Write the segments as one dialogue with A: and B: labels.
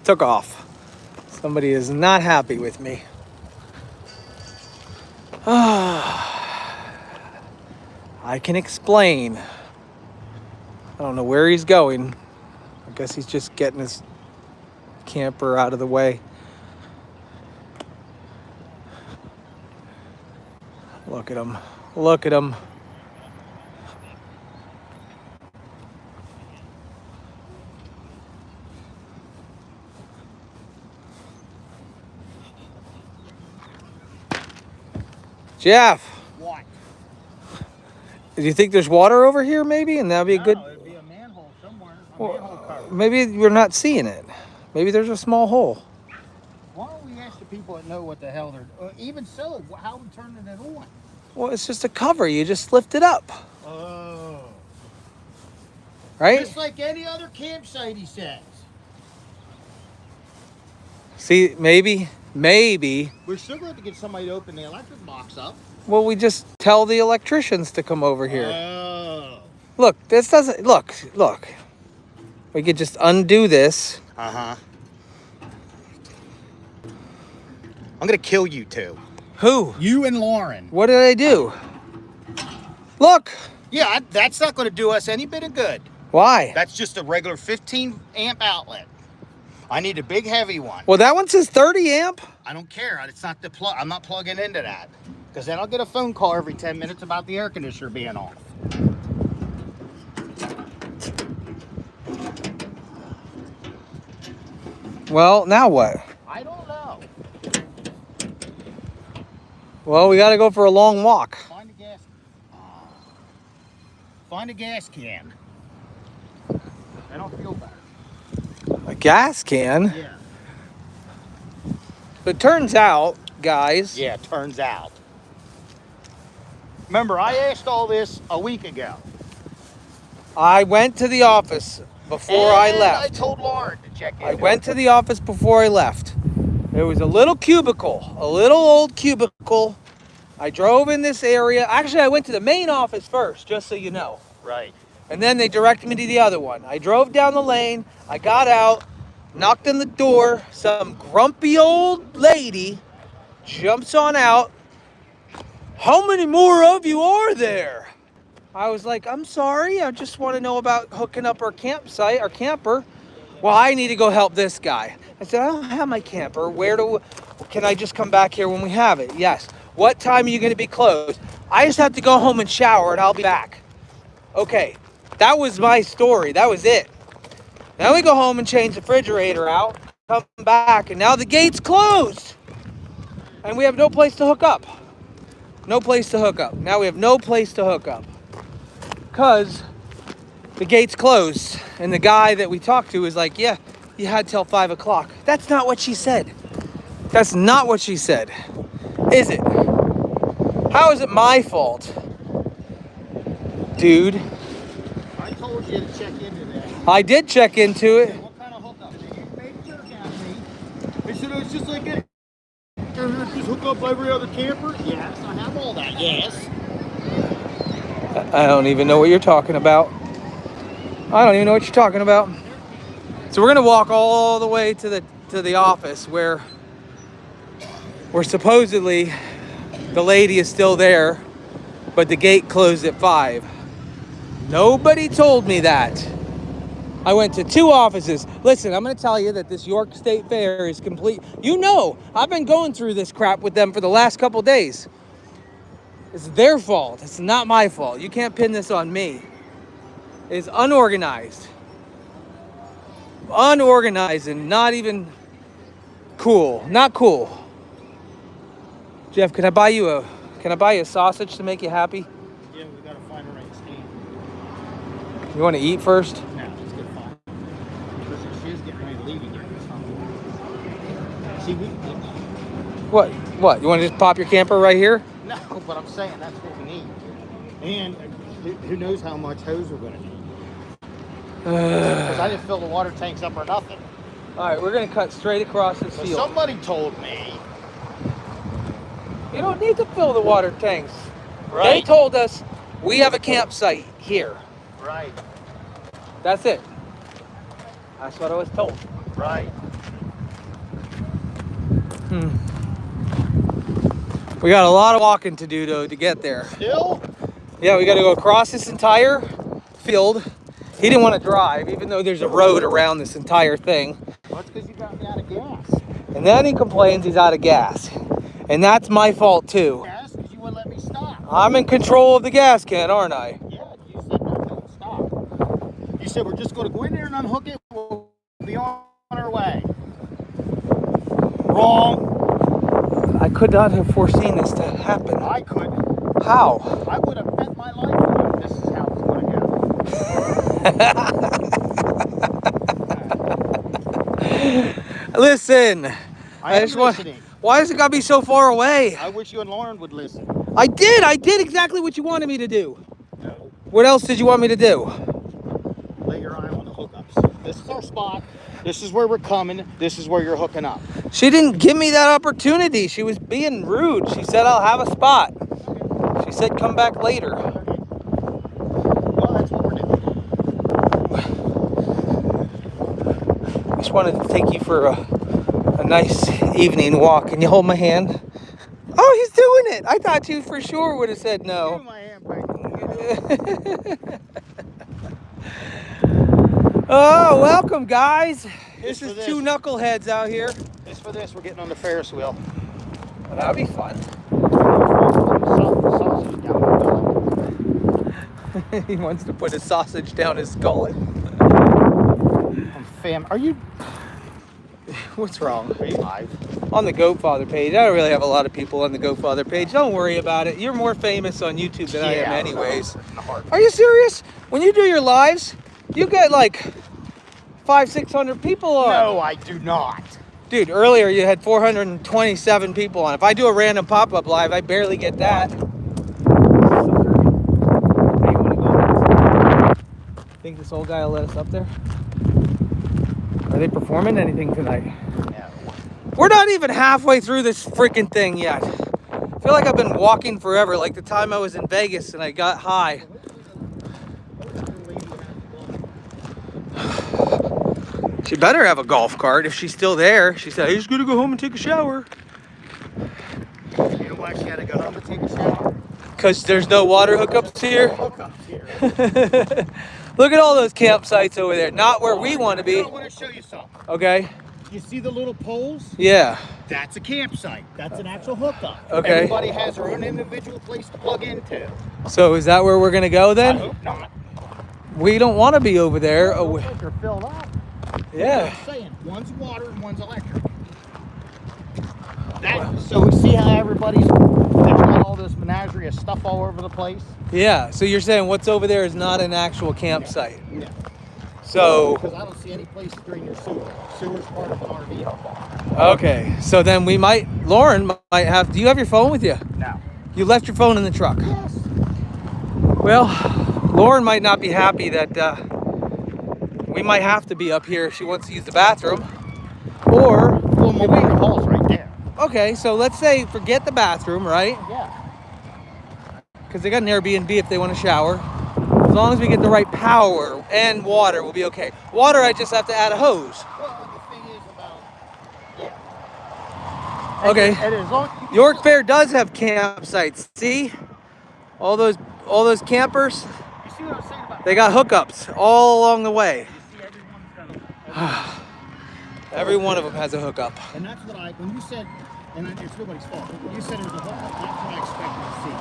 A: Took off. Somebody is not happy with me. I can explain. I don't know where he's going. I guess he's just getting his camper out of the way. Look at him. Look at him. Jeff.
B: What?
A: Do you think there's water over here maybe? And that'd be a good...
B: It'd be a manhole somewhere.
A: Well, maybe we're not seeing it. Maybe there's a small hole.
B: Why don't we ask the people that know what the hell they're... even so, how are we turning it on?
A: Well, it's just a cover. You just lift it up.
B: Oh.
A: Right?
B: Just like any other campsite, he says.
A: See, maybe...
B: We're still going to get somebody to open the electric box up.
A: Well, we just tell the electricians to come over here.
B: Oh.
A: Look, this doesn't... Look. We could just undo this.
B: Uh-huh. I'm going to kill you two.
A: Who?
B: You and Lauren.
A: What did I do? Look.
B: Yeah, that's not going to do us any bit of good.
A: Why?
B: That's just a regular 15 amp outlet. I need a big heavy one.
A: Well, that one says 30 amp.
B: I don't care. It's not the plug. I'm not plugging into that. Because then I'll get a phone call every 10 minutes about the air conditioner being off.
A: Well, now what?
B: I don't know.
A: Well, we got to go for a long walk.
B: Find a gas. Find a gas can. I don't feel better.
A: A gas can?
B: Yeah.
A: But it turns out, guys...
B: Yeah, turns out. Remember, I asked all this a week ago.
A: I went to the office before I left.
B: I told Lauren to check in.
A: I went to the office before I left. There was a little cubicle, a little old cubicle. I drove in this area. Actually, I went to the main office first, just so you know.
B: Right.
A: And then they directed me to the other one. I drove down the lane. I got out, knocked on the door. Some grumpy old lady jumps on out. How many more of you are there? I was like, I'm sorry. I just want to know about hooking up our campsite, our camper. Well, I need to go help this guy. I said, I don't have my camper. Can I just come back here when we have it? Yes. What time are you going to be closed? I just have to go home and shower and I'll be back. Okay. That was my story. That was it. Then we go home and change the refrigerator out, come back, and now the gate's closed. And we have no place to hook up. No place to hook up. Now we have no place to hook up. Because the gate's closed. And the guy that we talked to is like, yeah, you had till 5 o'clock. That's not what she said. That's not what she said. Is it? How is it my fault? Dude.
B: I told you to check into that.
A: I did check into it.
B: What kind of hookup? You made a jerk out of me. They said it's just like it. Just hook up every other camper? Yes, I have all that. Yes.
A: I don't even know what you're talking about. I don't even know what you're talking about. So we're gonna walk all the way to the office where supposedly the lady is still there, but the gate closed at 5. Nobody told me that. I went to 2 offices. Listen, I'm going to tell you that this York State Fair is complete. You know, I've been going through this crap with them for the last couple days. It's their fault. It's not my fault. You can't pin this on me. It's unorganized. Unorganized and not even cool. Not cool. Jeff, can I buy you a sausage to make you happy?
B: Yeah, we gotta find a right stand.
A: You want to eat first?
B: No, let's get fine. Because she's getting ready to leave again. See,
A: What? You want to just pop your camper right here?
B: No, but I'm saying that's what we need. And who knows how much hose we're gonna need. Because I didn't fill the water tanks up or nothing.
A: All right, we're gonna cut straight across this
B: So
A: field.
B: somebody told me.
A: You don't need to fill the water tanks.
B: Right.
A: They told us we have a campsite here.
B: Right.
A: That's it. That's what I was told.
B: Right.
A: We got a lot of walking to do though to get there.
B: Still?
A: Yeah, we got to go across this entire field. He didn't want to drive, even though there's a road around this entire thing.
B: Well, that's because you got me out of gas.
A: And then he complains he's out of gas. And that's my fault too.
B: Gas? Because you wouldn't let me stop.
A: I'm in control of the gas can, aren't I?
B: Yeah, you said no, don't stop. You said we're just going to go in there and unhook it. We'll be on our way. Wrong.
A: I could not have foreseen this to happen.
B: I could.
A: How?
B: I would have bet my life on it. This is how it's going to go.
A: Listen.
B: I am listening.
A: Why does it gotta be so far away?
B: I wish you and Lauren would listen.
A: I did exactly what you wanted me to do.
B: No.
A: What else did you want me to do?
B: Lay your eye on the hookups. This is our spot. This is where we're coming. This is where you're hooking up.
A: She didn't give me that opportunity. She was being rude. She said, I'll have a spot. She said, come back later.
B: Well, that's what we're doing.
A: Just wanted to take you for a nice evening walk. Can you hold my hand? Oh, he's doing it. I thought you for sure would have said
B: Give
A: no.
B: me my hand, baby.
A: Oh, welcome, guys. This
B: Just
A: is
B: for
A: two
B: this.
A: knuckleheads out here.
B: Just for this, we're getting on the Ferris wheel.
A: Well, that'd be fun.
B: Sausage down the gullet.
A: He wants to put a sausage down his gullet.
B: Fam, are you
A: What's wrong?
B: live?
A: On the GoFather page. I don't really have a lot of people on the GoFather page. Don't worry about it. You're more famous on YouTube than I am anyways. Are you serious? When you do your lives, you get like 500-600 people on.
B: No, I do not.
A: Dude, earlier you had 427 people on. If I do a random pop-up live, I barely get that. Think this old guy will let us up there? Are they performing anything tonight?
B: No.
A: We're not even halfway through this freaking thing yet. I feel like I've been walking forever, like the time I was in Vegas and I got high. She better have a golf cart if she's still there. She said, I'm just gonna go home and take a shower.
B: You know why she had to go home to take a shower?
A: Because there's no water hookups here.
B: Hookups here.
A: Look at all those campsites over there. Not where we want to be.
B: I want to show you something.
A: Okay?
B: You see the little poles?
A: Yeah.
B: That's a campsite. That's an actual hookup.
A: Okay.
B: Everybody has their own individual place to plug into.
A: So is that where we're gonna go
B: I
A: then?
B: hope not.
A: We don't want to be over there. Oh,
B: They're filled up.
A: yeah.
B: I'm saying one's water and one's electric. So see how everybody's there's got all this menagerie of stuff all over the place?
A: Yeah. So you're saying what's over there is not an actual campsite.
B: Yeah.
A: So
B: Because I don't see any place to drain your sewer. Sewer's part of an RV.
A: okay. So then we might. Lauren might have. Do you have your phone with you?
B: No.
A: You left your phone in the truck.
B: Yes.
A: Well, Lauren might not be happy that we might have to be up here if she wants to use the bathroom. Or
B: Well, my big hall's right there.
A: okay. So let's say forget the bathroom, right?
B: Yeah.
A: Because they got an Airbnb if they want to shower. As long as we get the right power and water, we'll be okay. Water, I just have to add a hose.
B: Well, the thing is about
A: Okay.
B: And as long
A: York Fair does have campsites. See, all those campers,
B: you see what I'm saying about
A: they got hookups all along the way.
B: you see everyone's got
A: Every one of them has a hookup.
B: and that's what when you said, and it's nobody's fault, but when you said there's a hookup, that's what I expected to see.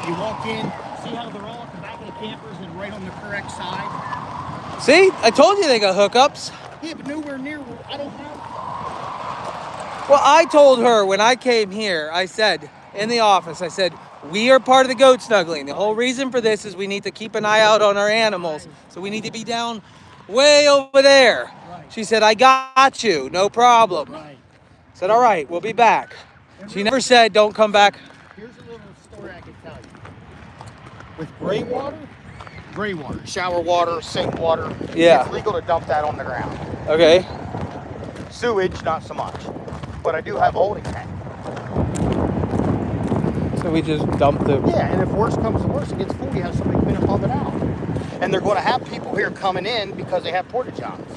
B: You walk in, see how they're all at the back of the campers and right on the correct side?
A: See, I told you they got hookups.
B: Yeah, but nowhere near where I don't have.
A: Well, I told her when I came here, I said in the office, I said, we are part of the goat snuggling. The whole reason for this is we need to keep an eye out on our animals. So we need to be down way over there.
B: Right.
A: She said, I got you, no problem.
B: Right.
A: I said, all right, we'll be back. She never said, don't come back.
B: Here's a little story I can tell you. With gray water, shower water, sink water,
A: Yeah.
B: it's legal to dump that on the ground.
A: Okay.
B: Sewage, not so much. But I do have a holding tank.
A: So we just dump the...
B: Yeah, and if worse comes to worse, it gets full, you have somebody come in and pump it out. And they're going to have people here coming in because they have porta johns.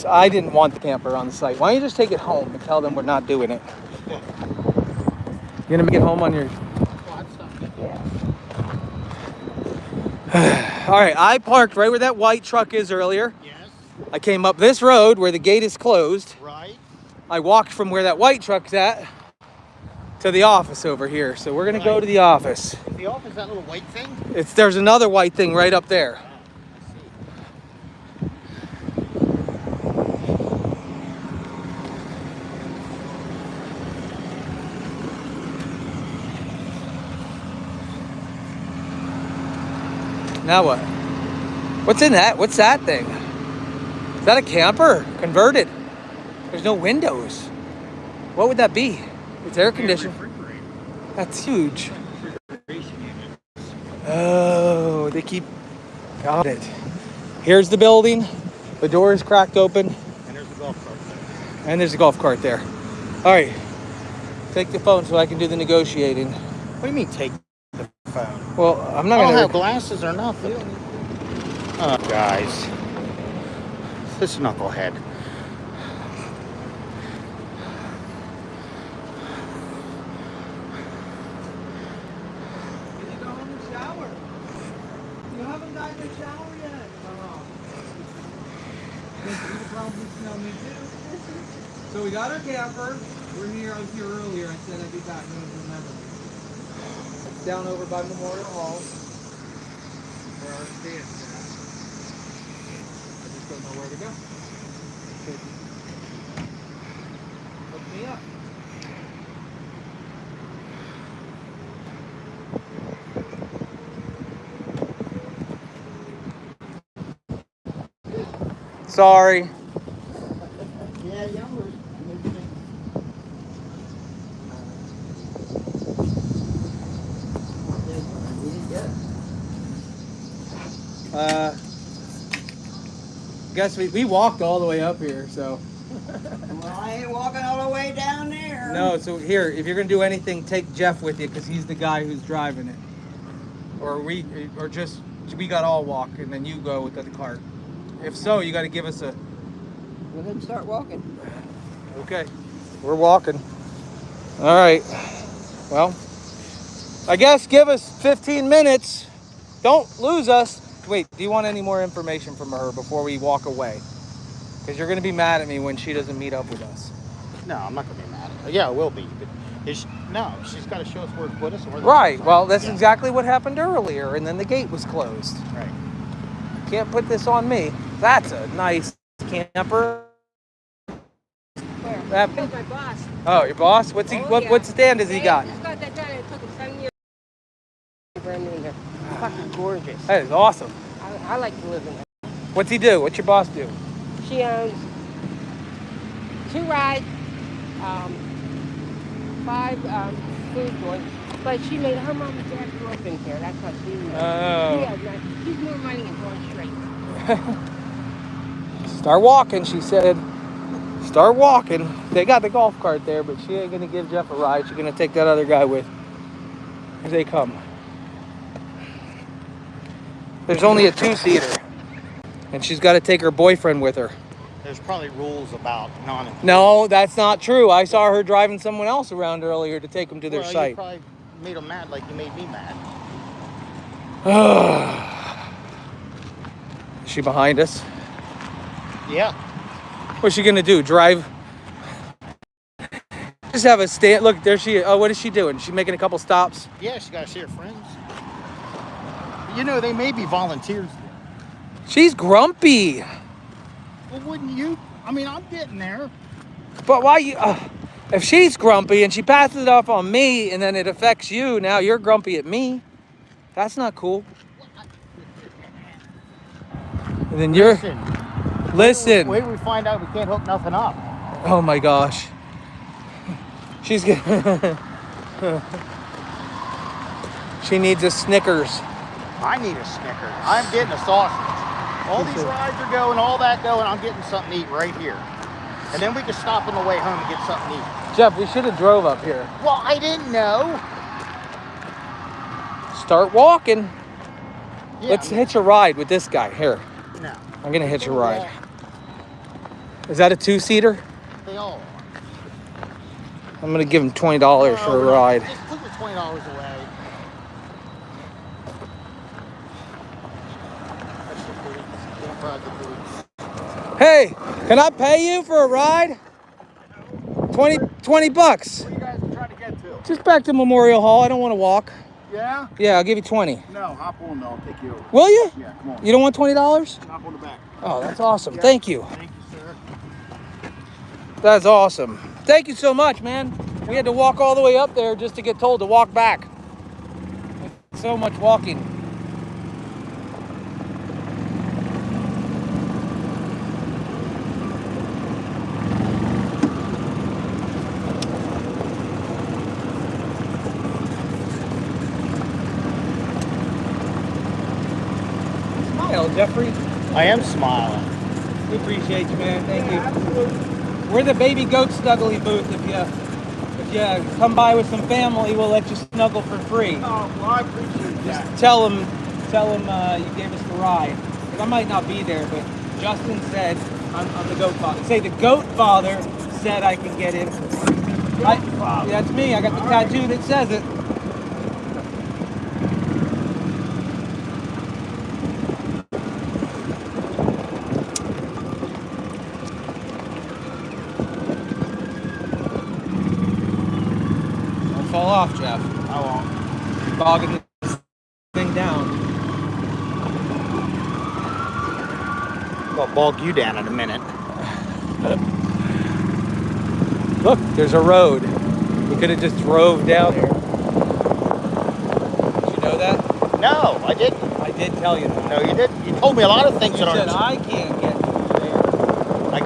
A: I didn't want the camper on the site. Why don't you just take it home and tell them we're not doing it?
B: Yeah.
A: You're gonna make it home on your.
B: Well, I'd stop it.
A: All right, I parked right where that white truck is earlier.
B: Yes.
A: I came up this road where the gate is closed.
B: Right.
A: I walked from where that white truck's at to the office over here. So we're gonna go to the office.
B: Is the office that little white thing?
A: There's another white thing right up there.
B: I
A: Now what? What's in that? What's that thing? Is that a camper? Converted. There's no windows. What would that be? It's air conditioned. That's huge. Oh, they keep. Got it. Here's the building. The door is cracked open.
B: And there's a golf cart there.
A: And there's a golf cart there. All right. Take the phone so I can do the negotiating.
B: What do you mean take the phone?
A: Well, I'm not
B: I don't
A: gonna.
B: have glasses or nothing. Oh, guys. This knucklehead.
A: Did you go home and shower? You haven't gotten a shower yet. You probably smell me too. So we got our camper. We're here. I was here earlier. I said I'd be back. I don't remember. It's down over by Memorial Hall. Where our stand is at. I just don't know where to go. Hook me up. Sorry.
B: Yeah, younger.
A: Guess we walked all the way up here, so.
C: Well, I ain't walking all the way down there.
A: No, so here, if you're gonna do anything, take Jeff with you, because he's the guy who's driving it. Or we got all walk, and then you go with the cart. If so, you gotta give us a.
C: Well, then start walking.
A: Okay, we're walking. All right. Well, I guess give us 15 minutes. Don't lose us. Wait, do you want any more information from her before we walk away? Because you're going to be mad at me when she doesn't meet up with us.
B: No, I'm not going to be mad at her. Yeah, I will be. But no, she's got to show us where to put us. And where
A: Right.
B: the
A: Well, that's exactly what happened earlier, and then the gate was closed.
B: Right.
A: Can't put this on me. That's a nice camper.
C: Where?
A: That-
C: That's my boss.
A: Oh, your boss? What's he?
C: Oh,
A: What
C: yeah.
A: stand has he got?
C: He's got that done. It took him 7 years. Brand new in there. Fucking gorgeous.
A: That is awesome.
C: I like to live in there.
A: What's he do? What's your boss do?
C: She owns 2 rides, 5 food joints. But she made her mom and dad grew up in here. That's why she.
A: Oh.
C: She's more money and going straight.
A: Start walking, she said. Start walking. They got the golf cart there, but she ain't gonna give Jeff a ride. She's gonna take that other guy with. Here they come. There's only a 2-seater. And she's got to take her boyfriend with her.
B: There's probably rules about non-employees.
A: No, that's not true. I saw her driving someone else around earlier to take them to their
B: You
A: site.
B: probably made them mad like you made me mad.
A: Is she behind us?
B: Yeah.
A: What's she gonna do? Drive? Just have a stand. Look, there she is. Oh, what is she doing? She making a couple stops?
B: Yeah, she got to see her friends. You know, they may be volunteers.
A: She's grumpy.
B: Well, wouldn't you? I mean, I'm getting there.
A: But why you? If she's grumpy and she passes it off on me, and then it affects you, now you're grumpy at me. That's not cool. And then you're. Listen.
B: Wait till we find out we can't hook nothing up.
A: Oh my gosh. She's getting. She needs a Snickers.
B: I need a Snickers. I'm getting a sausage. All these rides are going, all that going. I'm getting something to eat right here. And then we can stop on the way home and get something to eat.
A: Jeff, we should have drove up here.
B: Well, I didn't know.
A: Start walking.
B: Yeah,
A: Let's hitch a ride with this guy. Here,
B: No.
A: I'm gonna hitch a ride. Is that a two-seater?
B: They all are.
A: I'm gonna give him $20 for a ride.
B: Just put your $20 away. That's your boots. Don't ride the boots.
A: Hey, can I pay you for a ride? 20 bucks.
B: Where you guys are trying to get to?
A: Just back to Memorial Hall. I don't want to walk.
B: Yeah?
A: Yeah, I'll give you 20.
B: No, hop on though. I'll take you over.
A: Will you?
B: Yeah, come on.
A: You don't want $20?
B: Hop on the back.
A: Oh, that's awesome.
B: Yeah.
A: Thank you.
B: Thank you, sir.
A: That's awesome. Thank you so much, man. We had to walk all the way up there just to get told to walk back. So much walking. Smile, Jeffrey.
B: I am smiling.
A: We appreciate you, man. Thank you.
B: Absolutely.
A: We're the baby goat snuggly booth. If you come by with some family, we'll let you snuggle for free.
B: Oh, well, I appreciate that.
A: Just tell them you gave us the ride. 'Cause I might not be there, but Justin said I'm the goat father. Say the goat father said I can get in.
B: Father.
A: That's me. I got the tattoo that says it. Don't fall off, Jeff.
B: I won't.
A: You're bogging this thing down.
B: I'll bog you down in a minute.
A: Look, there's a road. We could have just drove down there. Did you know that?
B: No, I didn't.
A: I did tell you that.
B: No, you didn't. You told me a lot of things
A: You
B: that
A: said
B: aren't
A: I can't get through there.
B: like.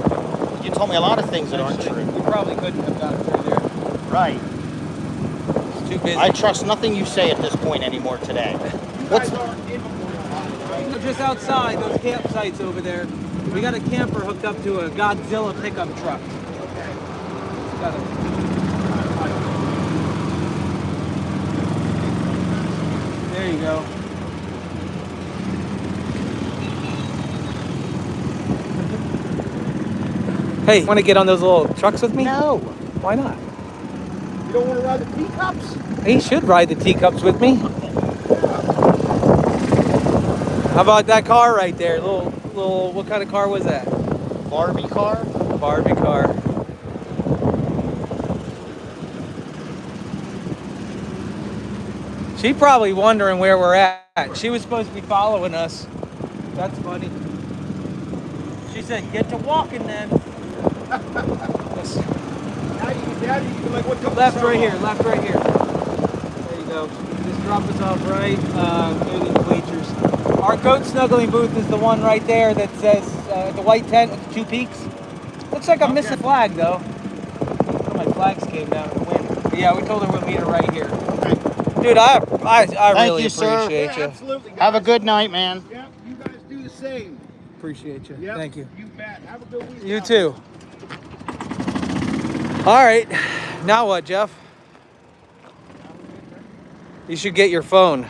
B: You told me a lot of things that aren't true.
A: You probably couldn't have gotten through there.
B: Right.
A: It's too busy.
B: I trust nothing you say at this point anymore today. What's
A: We're just outside those campsites over there. We got a camper hooked up to a Godzilla pickup truck. It's got There you go. Hey, want to get on those little trucks with me?
B: No.
A: Why not?
B: You don't want to ride the teacups?
A: He should ride the teacups with me. How about that car right there? Little, what kind of car was that?
B: Barbie car?
A: Barbie car. She probably wondering where we're at. She was supposed to be following us. That's funny. She said, "Get to walking then." Yes. Left right here. Left right here. There you go. Just drop us off right near these bleachers. Our goat snuggling booth is the one right there that says the white tent with the two peaks. Looks like I'm missing a flag though. One of my flags came down in the wind. But yeah, we told her we'll meet her right here. Dude, I really
B: you, sir.
A: appreciate you.
D: Absolutely.
B: Have a good night, man.
D: Yeah, you guys do the same.
A: Appreciate you.
D: Yep,
A: Thank you.
D: You bet. Have a good week.
A: You too. All right. Now what, Jeff? You should get your phone.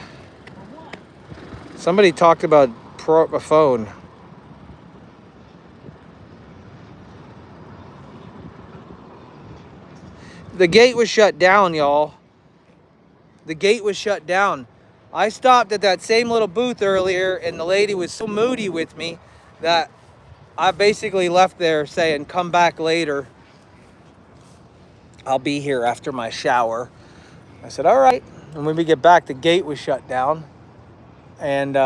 A: Somebody talked about a phone. The gate was shut down, y'all. The gate was shut down. I stopped at that same little booth earlier, and the lady was so moody with me that I basically left there saying, "Come back later. I'll be here after my shower." I said, "All right." And when we get back, the gate was shut down. And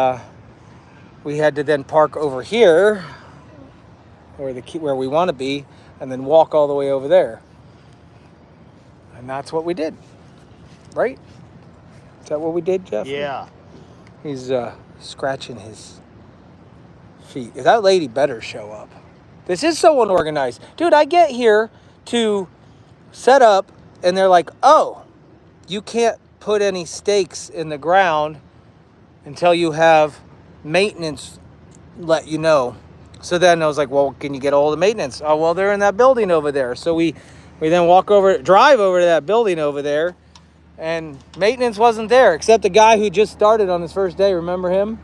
A: we had to then park over here, where we want to be, and then walk all the way over there. And that's what we did. Right? Is that what we did, Jeff?
B: Yeah.
A: He's scratching his feet. That lady better show up. This is so unorganized. Dude, I get here to set up, and they're like, "Oh, you can't put any stakes in the ground until you have maintenance let you know." So then I was like, "Well, can you get all the maintenance?" "Oh, well, they're in that building over there." So we then drive over to that building over there, and maintenance wasn't there except the guy who just started on his first day. Remember him?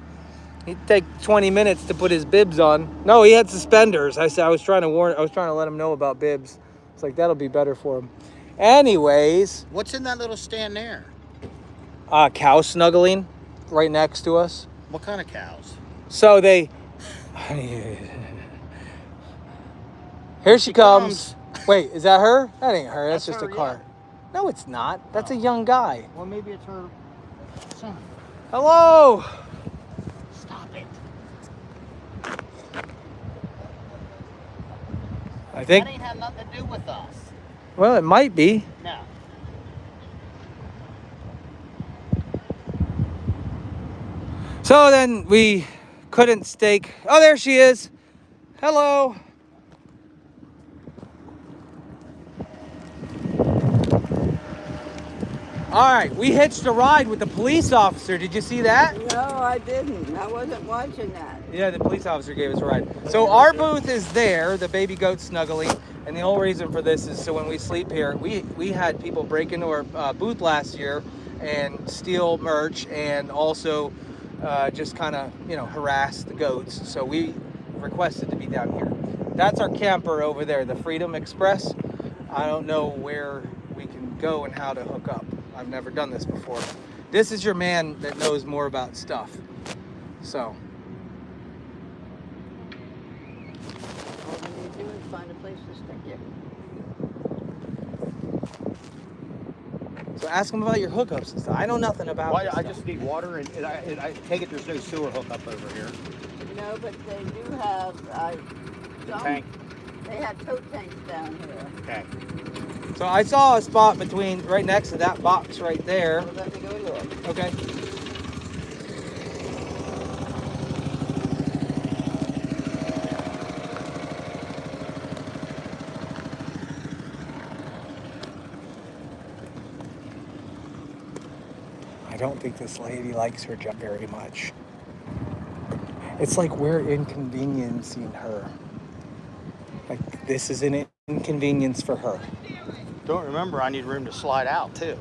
A: He'd take 20 minutes to put his bibs on. No, he had suspenders. I was trying to let him know about bibs. It's like, that'll be better for him. Anyways,
B: What's in that little stand there?
A: cow snuggling right next to us.
B: What kind of cows?
A: So they... Here she comes. Wait, is that her? That ain't her. That's just
B: her,
A: a car. No, it's not. That's a young guy.
B: Well, maybe it's her son.
A: Hello.
B: Stop it.
A: I think...
B: That ain't had nothing to do with us.
A: Well, it might be.
B: No.
A: So then we couldn't stake. Oh, there she is. Hello. All right, we hitched a ride with the police officer. Did you see that?
E: No, I didn't. I wasn't watching that.
A: Yeah, the police officer gave us a ride. So our booth is there, the baby goat snuggling, and the whole reason for this is so when we sleep here, we had people break into our booth last year and steal merch and also just kind of, harass the goats. So we requested to be down here. That's our camper over there, the Freedom Express. I don't know where we can go and how to hook up. I've never done this before. This is your man that knows more about stuff. So.
E: All we need to do is find a place to stick it.
A: So ask him about your hookups and stuff. I know nothing about
B: Well,
A: this
B: I
A: stuff.
B: just need water, and I take it there's no sewer hookup over here.
E: No, but they do have some,
B: Tank.
E: They have tote tanks down here.
B: Okay.
A: So I saw a spot right next to that box right there.
E: So let me go look.
A: Okay. I don't think this lady likes her job very much. It's like we're inconveniencing her. Like this is an inconvenience for her.
B: Don't remember, I need room to slide out too.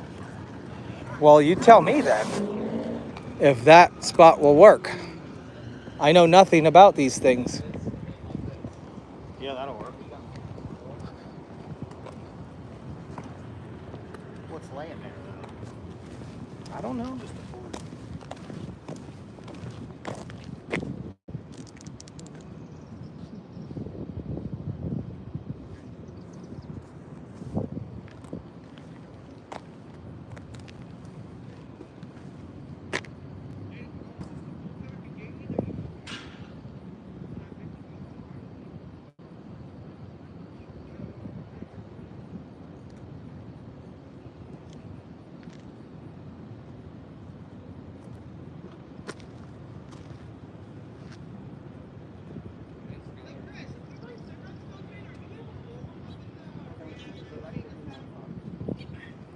A: Well, you tell me then if that spot will work. I know nothing about these things.
B: Yeah, that'll work. What's laying there?
A: I don't know.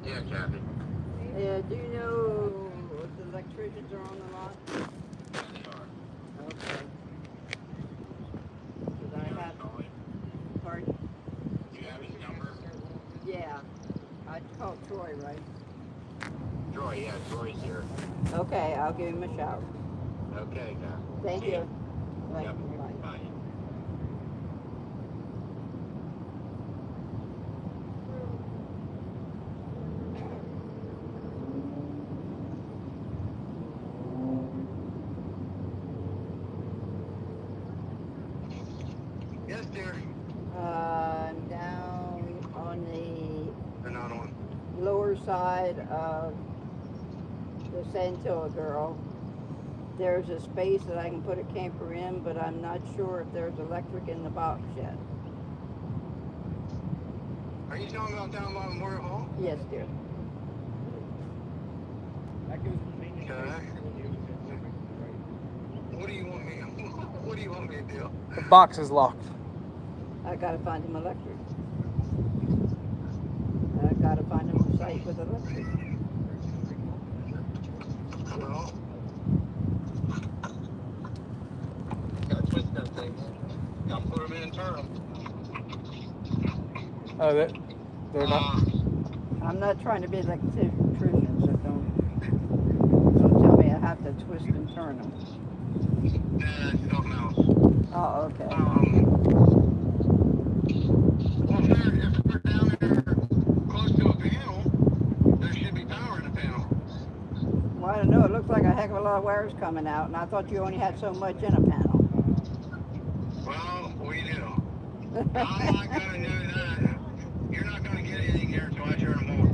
F: Yeah, Kathy.
E: Do you know if the electricians are on the lot? Okay. Because I have, pardon?
F: Do you have his number?
E: Yeah. I called Troy, right?
F: Troy, yeah, Troy's here.
E: Okay, I'll give him a shout.
F: Okay, now.
E: Thank you. Bye.
F: Yep.
E: Bye.
F: Bye. Yes, dear.
E: I'm down on
F: They're not on.
E: the lower side of the Santilla Girl. There's a space that I can put a camper in, but I'm not sure if there's electric in the box yet.
F: Are you talking about down by Memorial Hall?
E: Yes, dear.
F: Okay. What do you want me? What do you want me to do?
A: The box is locked.
E: I gotta find him electric. I gotta find him a site with electric.
F: Well, gotta twist them things. Gotta put them in and turn them.
A: Oh, they're not.
E: I'm not trying to be like an electrician, so don't tell me I have to twist and turn them.
F: Nah, it's something else.
E: Oh, okay.
F: Well, if we're down there close to a panel, there should be power in the panel.
E: Well, I don't know. It looks like a heck of a lot of wires coming out, and I thought you only had so much in a panel.
F: Well, we do. I'm not gonna know that. You're not gonna get anything here until I turn them on.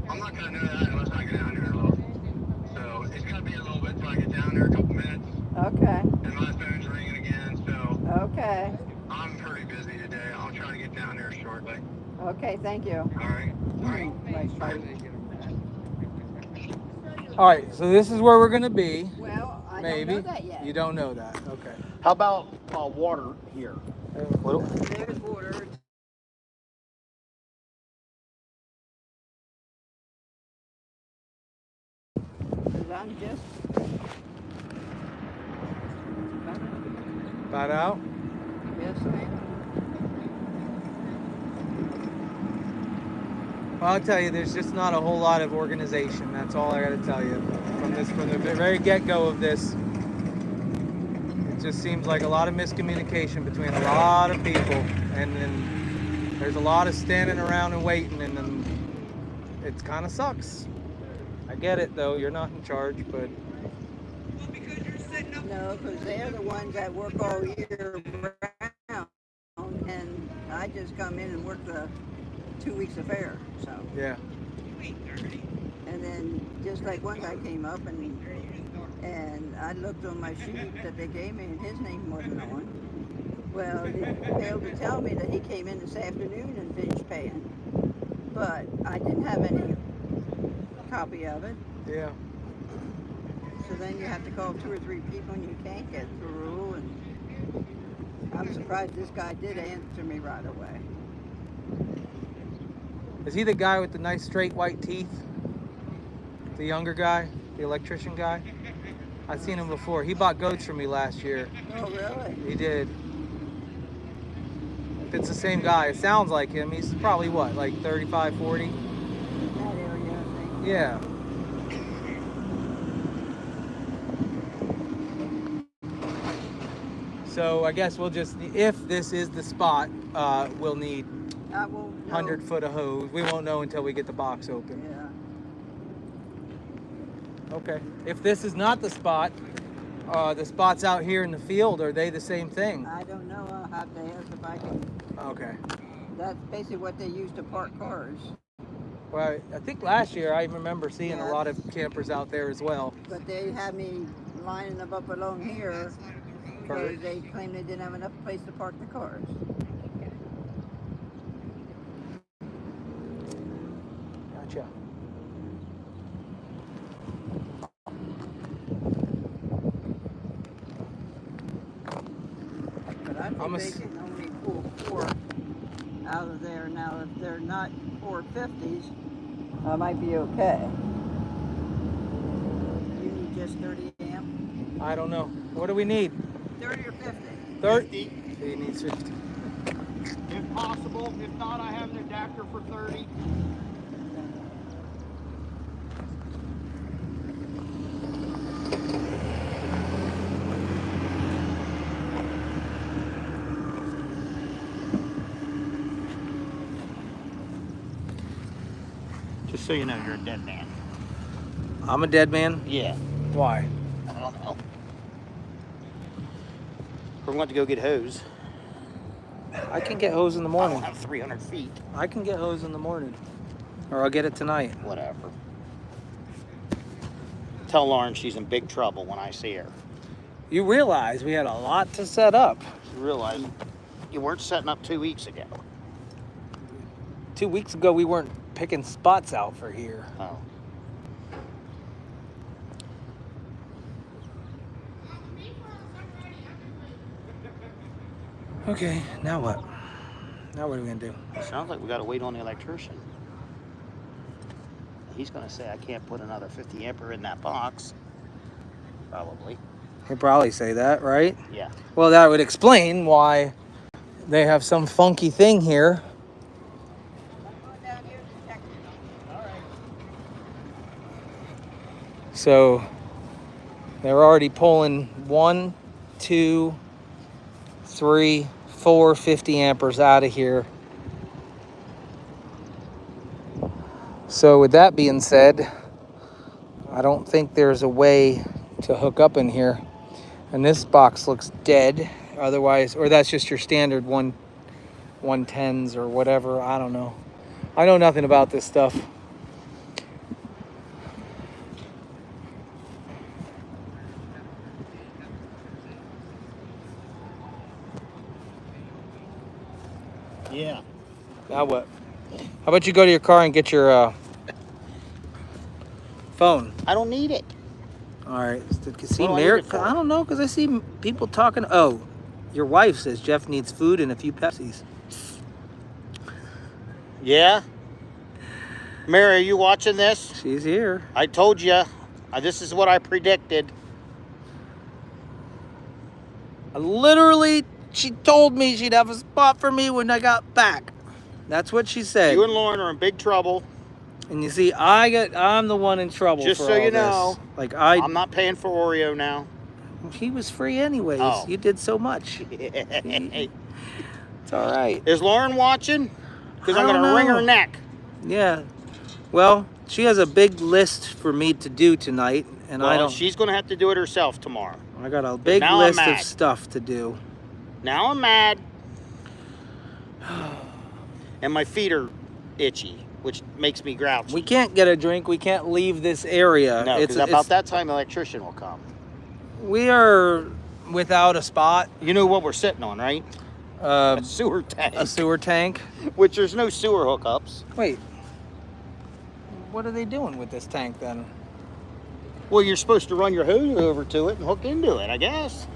F: I'm not gonna know that unless I get down there a little. So it's gonna be a little bit till I get down there, a couple minutes,
E: Okay.
F: and my phone's ringing again. So
E: Okay.
F: I'm pretty busy today. I'll try to get down there shortly.
E: Okay. Thank you.
F: All right. All right.
E: Bye.
A: All right, so this is where we're gonna be.
E: Well, I
A: Maybe.
E: don't know that yet.
A: You don't know that. Okay.
B: How about water here?
A: What,
E: There's water. 'Cause I'm just.
A: about out?
E: Yes, ma'am.
A: Well, I'll tell you, there's just not a whole lot of organization. That's all I got to tell you. From the very get-go of this, it just seems like a lot of miscommunication between a lot of people, and then there's a lot of standing around and waiting, and then it kind of sucks. I get it, though. You're not in charge, but
E: No, because they're the ones that work all year round, and I just come in and work the 2 weeks of fair. So,
A: yeah.
E: and then just like one guy came up and I looked on my sheet that they gave me, and his name wasn't on. Well, they failed to tell me that he came in this afternoon and finished paying, but I didn't have any copy of it.
A: Yeah.
E: So then you have to call 2 or 3 people and you can't get through, and I'm surprised this guy did answer me right away.
A: Is he the guy with the nice straight white teeth? The younger guy? The electrician guy? I've seen him before. He bought goats from me last year.
E: Oh, really?
A: He did. If it's the same guy, it sounds like him. He's probably what, like 35, 40?
E: In that area, I think.
A: Yeah. So I guess we'll just, if this is the spot, we'll need
E: I won't know.
A: 100 foot of hose. We won't know until we get the box open.
E: Yeah.
A: Okay. If this is not the spots out here in the field, are they the same thing?
E: I don't know. I'll have to ask if I can.
A: Okay.
E: That's basically what they use to park cars.
A: Well, I think last year I remember seeing
E: Yeah.
A: a lot of campers out there as well.
E: But they had me lining them up along here because they claimed they didn't have enough place to park the cars.
A: Gotcha.
E: But I think they can only pull 4 out of there. Now, if they're not 450s, I might be okay. You need just 30 amp?
A: I don't know. What do we need?
E: 30 or 50?
A: 30? He needs 50.
B: If possible. If not, I have an adapter for 30. Just so you know, you're a dead man.
A: I'm a dead man?
B: Yeah.
A: Why?
B: I don't know. We're going to go get hose.
A: I can get hose in the
B: I
A: morning.
B: don't have 300 feet.
A: I can get hose in the morning. Or I'll get it tonight.
B: Whatever. Tell Lauren she's in big trouble when I see her.
A: You realize we had a lot to set up.
B: You realize you weren't setting up 2 weeks ago.
A: 2 weeks ago we weren't picking spots out for here.
B: Oh.
A: Okay, now what? Now what are we gonna do?
B: Sounds like we got to wait on the electrician. He's going to say I can't put another 50 ampere in that box. Probably.
A: He'll probably say that, right?
B: Yeah.
A: Well, that would explain why they have some funky thing here.
E: I'm going down here to check it.
A: So They're already pulling 1, 2, 3, 4 50 ampers out of here. So with that being said, I don't think there's a way to hook up in here. And this box looks dead. Otherwise, or that's just your standard 110s or whatever. I don't know. I know nothing about this stuff.
B: Yeah.
A: Now what? How about you go to your car and get your phone?
B: I don't need it.
A: All right. See,
B: What do I need
A: Mary,
B: it for?
A: I don't know, because I see people talking. Oh, your wife says Jeff needs food and a few Pepsis.
B: Yeah? Mary, are you watching this?
A: She's here.
B: I told you. This is what I predicted.
A: Literally, she told me she'd have a spot for me when I got back. That's what she said.
B: You and Lauren are in big trouble.
A: And you see, I'm the one in trouble.
B: Just
A: for
B: so
A: all
B: you
A: this.
B: know,
A: Like
B: I'm not paying for Oreo now.
A: he was free anyways.
B: Oh.
A: You did so much. It's all right.
B: Is Lauren watching? Because
A: I
B: I'm going
A: don't
B: to wring
A: know.
B: her neck.
A: Yeah. Well, she has a big list for me to do tonight, and I
B: Well,
A: don't.
B: she's going to have to do it herself tomorrow.
A: I got a big
B: now I'm
A: list of
B: mad.
A: stuff to do.
B: Now I'm mad. And my feet are itchy, which makes me grouchy.
A: We can't get a drink. We can't leave this area.
B: No, because about that time, the electrician will come.
A: We are without a spot.
B: You know what we're sitting on, right? A sewer tank.
A: A sewer tank.
B: Which there's no sewer hookups.
A: Wait. What are they doing with this tank then?
B: Well, you're supposed to run your hose over to it and hook into it, I guess.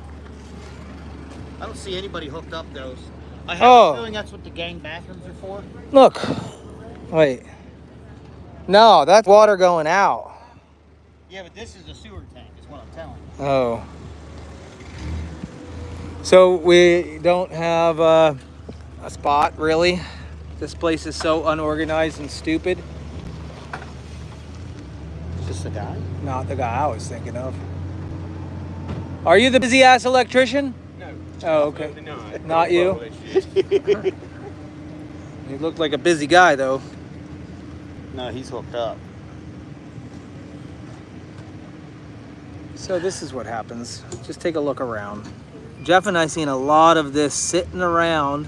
B: I don't see anybody hooked up those. I have a feeling that's what the gang bathrooms are for.
A: Look. Wait. No, that's water going out.
B: Yeah, but this is a sewer tank, is what I'm telling you.
A: Oh. So we don't have a spot, really? This place is so unorganized and stupid.
B: Is this the guy?
A: Not the guy I was thinking of. Are you the busy ass electrician?
G: No.
A: Oh, okay.
G: No,
A: Not you? You look like a busy guy, though.
B: No, he's hooked up.
A: So this is what happens. Just take a look around. Jeff and I seen a lot of this sitting around.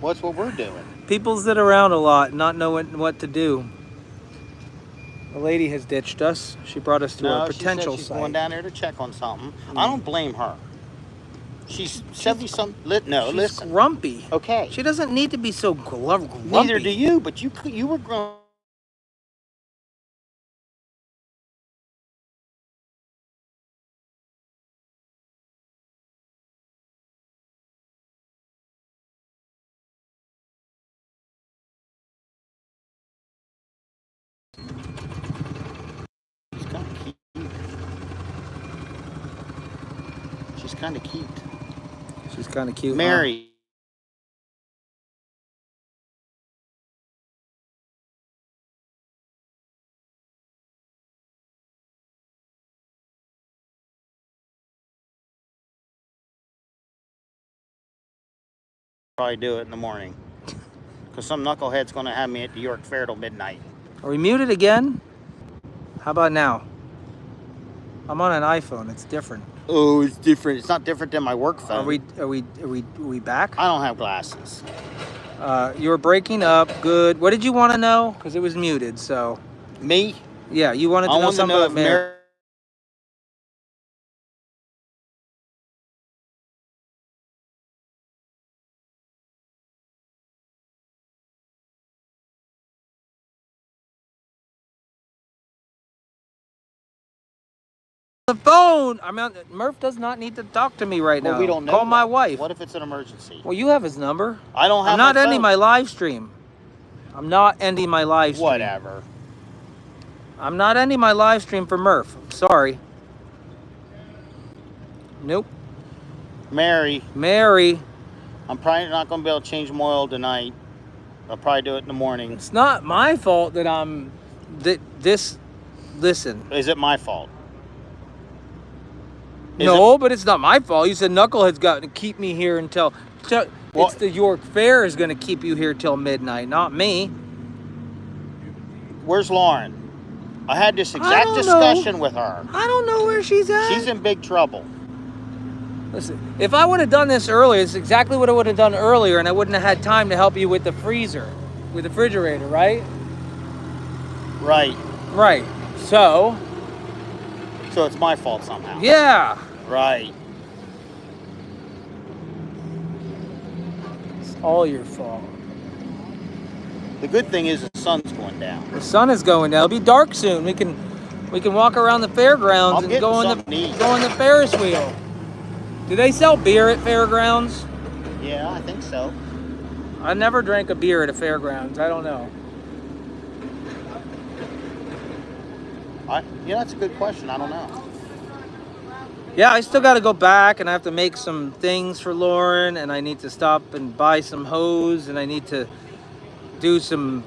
B: What's what we're doing?
A: People sit around a lot, not knowing what to do. The lady has ditched us. She brought us to a potential
B: she's
A: site.
B: going down there to check on something. I don't blame her. She's 70-something. No,
A: She's
B: listen.
A: grumpy.
B: Okay.
A: She doesn't need to be so grumpy.
B: Neither do you, but you were grown. She's kind of cute. She's kind of cute.
A: She's kind of cute. huh?
B: Mary. Probably do it in the morning. Because some knucklehead's going to have me at the York Fair till midnight.
A: Are we muted again? How about now? I'm on an iPhone. It's different.
B: Oh, it's different. It's not different than my work phone.
A: Are we back?
B: I don't have glasses.
A: You were breaking up. Good. What did you want to know? Because it was muted. So
B: Me?
A: yeah, you wanted to
B: I
A: know
B: want to
A: something
B: know
A: about
B: if
A: Mary.
B: Mary...
A: The phone. Murph does not need to talk to me right
B: Well,
A: now.
B: we don't know.
A: Call my
B: that.
A: wife.
B: What if it's an emergency?
A: Well, you have his number.
B: I don't have
A: I'm not
B: my
A: ending
B: phone.
A: my live stream. I'm not ending my live stream.
B: Whatever.
A: I'm not ending my live stream for Murph. I'm sorry. Nope.
B: Mary,
A: Mary,
B: I'm probably not going to be able to change my oil tonight. I'll probably do it in the morning.
A: it's not my fault that I'm. Listen.
B: Is it my fault?
A: No, but it's not my fault. You said Knucklehead's got to keep me here until.
B: Well-
A: It's the York Fair is going to keep you here till midnight, not me.
B: Where's Lauren? I had this
A: I
B: exact
A: don't
B: discussion with her.
A: I don't know where she's at.
B: She's in big trouble.
A: Listen, if I would have done this earlier, it's exactly what I would have done earlier, and I wouldn't have had time to help you with the freezer, with the refrigerator, right?
B: Right.
A: Right. So,
B: So it's my fault somehow.
A: yeah.
B: Right.
A: It's all your fault.
B: The good thing is the sun's going down.
A: The sun is going down. It'll be dark soon. We can walk around the fairgrounds
B: I'm
A: and
B: getting
A: go on
B: something to eat.
A: go on the Ferris wheel. Do they sell beer at fairgrounds?
B: Yeah, I think so.
A: I never drank a beer at a fairgrounds. I don't know.
B: Yeah, that's a good question. I don't know.
A: Yeah, I still got to go back, and I have to make some things for Lauren, and I need to stop and buy some hose, and I need to do some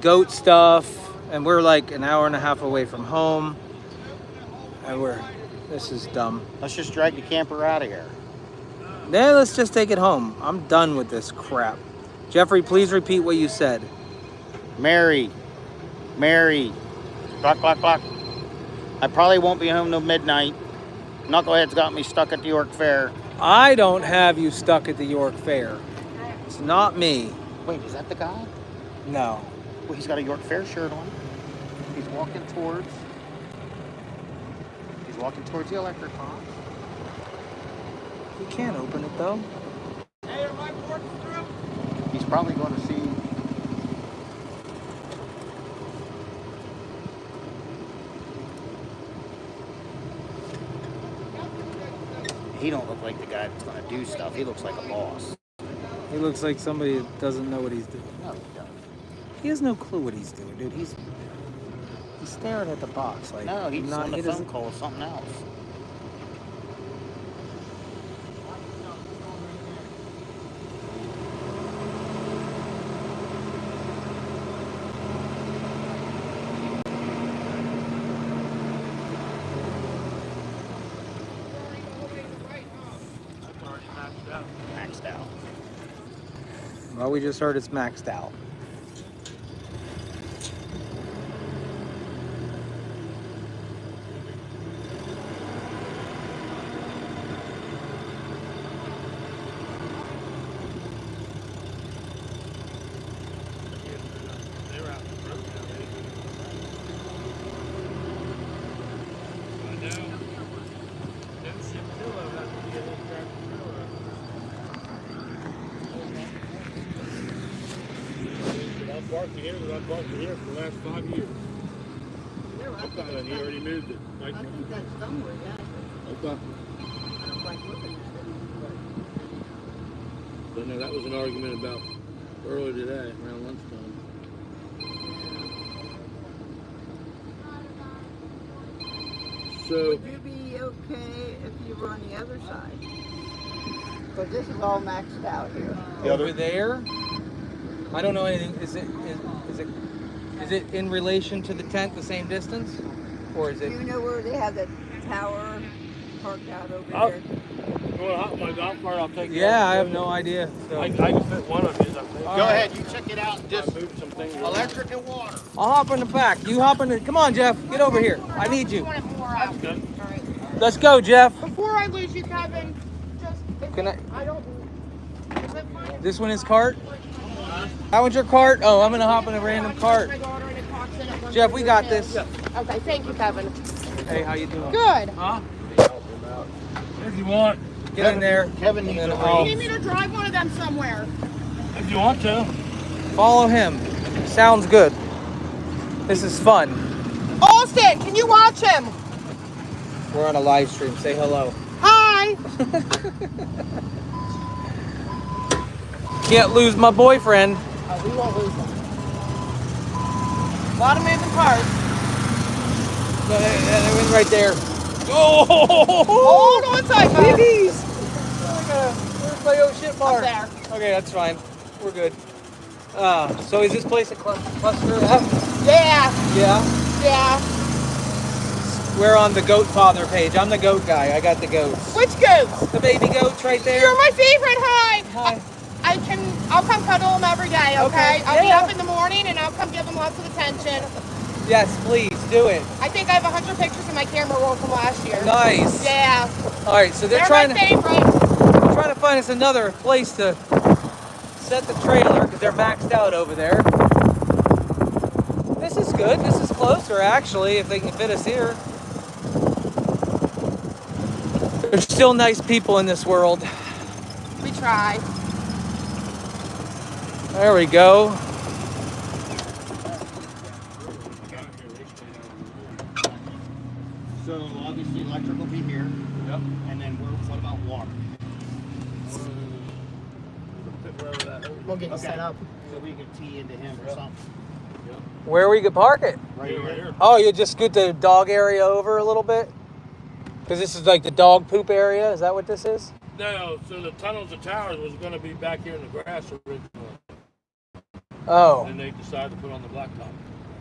A: goat stuff, and we're like an hour and a half away from home, and this is dumb.
B: Let's just drag the camper out of here.
A: Then let's just take it home. I'm done with this crap. Jeffrey, please repeat what you said.
B: Mary. Block, block, block. I probably won't be home till midnight. Knucklehead's got me stuck at the York Fair.
A: I don't have you stuck at the York Fair. It's not me.
B: Wait, is that the guy?
A: No.
B: Well, he's got a York Fair shirt on. He's walking towards the electric box.
A: You can't open it though.
B: He's probably going to see. He don't look like the guy that's going to do stuff. He looks like a boss.
A: He looks like somebody that doesn't know what he's doing.
B: No, he doesn't.
A: He has no clue what he's doing, dude. He's staring at the box like
B: No, he's on the
A: he
B: phone
A: doesn't-
B: call with something else. Maxed out.
A: Well, we just heard it's maxed out.
G: Parked here, but I parked here for the last 5 years. Okay, and he already moved it.
E: I think that's somewhere, yeah.
G: Okay.
E: I don't like looking at it.
G: But no, that was an argument about earlier today, around lunchtime. So,
E: Would you be okay if you were on the other side? Because this is all maxed out here.
A: Over there? I don't know anything. Is it in relation to the tent the same distance? Or is
E: Do
A: it
E: you know where they have the tower parked out over
G: Oh.
E: there?
G: you want to hop my golf cart? I'll take it.
A: Yeah, I have no idea. So
G: I can fit one of these, I think.
B: Go ahead, you check it out. Just
G: I moved some things around.
B: electric and water.
A: I'll hop in the back. You hop in the come on, Jeff, get over here. I need you.
G: Good.
A: Let's go, Jeff.
H: Before I lose you, Kevin,
A: Can I
H: I don't. Is it fine?
A: this one is cart? That one's your cart? Oh, I'm gonna hop in a random cart.
H: My daughter and it talks in it once
A: Jeff,
H: in
A: we
H: a
A: got
H: while.
A: this.
H: Okay, thank you, Kevin.
A: Hey, how you doing?
H: Good.
A: Huh?
G: If you want.
A: Get in there.
B: Kevin needs
A: and
B: a
A: then
H: You
A: I'll
H: need me to drive one of them somewhere?
G: If you want to.
A: follow him. Sounds good. This is fun.
H: Austin, can you watch him?
A: We're on a live stream. Say hello.
H: Hi.
A: Can't lose my boyfriend.
H: Oh, we won't lose him. A lot of moving parts.
A: No, they went right there. Oh!
H: Hold on tight, guys.
A: Jeez. Where's my old shit
H: Up
A: bar?
H: there.
A: Okay, that's fine. We're good. So is this place a cluster F?
H: Yeah,
A: Yeah.
H: yeah.
A: We're on the Goat Father page. I'm the goat guy. I got the goats.
H: Which goats?
A: The baby goats right there.
H: You're my favorite. Hi.
A: Hi.
H: I'll come cuddle them every day, okay?
A: Okay,
H: I'll be
A: yeah.
H: up in the morning and I'll come give them lots of attention.
A: Yes, please do it.
H: I think I have 100 pictures in my camera roll from last year.
A: Nice.
H: Yeah.
A: All right, so they're
H: They're
A: trying
H: my
A: to
H: favorite.
A: find us another place to set the trailer because they're maxed out over there. This is good. This is closer actually if they can fit us here. There's still nice people in this world.
H: We try.
A: There we go.
B: So obviously electric will be here.
G: Yep.
B: And then what about water?
H: We'll get you
B: Okay.
H: set up.
B: So we can tee into him or something.
A: Where we could park it?
B: Right here.
A: Oh, you just scoot the dog area over a little bit? Because this is like the dog poop area. Is that what this is?
G: No, so the tunnels of towers was going to be back here in the grass originally.
A: Oh.
G: And they decided to put on the blacktop.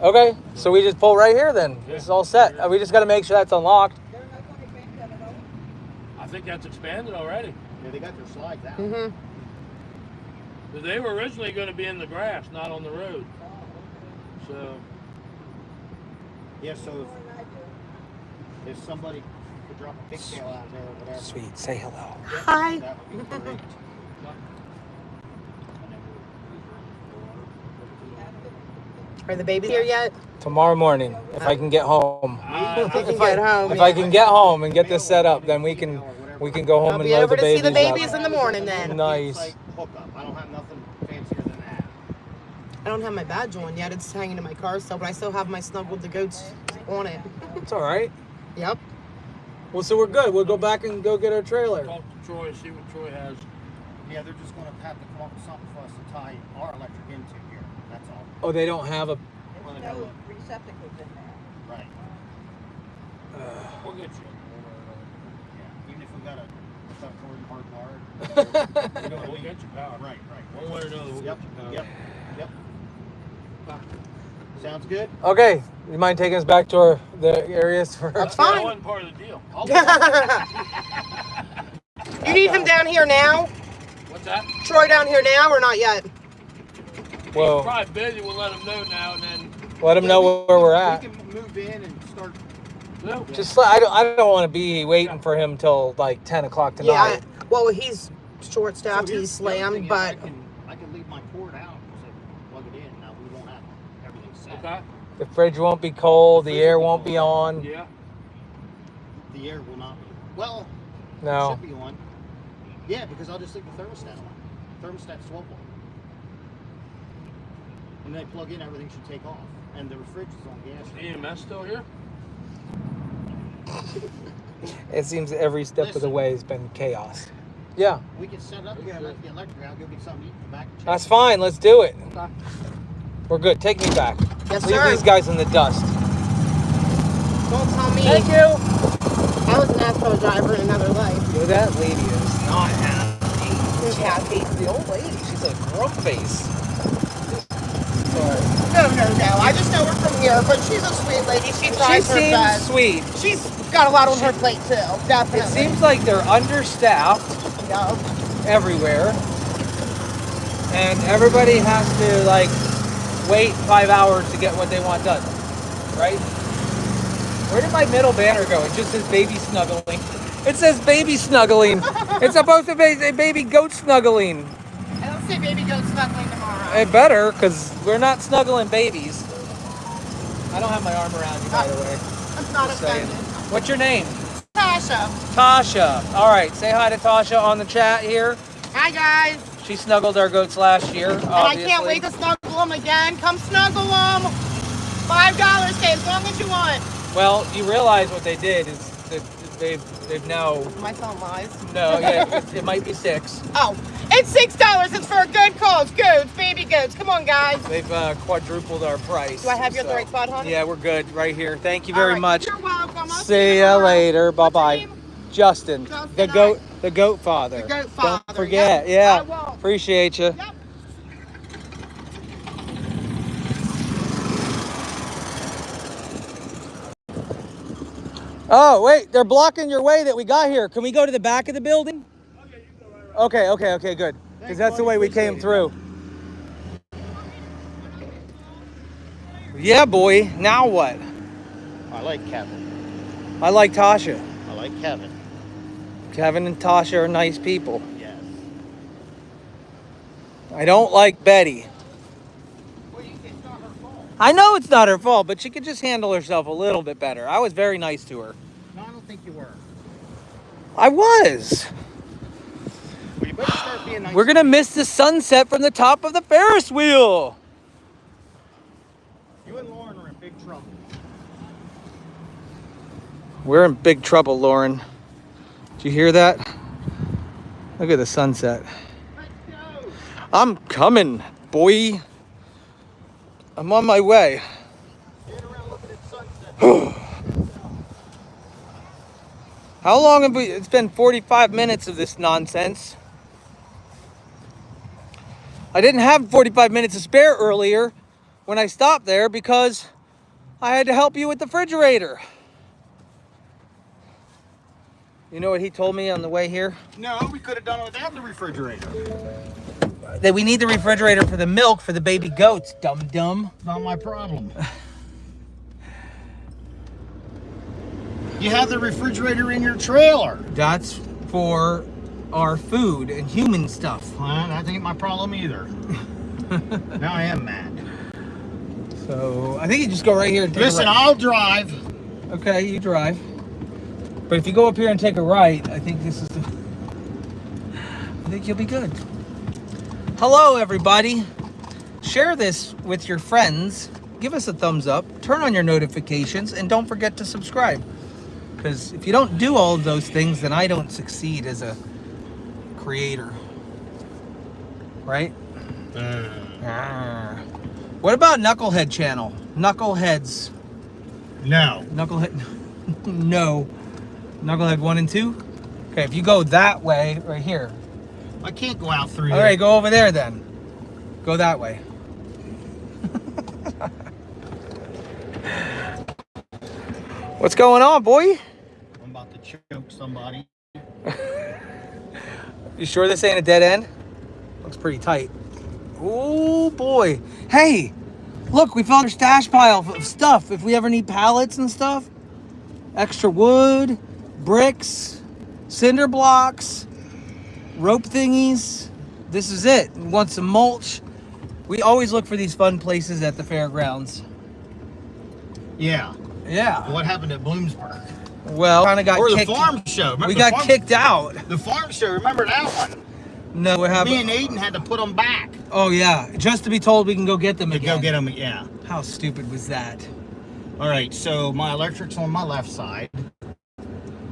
A: Okay, so we just pull right here then. This is all set. We just got to make sure that's unlocked.
G: I think that's expanded already.
B: Yeah, they got their slides out.
H: Mm-hmm.
G: But they were originally going to be in the grass, not on the road. So,
B: Yeah, so if somebody could drop a pigtail out there or whatever.
A: Sweet, say hello.
H: Hi.
B: That would be great.
H: Are the babies here yet?
A: Tomorrow morning, if I can get home.
H: If I get home.
A: If I can get home and get this set up, then we can go home
H: I'll
A: and
H: be
A: load
H: over
A: the
H: to see the
A: babies
H: babies
A: up.
H: in the morning then.
A: Nice.
B: Like hookup. I don't have nothing fancier than that.
H: I don't have my badge on yet. It's hanging in my car still, but I still have my Snuggled the Goats on it.
A: It's all right.
H: Yep.
A: Well, so we're good. We'll go back and go get our trailer.
G: talk to Troy, see what Troy has.
B: Yeah, they're just going to have to come up with something for us to tie our electric into here. That's all.
A: Oh, they don't have a.
B: Well,
E: There's no receptacles in there.
B: Right.
G: We'll get you.
B: Yeah. Even if we got to start pouring hard. You know what I
G: We'll
B: mean?
G: get you power.
B: Right, right.
G: One way or another, we'll
B: Yep,
G: get you power.
B: yep, yep. Sounds good?
A: Okay, you mind taking us back to the areas for?
H: That's
G: That
H: fine.
G: wasn't part of the deal.
H: You need him down here now?
G: What's that?
H: Troy down here now or not yet?
A: Well,
G: Probably busy. We'll let him know now and then.
A: let them know where we're at.
B: We can move in and start.
G: No.
A: Just I don't want to be waiting for him till like 10 o'clock tonight.
H: Well, he's short-staffed.
B: So
H: He's
B: the other thing
H: slammed,
B: is
H: but
B: I can leave my cord out because I plug it in. Now we won't have everything set.
G: Okay.
A: The fridge won't be cold. The air won't be on.
G: Yeah.
B: The air will not be. Well, it
A: No.
B: should be on. Yeah, because I'll just leave the thermostat on. Thermostat's 12 volt. And then I plug in, everything should take off. And the fridge is on gas.
G: EMS still here?
A: It seems every step of the
B: Listen.
A: way has been chaos. Yeah,
B: We can set up here, let the electric out, go get something to eat, come back and check.
A: that's fine. Let's do it. We're good. Take me back.
H: yes,
A: Leave
H: sir.
A: these guys in the dust.
H: Don't tell me.
A: Thank you.
H: I was an asphalt driver in another life.
A: Dude, that lady is not happy.
H: Who's happy?
A: The old lady. She's a grump face.
H: No. I just know her from here, but she's a sweet lady. She
A: She
H: tries her
A: seems
H: best.
A: sweet.
H: She's got a lot on her plate too. Definitely.
A: It seems like they're understaffed
H: Yeah.
A: everywhere, and everybody has to like wait 5 hours to get what they want done, right? Where did my middle banner go? It just says baby snuggling. It says baby snuggling. It's supposed to be baby goat snuggling.
H: I don't see baby goat snuggling tomorrow.
A: It better, because we're not snuggling babies. I don't have my arm around you, by the way.
H: I'm not
A: Just saying.
H: offended.
A: What's your name?
H: Tasha.
A: Tasha. All right, say hi to Tasha on the chat here.
H: Hi guys.
A: She snuggled our goats last year,
H: And
A: obviously.
H: I can't wait to snuggle them again. Come snuggle them. $5, stay as long as you want.
A: Well, you realize what they did is that they've now.
H: My phone lies.
A: No, yeah, it might be 6.
H: Oh, it's $6. It's for a good cause. Goats, baby goats. Come on, guys.
A: They've quadrupled our price.
H: Do I have you at the right spot, honey?
A: Yeah, we're good right here. Thank you
H: All
A: very
H: right,
A: much.
H: You're welcome. I'll
A: See
H: you
A: ya
H: tomorrow.
A: later. Bye
H: What's your
A: bye.
H: name?
A: Justin,
H: Justin,
A: the goat father.
H: The goat father,
A: Don't forget.
H: yep,
A: Yeah.
H: I won't.
A: Appreciate you.
H: Yep.
A: Oh, wait, they're blocking your way that we got here. Can we go to the back of the building? Okay, good. Because that's the way we came through. Yeah, boy. Now what?
B: I like Kevin.
A: I like Tasha.
B: I like Kevin.
A: Kevin and Tasha are nice people.
B: Yes.
A: I don't like Betty.
B: Well, it's not her fault.
A: I know it's not her fault, but she could just handle herself a little bit better. I was very nice to her.
B: No, I don't think you were.
A: I was.
B: Well, you better start being nice.
A: We're going to miss the sunset from the top of the Ferris wheel.
B: You and Lauren are in big trouble.
A: We're in big trouble, Lauren. Did you hear that? Look at the sunset.
B: Let's go.
A: I'm coming, boy. I'm on my way.
B: Get around looking at sunset.
A: How long have we? It's been 45 minutes of this nonsense. I didn't have 45 minutes to spare earlier when I stopped there because I had to help you with the refrigerator. You know what he told me on the way here?
B: No, we could have done it without the refrigerator.
A: That we need the refrigerator for the milk for the baby goats, dum-dum.
B: Not my problem. You have the refrigerator in your trailer.
A: That's for our food and human stuff.
B: Well, that ain't my problem either. Now I am mad.
A: So I think you just go right here and take
B: Listen,
A: a right.
B: I'll drive.
A: Okay, you drive. But if you go up here and take a right, I think this is the... I think you'll be good. Hello, everybody. Share this with your friends. Give us a thumbs up. Turn on your notifications. And don't forget to subscribe. Because if you don't do all of those things, then I don't succeed as a creator. Right? What about Knucklehead channel? Knuckleheads.
B: No.
A: Knucklehead. No. Knucklehead 1 and 2? Okay, if you go that way, right here.
B: I can't go out through
A: All
B: there.
A: right, go over there then. Go that way. What's going on, boy?
B: I'm about to choke somebody.
A: You sure this ain't a dead end? Looks pretty tight. Oh, boy. Hey, look, we found our stash pile of stuff. If we ever need pallets and stuff. Extra wood, bricks, cinder blocks, rope thingies. This is it. We want some mulch. We always look for these fun places at the fairgrounds.
B: Yeah.
A: Yeah.
B: What happened at Bloomsburg?
A: Well, kind of got
B: Or the
A: kicked.
B: farm show. Remember
A: We
B: the
A: got
B: farm-
A: kicked out.
B: The farm show, remember that one?
A: No, what happened?
B: Me and Aiden had to put them back.
A: Oh yeah, just to be told we can go get them
B: To
A: again.
B: go get them, yeah.
A: How stupid was that?
B: All right, so my electric's on my left side,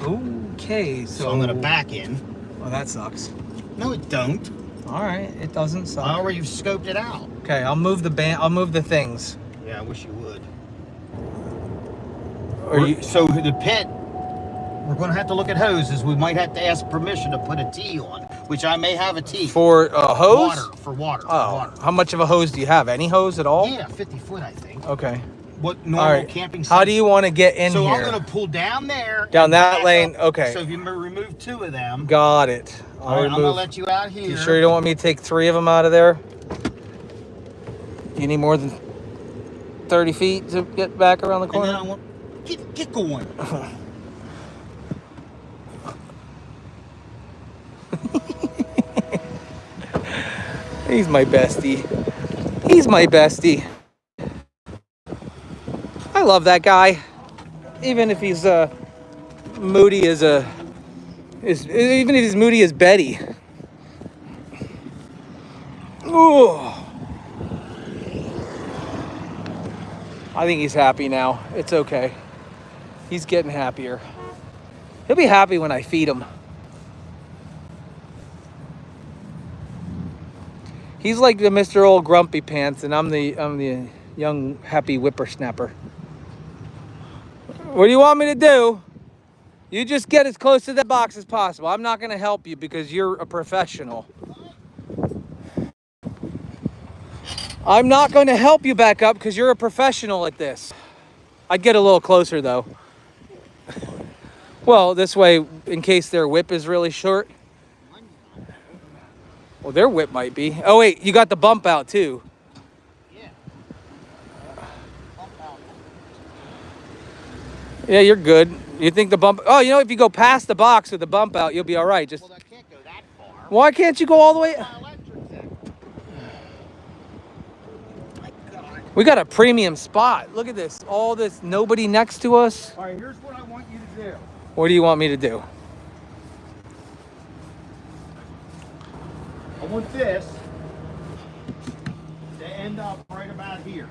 A: Okay, so
B: so I'm gonna back in.
A: Oh, that sucks.
B: No, it don't.
A: All right, it doesn't suck.
B: I already scoped it out.
A: Okay, I'll move the I'll move the things.
B: Yeah, I wish you would.
A: Are you?
B: So the pit, we're gonna have to look at hoses. We might have to ask permission to put a T on, which I may have a T.
A: For hose?
B: Water, for water.
A: Oh,
B: For water.
A: how much of a hose do you have? Any hose at all?
B: Yeah, 50 foot, I think.
A: Okay.
B: What
A: All
B: normal
A: right.
B: camping
A: How
B: size-
A: do you want to get in
B: So
A: here?
B: I'm gonna pull down there.
A: Down
B: and
A: that
B: back
A: lane?
B: up.
A: Okay.
B: So if you remove 2 of them.
A: Got it. I'll
B: All right, I'm
A: remove.
B: gonna let you out here.
A: You sure you don't want me to take 3 of them out of there? You need more than 30 feet to get back around the
B: And then
A: corner?
B: I want get going.
A: He's my bestie. He's my bestie. I love that guy. Even if he's moody as even if he's moody as Betty. Ooh. I think he's happy now. It's okay. He's getting happier. He'll be happy when I feed him. He's like the Mr. Old Grumpy Pants, and I'm the young happy whippersnapper. What do you want me to do? You just get as close to that box as possible. I'm not going to help you because you're a professional. I'm not going to help you back up because you're a professional at this. I'd get a little closer though. Well, this way, in case their whip is really short. Well, their whip might be. Oh, wait, you got the bump out, too.
B: Yeah. Bump out.
A: Yeah, you're good. You think the bump... Oh, you know, if you go past the box with the bump out, you'll be all right. Just
B: Well, that can't go that far.
A: why can't you go all the way?
B: My electric thing. My God.
A: We got a premium spot. Look at this. All this, nobody next to us.
B: All right, here's what I want you to do.
A: What do you want me to do?
B: I want this to end up right about here.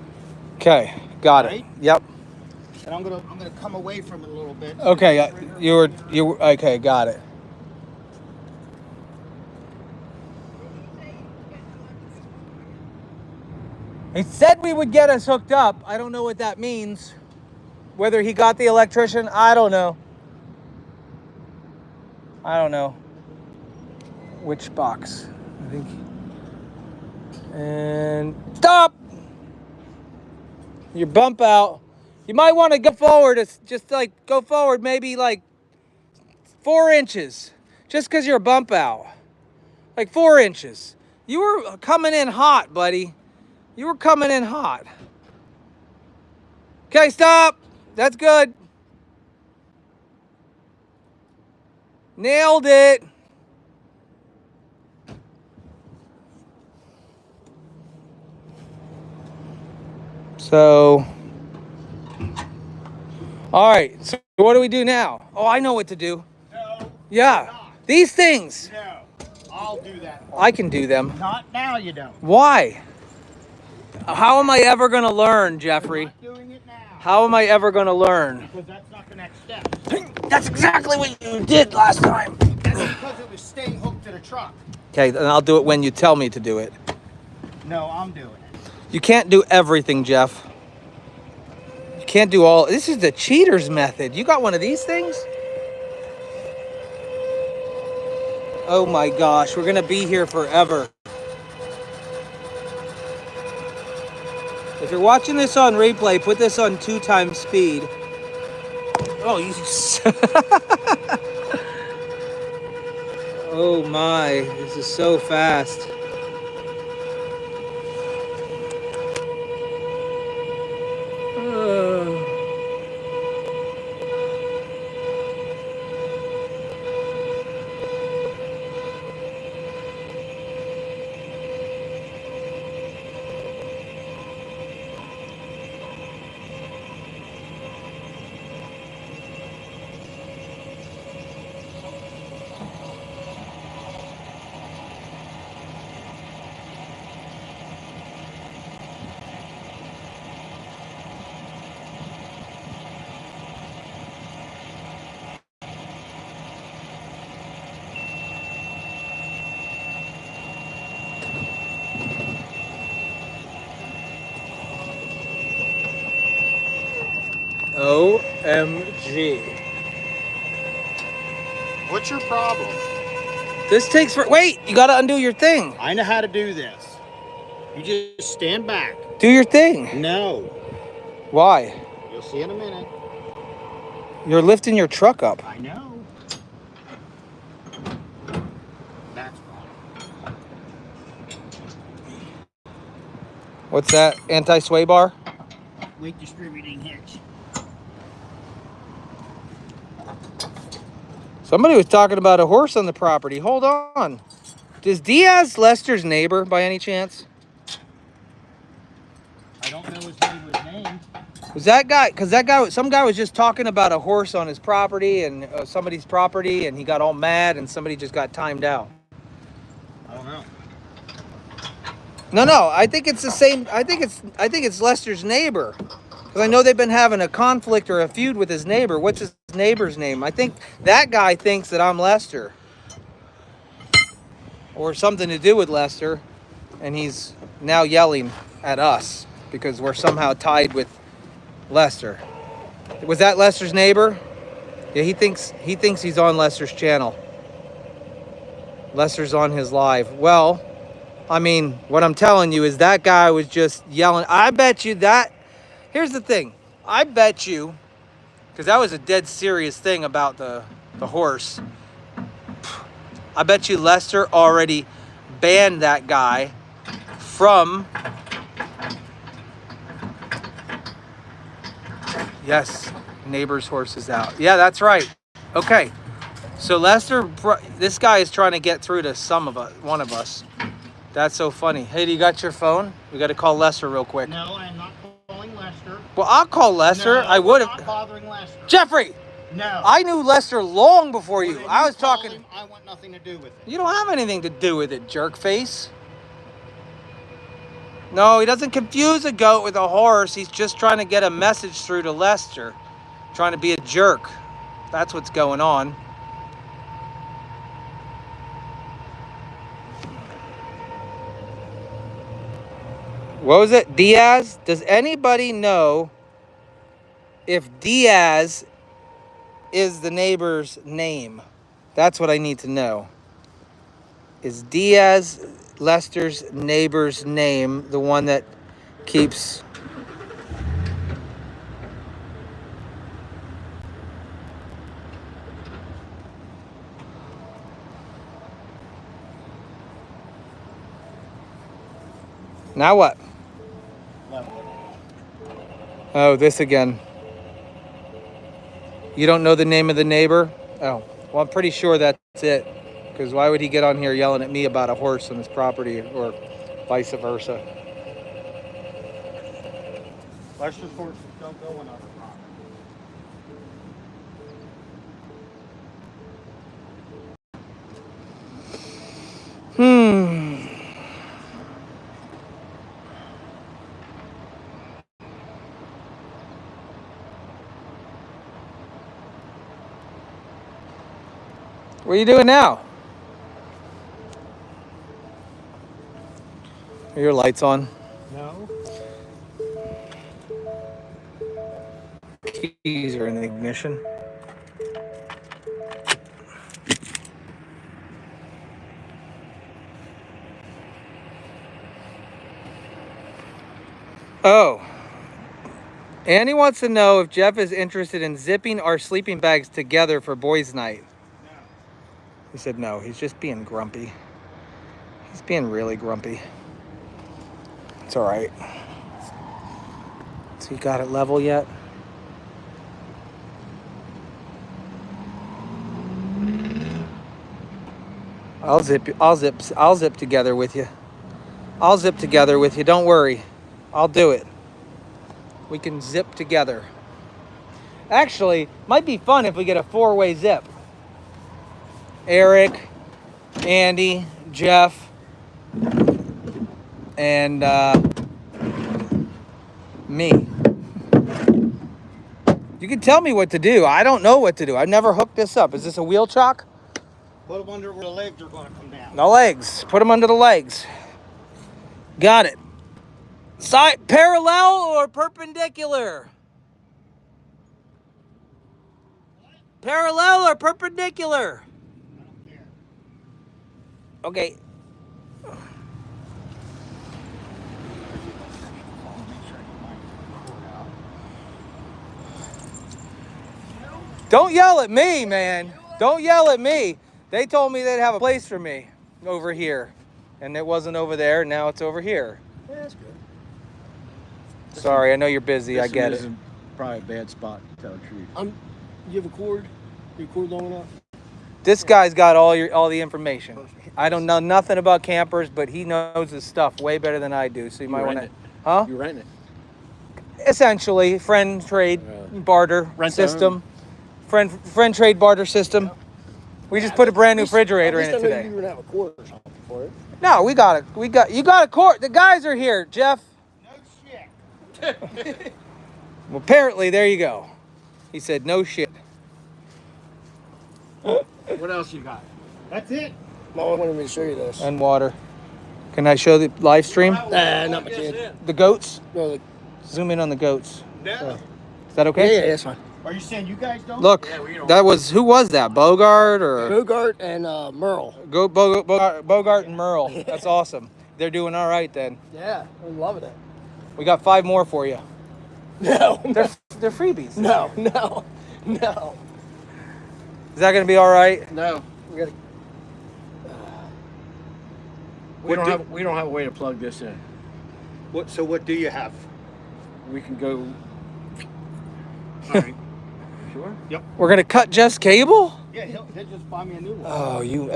A: Okay, got it.
B: Right?
A: Yep.
B: And I'm gonna come away from it a little bit.
A: Okay, you were okay. Got it. He said we would get us hooked up. I don't know what that means. Whether he got the electrician, I don't know. I don't know. Which box? I think. And stop! Your bump out. You might want to go forward. It's just like go forward maybe like 4 inches. Just because you're a bump out. Like 4 inches. You were coming in hot, buddy. You were coming in hot. Okay, stop. That's good. Nailed it. So, all right. So what do we do now? Oh, I know what to do.
B: No.
A: Yeah.
B: Not.
A: These things.
B: No. I'll do that.
A: I can do them.
B: Not now, you don't.
A: Why? How am I ever going to learn, Jeffrey?
B: Not doing it now.
A: How am I ever going to learn?
B: Because that's not the next step.
A: That's exactly what you did last time.
B: That's because it was staying hooked to the truck.
A: Okay, then I'll do it when you tell me to do it.
B: No, I'm doing it.
A: You can't do everything, Jeff. You can't do all. This is the cheater's method. You got one of these things? Oh my gosh, we're gonna be here forever. If you're watching this on replay, put this on 2 times speed. Oh, you. Oh my, this is so fast. OMG.
B: What's your problem?
A: This takes for. Wait, you gotta undo your thing.
B: I know how to do this. You just stand back.
A: Do your thing.
B: No.
A: Why?
B: You'll see in a minute.
A: You're lifting your truck up.
B: I know. That's wrong.
A: What's that? Anti-sway bar?
B: Weight distributing hitch.
A: Somebody was talking about a horse on the property. Hold on. Is Diaz Lester's neighbor by any chance?
B: I don't know his neighbor's name.
A: Was that guy? Because that guy, some guy was just talking about a horse on his property and somebody's property, and he got all mad, and somebody just got timed out.
B: I don't know.
A: No. I think it's the same. I think it's Lester's neighbor. Because I know they've been having a conflict or a feud with his neighbor. What's his neighbor's name? I think that guy thinks that I'm Lester. Or something to do with Lester. And he's now yelling at us because we're somehow tied with Lester. Was that Lester's neighbor? Yeah, he thinks he's on Lester's channel. Lester's on his live. Well, I mean, what I'm telling you is that guy was just yelling. I bet you that. Here's the thing. I bet you Because that was a dead serious thing about the horse. I bet you Lester already banned that guy from... Yes, neighbor's horse is out. Yeah, that's right. Okay. So Lester, this guy is trying to get through to one of us. That's so funny. Hey, do you got your phone? We got to call Lester real quick.
B: No, I am not calling Lester.
A: Well, I'll call Lester.
B: No,
A: I would
B: not
A: have.
B: bothering Lester.
A: Jeffrey!
B: No.
A: I knew Lester long before you.
B: When
A: I was
B: call
A: talking.
B: him, I want nothing to do with it.
A: You don't have anything to do with it, jerk face. No, he doesn't confuse a goat with a horse. He's just trying to get a message through to Lester. Trying to be a jerk. That's what's going on. What was it? Diaz? Does anybody know if Diaz is the neighbor's name? That's what I need to know. Is Diaz Lester's neighbor's name the one that keeps... Now what? Oh, this again. You don't know the name of the neighbor? Oh, well, I'm pretty sure that's it. Because why would he get on here yelling at me about a horse on his property or vice versa?
B: Lester's horses don't go on other property.
A: What are you doing now? Are your lights on?
B: No.
A: Keys are in the ignition. Oh. Annie wants to know if Jeff is interested in zipping our sleeping bags together for boys' night.
B: No.
A: He said no. He's just being grumpy. He's being really grumpy. It's all right. So you got it level yet? I'll zip together with you. I'll zip together with you. Don't worry. I'll do it. We can zip together. Actually, might be fun if we get a 4-way zip. Eric, Andy, Jeff, and me. You can tell me what to do. I don't know what to do. I've never hooked this up. Is this a wheel chock?
B: Put them under where the legs are going to come down.
A: The legs. Put them under the legs. Got it. Side parallel or perpendicular? Parallel or perpendicular?
B: I don't care.
A: Okay. Don't yell at me, man. Don't yell at me. They told me they'd have a place for me over here. And it wasn't over there. Now it's over here.
D: Yeah, that's good.
A: Sorry, I know you're busy. I
D: This
A: get it.
D: isn't probably a bad spot to tell the truth.
I: You have a cord? You cord long enough?
A: This guy's got all the information. I don't know nothing about campers, but he knows his stuff way better than I do. So you might want to, huh?
D: You renting it?
A: Essentially, friend trade barter
D: Rent
A: system. Friend trade barter system. We just put a brand new refrigerator in it
I: You
A: today.
I: even have a cord or something for it.
A: No, you got a cord. The guys are here, Jeff.
B: No shit.
A: Well, apparently, there you go. He said, no shit.
D: What else you got?
B: That's it.
I: Mom wanted me to show you this.
A: And water. Can I show the live stream?
I: Nah, not my kid.
A: The goats?
I: No,
A: Zoom in on the goats.
B: No.
A: Is that okay?
I: yeah, that's fine.
B: Are you saying you guys don't?
A: Look, who was that? Bogart or?
I: Bogart and Merle.
A: Bogart and Merle. That's awesome. They're doing all right then.
I: Yeah, I'm loving it.
A: We got 5 more for you.
I: No,
A: They're freebies.
I: no. No.
A: Is that gonna be all right?
D: No.
I: We gotta.
D: We don't have a way to plug this in.
B: So what do you have?
D: We can go.
B: All right.
D: Sure.
A: We're gonna cut Jeff's cable?
B: Yeah, he'll just buy me a new one.
A: Oh, you.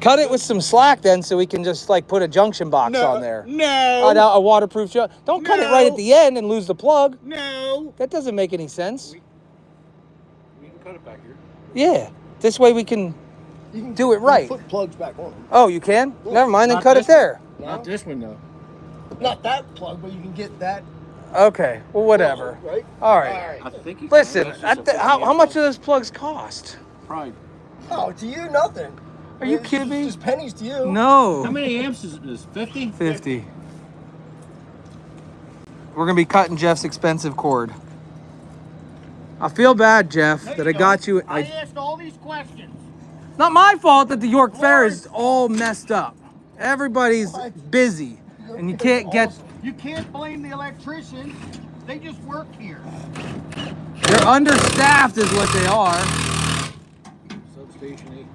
A: Cut it with some slack then, so we can just like put a junction box on there.
B: No.
A: A waterproof junction. Don't cut it right at the end and lose the plug.
B: No.
A: That doesn't make any sense.
D: We can cut it back here.
A: Yeah. This way we can
I: You can
A: do it right.
I: Put plugs back on.
A: Oh, you can? Never mind, then
D: Not
A: cut it
D: this one.
A: there.
D: Not this one though.
I: Not that plug, but you can get that.
A: Okay. Well, whatever.
I: Right?
A: All right.
D: I think.
A: Listen, how much do those plugs cost?
D: Probably.
I: Oh, to you, nothing.
A: Are you
I: It's
A: kidding me?
I: Just pennies to you.
A: No.
D: How many amps is this? 50?
A: 50. We're gonna be cutting Jeff's expensive cord. I feel bad, Jeff,
B: No,
A: that
B: you
A: I got
B: don't.
A: you.
B: I asked all these questions.
A: Not my fault that the York Fair is all messed up. Everybody's busy, and you can't get.
B: You can't blame the electricians. They just work here.
A: They're understaffed, is what they are.
D: Substation 8.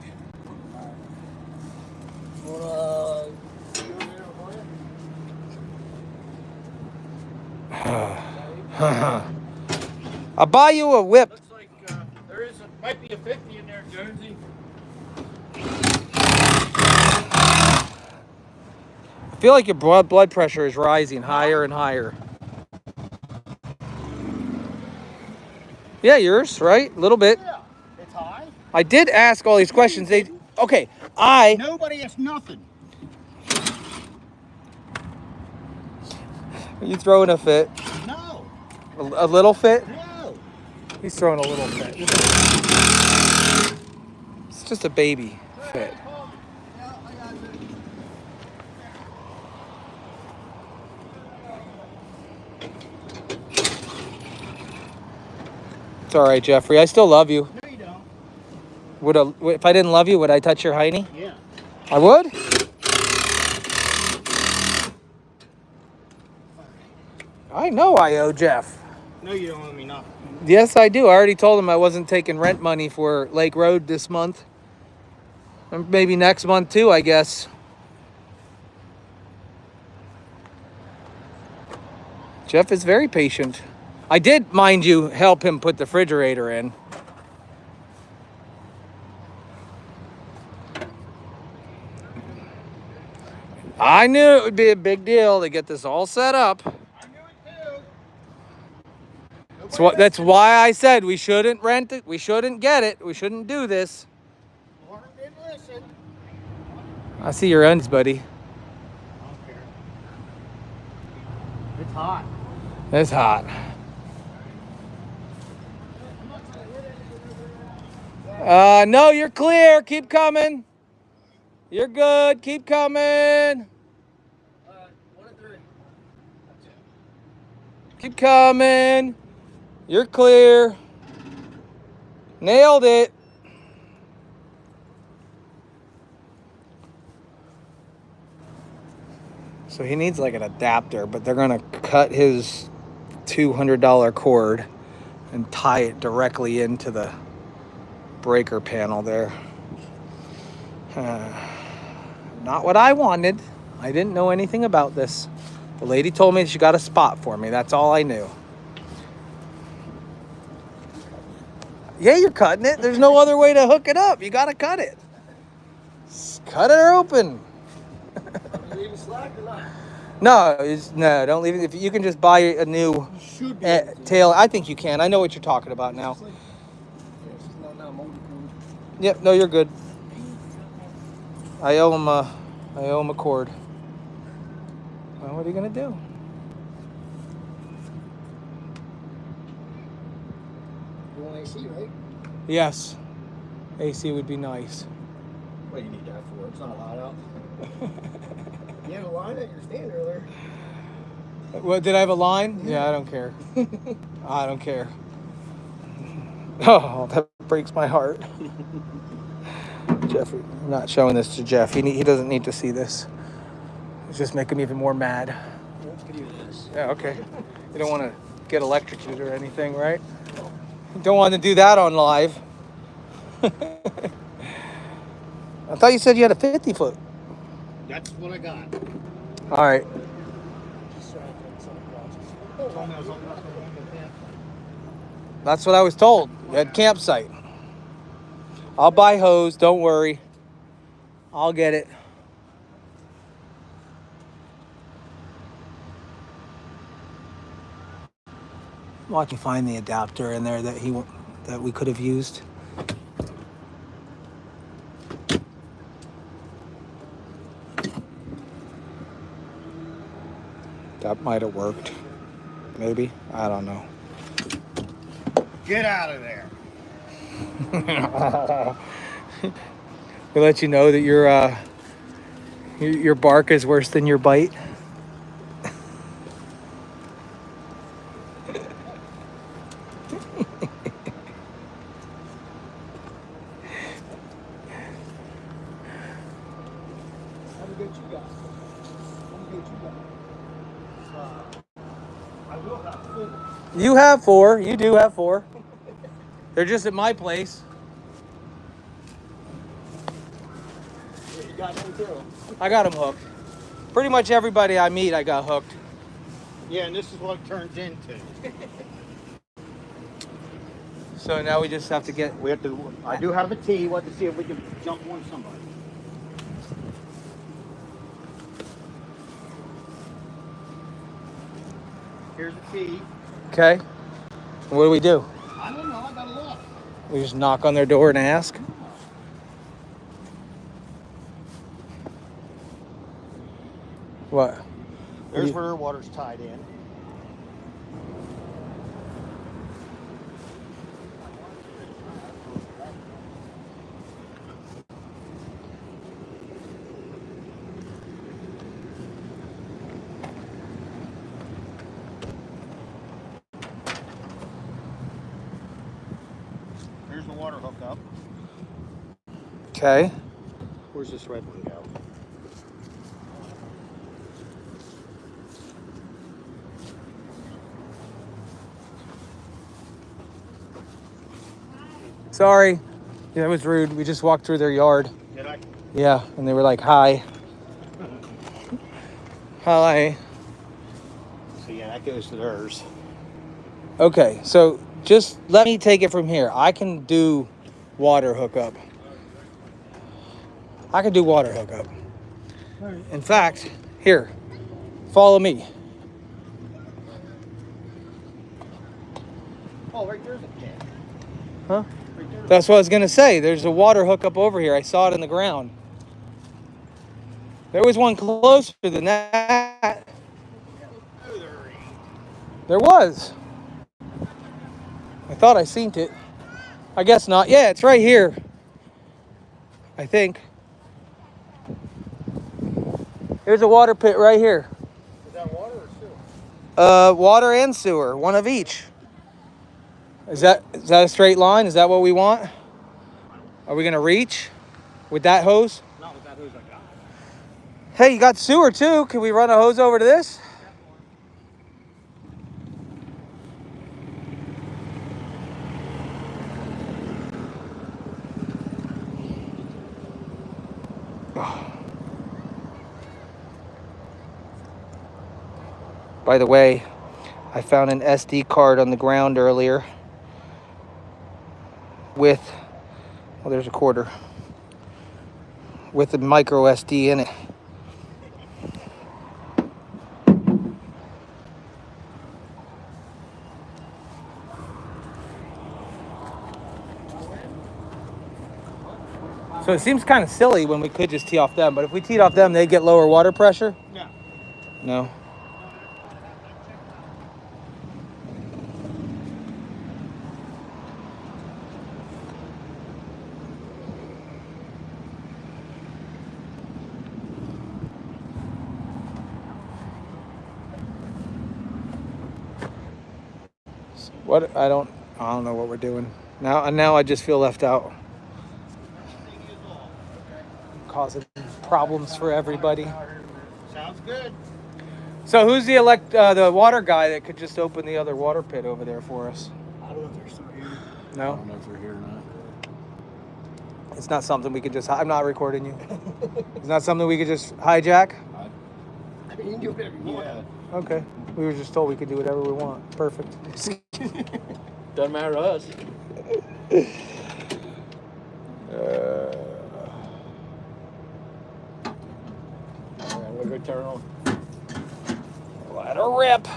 A: I'll buy you a whip.
D: Looks like might be a 50 in there, Jonesy.
A: I feel like your blood pressure is rising higher and higher. Yeah, yours, right? A little bit.
B: Yeah, it's high.
A: I did ask all these questions. Okay.
B: Nobody asked nothing.
A: Are you throwing a fit?
B: No.
A: A little fit?
B: No.
A: He's throwing a little fit. It's just a baby fit. It's all right, Jeffrey. I still love you.
B: No, you don't.
A: If I didn't love you, would I touch your hiney?
B: Yeah.
A: I would? I know I owe Jeff.
B: No, you don't owe me nothing.
A: Yes, I do. I already told him I wasn't taking rent money for Lake Road this month. And maybe next month too, I guess. Jeff is very patient. I did, mind you, help him put the refrigerator in. I knew it would be a big deal to get this all set up.
B: I knew it too.
A: That's why I said we shouldn't rent it. We shouldn't get it. We shouldn't do this.
B: Lauren didn't listen.
A: I see your ends, buddy.
B: I don't care. It's hot.
A: It's hot. No, you're clear. Keep coming. You're good. Keep coming. Keep coming. You're clear. Nailed it. So he needs like an adapter, but they're gonna cut his $200 cord and tie it directly into the breaker panel there. Not what I wanted. I didn't know anything about this. The lady told me she got a spot for me. That's all I knew. Yeah, you're cutting it. There's no other way to hook it up. You gotta cut it. Just cut it open.
I: Leave it slack or not?
A: No, don't leave it. If you can just buy a new tail, I think you can. I know what you're talking about now. Yep, no, you're good. I owe him a cord. Well, what are you gonna do?
I: You want AC, right?
A: Yes, AC would be nice.
D: What do you need that for? It's not hot out.
I: You had a line at your stand earlier.
A: What, did I have a line? Yeah, I don't care. I don't care. Oh, that breaks my heart. Jeffrey, I'm not showing this to Jeff. He doesn't need to see this. It's just making me even more mad.
I: Let's get you this.
A: Yeah, okay. You don't want to get electrocuted or anything, right? Don't want to do that on live. I thought you said you had a 50 foot.
B: That's what I got.
A: All right.
B: Told me I was old enough to remember that.
A: That's what I was told at campsite. I'll buy hose. Don't worry. I'll get it. Well, I can find the adapter in there that we could have used. That might have worked. Maybe. I don't know.
B: Get out of there.
A: We let you know that your bark is worse than your bite. You have 4. You do have 4. They're just at my place.
B: You got them too.
A: I got them hooked. Pretty much everybody I meet, I got hooked.
B: Yeah, and this is what it turns into.
A: So now we just have to get...
B: We have to. I do have a tee. We'll have to see if we can jump on somebody. Here's the tee.
A: Okay. What do we do?
B: I don't know. I got a look.
A: We just knock on their door and ask? What?
B: There's where their water's tied in. Here's the water hookup.
A: Okay.
B: Where's this red one go?
A: Sorry. Yeah, that was rude. We just walked through their yard.
B: Did I?
A: Yeah, and they were like, hi. Hi.
B: So yeah, that goes to theirs.
A: Okay, so just let me take it from here. I can do water hookup. I can do water hookup. In fact, here, follow me.
B: Oh, right there's a pit.
A: Huh?
B: Right there.
A: That's what I was gonna say. There's a water hookup over here. I saw it in the ground. There was one closer than that. There was. I thought I seen it. I guess not. Yeah, it's right here. I think. There's a water pit right here.
B: Is that water or sewer?
A: Water and sewer, one of each. Is that a straight line? Is that what we want? Are we gonna reach with that hose?
B: Not with that hose I got.
A: Hey, you got sewer too. Can we run a hose over to this? By the way, I found an SD card on the ground earlier with, well, there's a quarter, with a micro SD in it. So it seems kind of silly when we could just tee off them, but if we teed off them, they get lower water pressure?
B: No.
A: No. What? I don't know what we're doing. Now I just feel left out. Causing problems for everybody.
B: Sounds good.
A: So who's the water guy that could just open the other water pit over there for us?
I: I don't know if they're still here.
G: I
A: No,
G: don't know if they're here or not.
A: it's not something we could just. I'm not recording you. It's not something we could just hijack.
I: I mean, you can do whatever you want.
G: Yeah.
A: Okay, we were just told we could do whatever we want. Perfect.
G: Doesn't matter to us. All right, we'll go turn on.
A: Let her rip.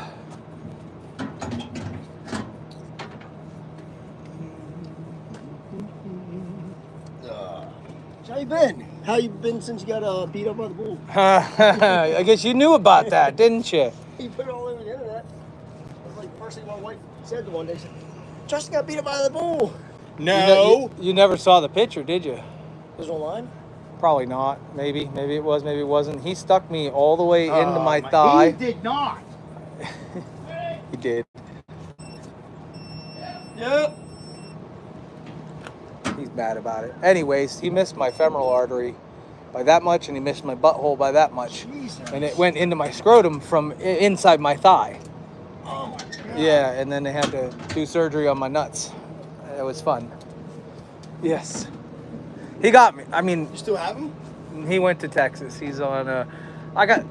I: So how you been? How you been since you got beat up by the bull?
A: I guess you knew about that, didn't you?
I: You put it all over the internet. It was like the first thing my wife said the one day. She said, Justin got beat up by the bull. No.
A: You never saw the picture, did you?
I: It was online.
A: Probably not. Maybe it was. Maybe it wasn't. He stuck me all the way into my
B: He
A: thigh.
B: did not.
A: He did.
I: Yep.
A: He's mad about it. Anyways, he missed my femoral artery by that much, and he missed my butthole by that much.
I: Jesus.
A: And it went into my scrotum from inside my thigh.
I: Oh my God.
A: Yeah, and then they had to do surgery on my nuts. It was fun. Yes. He got me. I mean,
I: You still have him?
A: he went to Texas. He's on I got...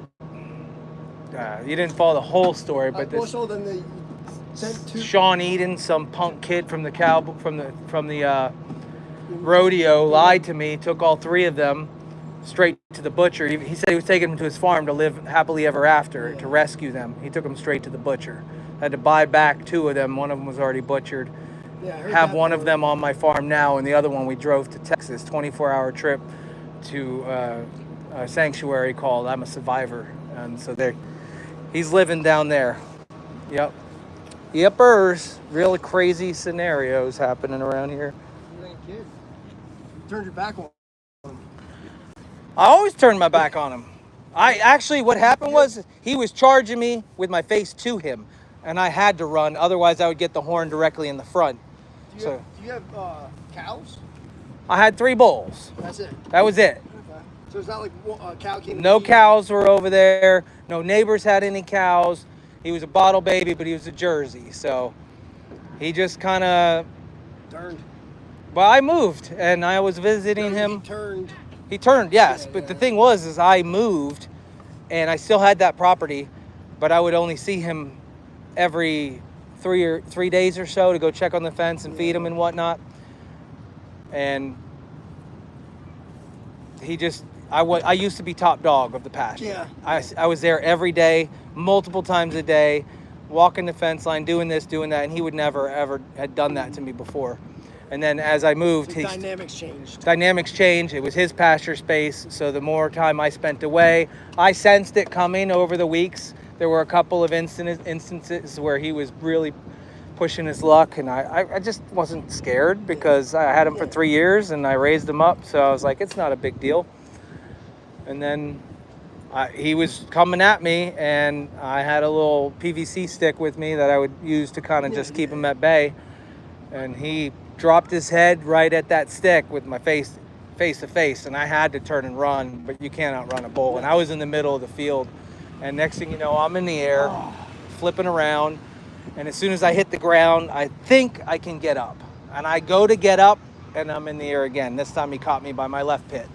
A: you didn't follow the whole story, but this...
I: Also, then they sent two.
A: Sean Eden, some punk kid from the rodeo, lied to me, took all 3 of them straight to the butcher. He said he was taking them to his farm to live happily ever after, to rescue them. He took them straight to the butcher. Had to buy back 2 of them. One of them was already butchered.
I: Yeah, I heard
A: Have
I: that
A: one of
I: part.
A: them on my farm now, and the other one we drove to Texas, 24-hour trip to a sanctuary called I'm a Survivor. And so he's living down there. Yep. Yepers. Really crazy scenarios happening around here.
I: You ain't kid. You turned your back on.
A: I always turn my back on him. What happened was he was charging me with my face to him, and I had to run. Otherwise, I would get the horn directly in the front.
I: Do you have cows?
A: I had 3 bulls.
I: That's it.
A: That was it.
I: Okay. So it's not like a cow came.
A: No
I: to you?
A: cows were over there. No neighbors had any cows. He was a bottle baby, but he was a Jersey. So he just kind of...
I: Turned.
A: Well, I moved, and I was visiting him.
I: He turned.
A: He turned, yes. But the thing was I moved, and I still had that property, but I would only see him every 3 days or so to go check on the fence and feed him and whatnot. And he just... I used to be top dog of the pasture.
I: Yeah.
A: I was there every day, multiple times a day, walking the fence line, doing this, doing that, and he would never, ever had done that to me before. And then as I moved,
I: The dynamics changed.
A: Dynamics changed. It was his pasture space, so the more time I spent away, I sensed it coming over the weeks. There were a couple of instances where he was really pushing his luck, and I just wasn't scared because I had him for 3 years and I raised him up, so I was like, it's not a big deal. And then he was coming at me, and I had a little PVC stick with me that I would use to kind of just keep him at bay. And he dropped his head right at that stick with my face to face, and I had to turn and run, but you can't outrun a bull. And I was in the middle of the field, and next thing you know, I'm in the air, flipping around, and as soon as I hit the ground, I think I can get up. And I go to get up, and I'm in the air again. This time he caught me by my left pit.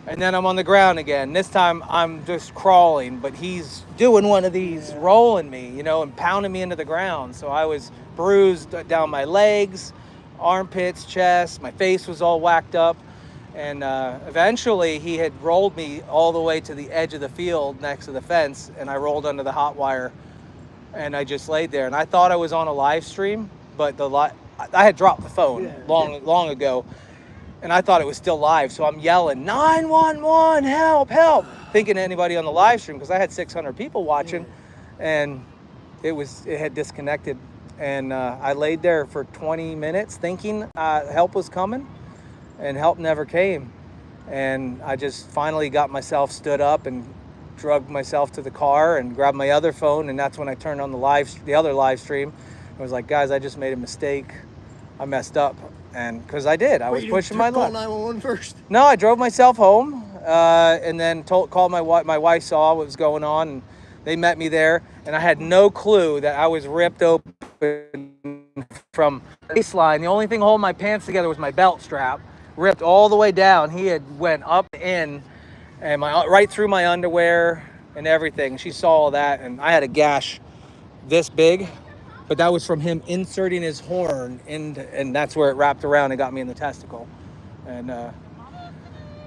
A: And then I'm on the ground again. This time I'm just crawling, but he's doing one of these, rolling me, and pounding me into the ground. So I was bruised down my legs, armpits, chest. My face was all whacked up. And eventually he had rolled me all the way to the edge of the field next to the fence, and I rolled under the hot wire, and I just laid there. And I thought I was on a live stream, but I had dropped the phone long ago. And I thought it was still live, so I'm yelling, 911, help, help, thinking anybody on the live stream, because I had 600 people watching, and it had disconnected. And I laid there for 20 minutes thinking help was coming, and help never came. And I just finally got myself stood up and drugged myself to the car and grabbed my other phone, and that's when I turned on the other live stream. I was like, guys, I just made a mistake. I messed up. And because I did, I was pushing my luck.
I: Call 911 first.
A: No, I drove myself home, and then called my wife. My wife saw what was going on, and they met me there. And I had no clue that I was ripped open from the waistline. The only thing holding my pants together was my belt strap, ripped all the way down. He had went up in and right through my underwear and everything. She saw all that, and I had a gash this big, but that was from him inserting his horn and that's where it wrapped around and got me in the testicle. And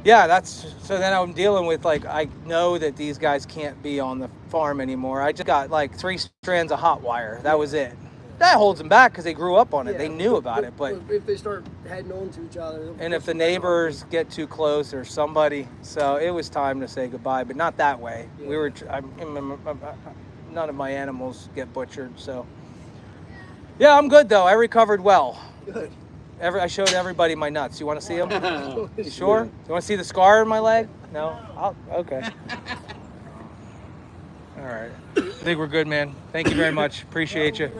A: yeah, so then I'm dealing with, like, I know that these guys can't be on the farm anymore. I just got like 3 strands of hot wire. That was it. That holds them back because they grew up on it. They knew about it, but
I: if they start heading on to each other,
A: and if the neighbors get too close or somebody, so it was time to say goodbye, but not that way. We were, none of my animals get butchered, so yeah, I'm good though. I recovered well.
I: Good.
A: I showed everybody my nuts. You want to see them? You sure? You want to see the scar in my leg? No? Okay. All right. I think we're good, man. Thank you very much. Appreciate you.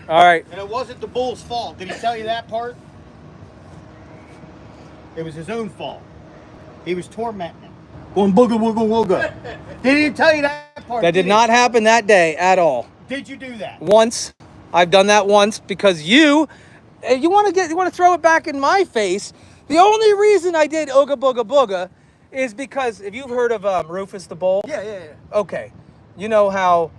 A: All right.
B: And it wasn't the bull's fault. Did he tell you that part? It was his own fault. He was tormenting him. Going booga wooga wooga. Did he tell you that part?
A: That did not happen that day at all.
B: Did you do that?
A: Once. I've done that once because you want to throw it back in my face. The only reason I did ooga booga booga is because, if you've heard of Rufus the Bull?
I: Yeah.
A: Okay. You know how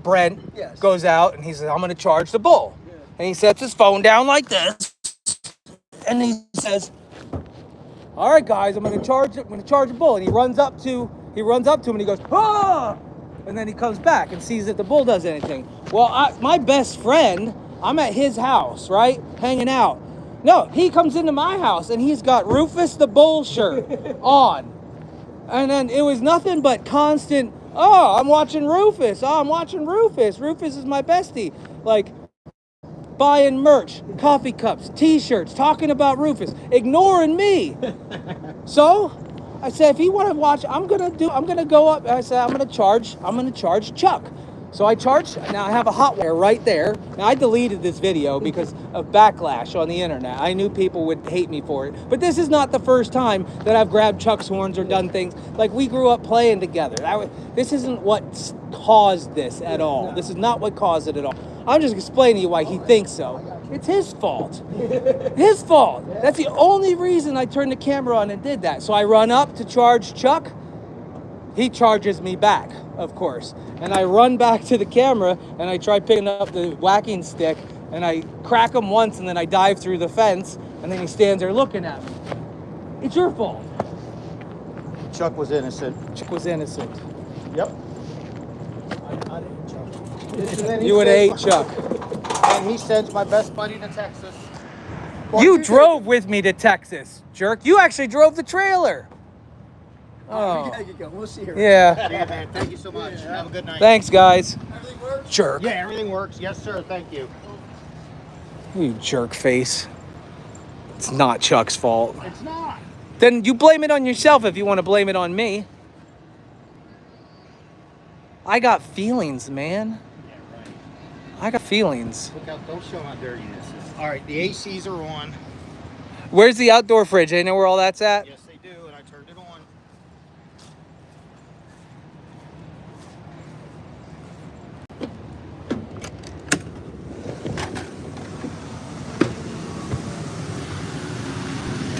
A: Brent goes out and he says, I'm going to charge the bull. Yeah. And he sets his phone down like this. And he says, all right, guys, I'm going to charge the bull. And he runs up to him and he goes, ah! And then he comes back and sees that the bull does anything. Well, my best friend, I'm at his house, right? Hanging out. No, he comes into my house and he's got Rufus the Bull shirt on. And then it was nothing but constant, oh, I'm watching Rufus. Oh, I'm watching Rufus. Rufus is my bestie. Like, buying merch, coffee cups, t-shirts, talking about Rufus, ignoring me. So I said, if you want to watch, I'm gonna go up. I said, I'm gonna charge Chuck. So I charged. Now I have a hot wire right there. Now I deleted this video because of backlash on the internet. I knew people would hate me for it. But this is not the first time that I've grabbed Chuck's horns or done things. Like, we grew up playing together. This isn't what caused this at all. No. This is not what caused it at all. I'm just explaining to you why he thinks so. It's his fault. His fault. That's the only reason I turned the camera on and did that. So I run up to charge Chuck. He charges me back, of course. And I run back to the camera and I try picking up the whacking stick and I crack him once and then I dive through the fence and then he stands there looking at me. It's your fault.
B: Chuck was innocent.
A: Chuck was innocent.
B: Yep.
I: I didn't, Chuck.
A: You would hate Chuck.
B: And he sends my best buddy to Texas.
A: You drove with me to Texas, jerk. You actually drove the trailer.
I: Oh, we gotta get going. We'll see her.
A: Yeah.
B: Yeah, man. Thank you so much. Have a good night.
A: Thanks, guys.
I: Everything works?
A: Jerk.
B: Yeah, everything works. Yes, sir. Thank you.
A: You jerk face. It's not Chuck's fault.
B: It's not.
A: Then you blame it on yourself if you want to blame it on me. I got feelings, man.
B: Yeah, right.
A: I got feelings.
B: Look out. Don't show how dirty this is. All right, the ACs are on.
A: Where's the outdoor fridge? They know where all that's at?
B: Yes, they do, and I turned it on.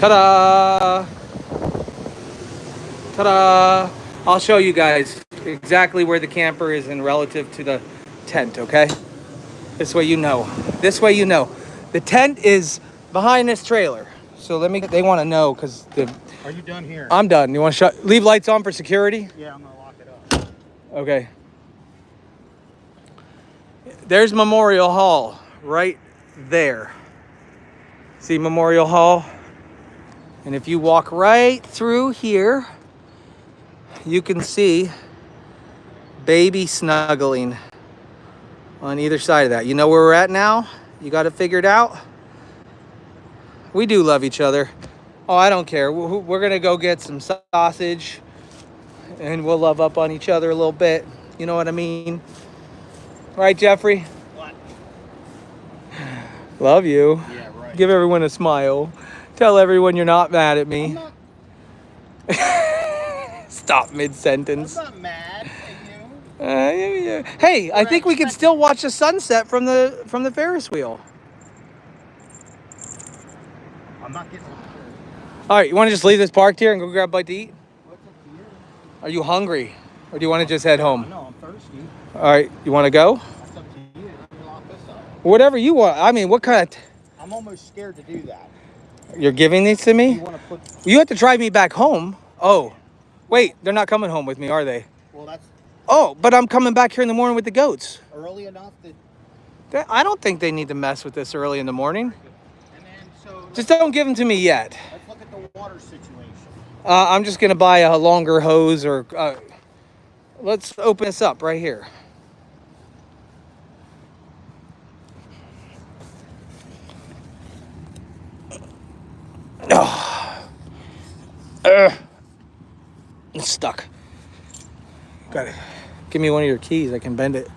A: Ta-da! Ta-da! I'll show you guys exactly where the camper is in relative to the tent, okay? This way you know. This way you know. The tent is behind this trailer. So they want to know because
B: Are you done here?
A: I'm done. You want to leave lights on for security?
B: Yeah, I'm gonna lock it up.
A: Okay. There's Memorial Hall right there. See Memorial Hall? And if you walk right through here, you can see baby snuggling on either side of that. You know where we're at now? You got it figured out? We do love each other. Oh, I don't care. We're going to go get some sausage and we'll love up on each other a little bit. You know what I mean? Right, Jeffrey?
B: What?
A: Love you.
B: Yeah, right.
A: Give everyone a smile. Tell everyone you're not mad at me.
B: I'm not,
A: Stop mid-sentence.
B: I'm not mad at you.
A: Hey, I think we can still watch the sunset from the Ferris wheel.
B: I'm not getting one.
A: All right, you want to just leave this parked here and go grab a bite to eat?
B: What's up to you?
A: Are you hungry? Or do you want to just head home?
B: No, I'm thirsty.
A: All right, you want to go?
B: That's up to you. Let me lock this up.
A: Whatever you want. I mean, what kind of...
B: I'm almost scared to do that.
A: You're giving these to me?
B: You want to put...
A: You have to drive me back home. Oh, wait, they're not coming home with me, are they?
B: Well, that's
A: Oh, but I'm coming back here in the morning with the goats.
B: early enough that...
A: I don't think they need to mess with this early in the morning.
B: And then, so...
A: Just don't give them to me yet.
B: Let's look at the water situation.
A: I'm just going to buy a longer hose or... let's open this up right here. Oh. It's stuck. Got it. Give me one of your keys. I can bend it.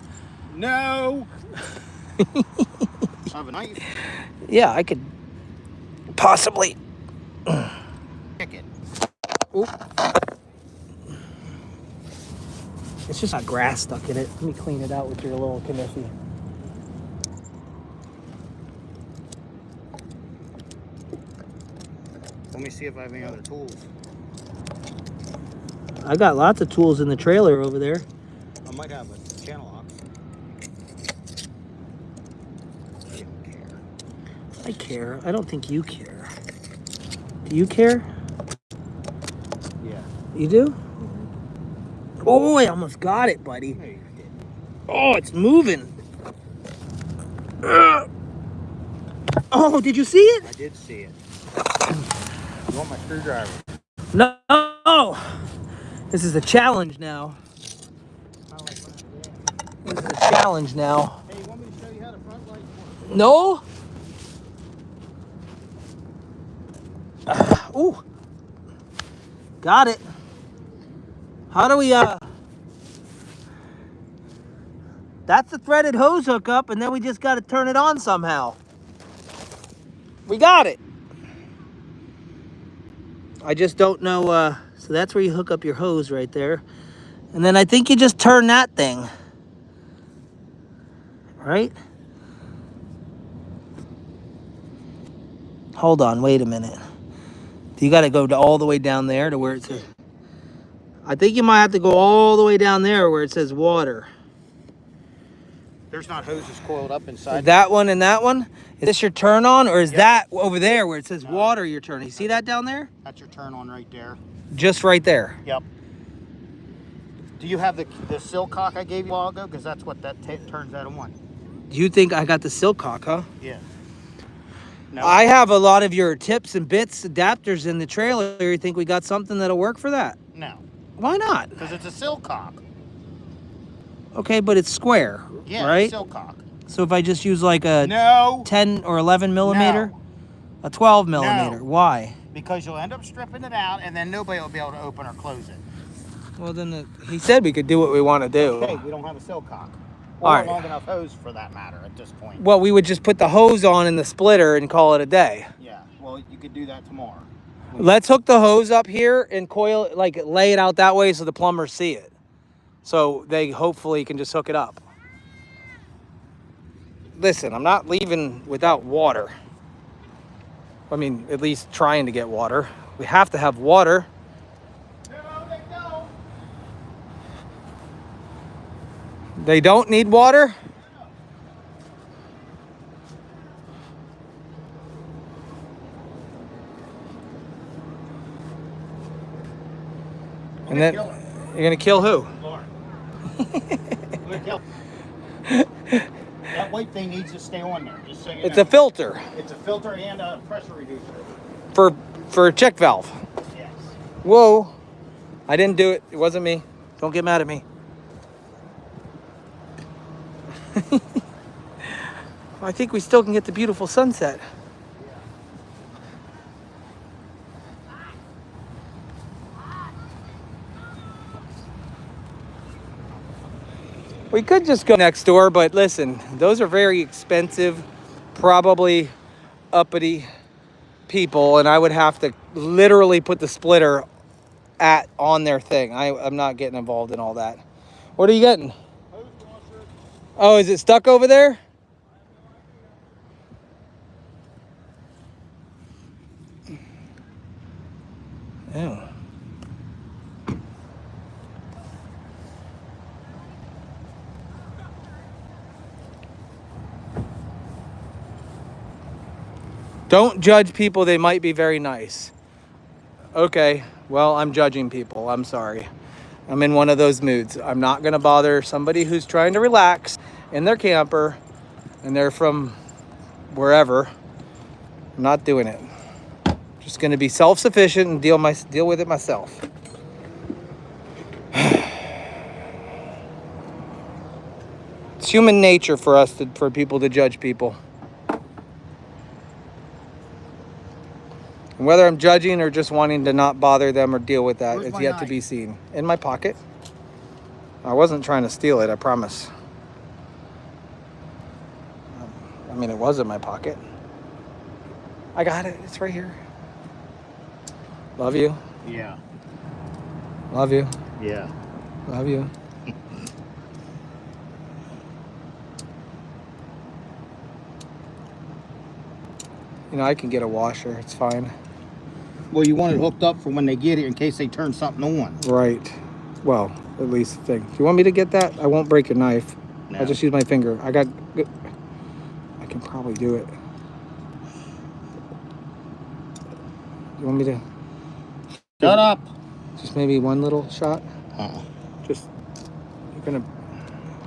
B: No! I have a knife.
A: Yeah, I could possibly.
B: Kick it.
A: Oop. It's just got grass stuck in it. Let me clean it out with your little kniffy.
B: Let me see if I have any other tools.
A: I got lots of tools in the trailer over there.
B: I might have a channel lock. I don't care.
A: I care. I don't think you care. Do you care?
B: Yeah.
A: You do? Oh, I almost got it, buddy.
B: No, you did.
A: Oh, it's moving. Oh, did you see it?
B: I did see it. You want my screwdriver?
A: No. This is a challenge now. This is a challenge now.
B: Hey, you want me to show you how the front light works?
A: No. Ooh. Got it. How do we, that's the threaded hose hookup, and then we just got to turn it on somehow. We got it. I just don't know, so that's where you hook up your hose right there. And then I think you just turn that thing. Right? Hold on, wait a minute. You got to go all the way down there to where it says... I think you might have to go all the way down there where it says water.
B: There's not hoses coiled up inside.
A: That one and that one? Is this your turn on, or is
B: Yep.
A: that over there where it says
B: No.
A: water your turn? You see that down there?
B: That's your turn on right there.
A: Just right there.
B: Yep. Do you have the Silcock I gave you a while ago? Because that's what that turns that on.
A: You think I got the Silcock, huh?
B: Yeah. No.
A: I have a lot of your tips and bits adapters in the trailer. You think we got something that'll work for that?
B: No.
A: Why not?
B: Because it's a Silcock.
A: Okay, but it's square,
B: Yeah,
A: right?
B: Silcock.
A: So if I just use like a
B: No.
A: 10 or 11 millimeter?
B: No.
A: A 12 millimeter.
B: No.
A: Why?
B: Because you'll end up stripping it out, and then nobody will be able to open or close it.
A: Well, then he said we could do what we want to do.
B: Okay, we don't have a Silcock. Or
A: All right.
B: a long enough hose for that matter at this point.
A: Well, we would just put the hose on in the splitter and call it a day.
B: Yeah, well, you could do that tomorrow.
A: Let's hook the hose up here and coil it, like lay it out that way so the plumbers see it. So they hopefully can just hook it up. Listen, I'm not leaving without water. I mean, at least trying to get water. We have to have water. They don't need water? And then you're gonna kill who?
B: That white thing needs to stay on there, just so you
A: It's
B: know.
A: a filter
B: It's a filter and a pressure reducer.
A: for a check valve.
B: Yes.
A: Whoa. I didn't do it. It wasn't me. Don't get mad at me. I think we still can get the beautiful sunset. We could just go next door, but listen, those are very expensive, probably uppity people, and I would have to literally put the splitter on their thing. I'm not getting involved in all that. What are you getting? Oh, is it stuck over there? Ew. Don't judge people. They might be very nice. Okay, well, I'm judging people. I'm sorry. I'm in one of those moods. I'm not going to bother somebody who's trying to relax in their camper and they're from wherever. I'm not doing it. Just going to be self-sufficient and deal with it myself. It's human nature for people to judge people. And whether I'm judging or just wanting to not bother them or deal with that, it's yet to be seen. In my pocket. I wasn't trying to steal it, I promise. I mean, it was in my pocket. I got it. It's right here. Love you.
B: Yeah.
A: Love you.
B: Yeah.
A: Love you. You know, I can get a washer. It's fine.
B: Well, you want it hooked up for when they get here in case they turn something on.
A: Right. Well, at least thing. Do you want me to get that? I won't break your knife.
B: No.
A: I'll just use my finger. I can probably do it. You want me to?
B: Shut up.
A: Just maybe one little shot? Just, you're gonna...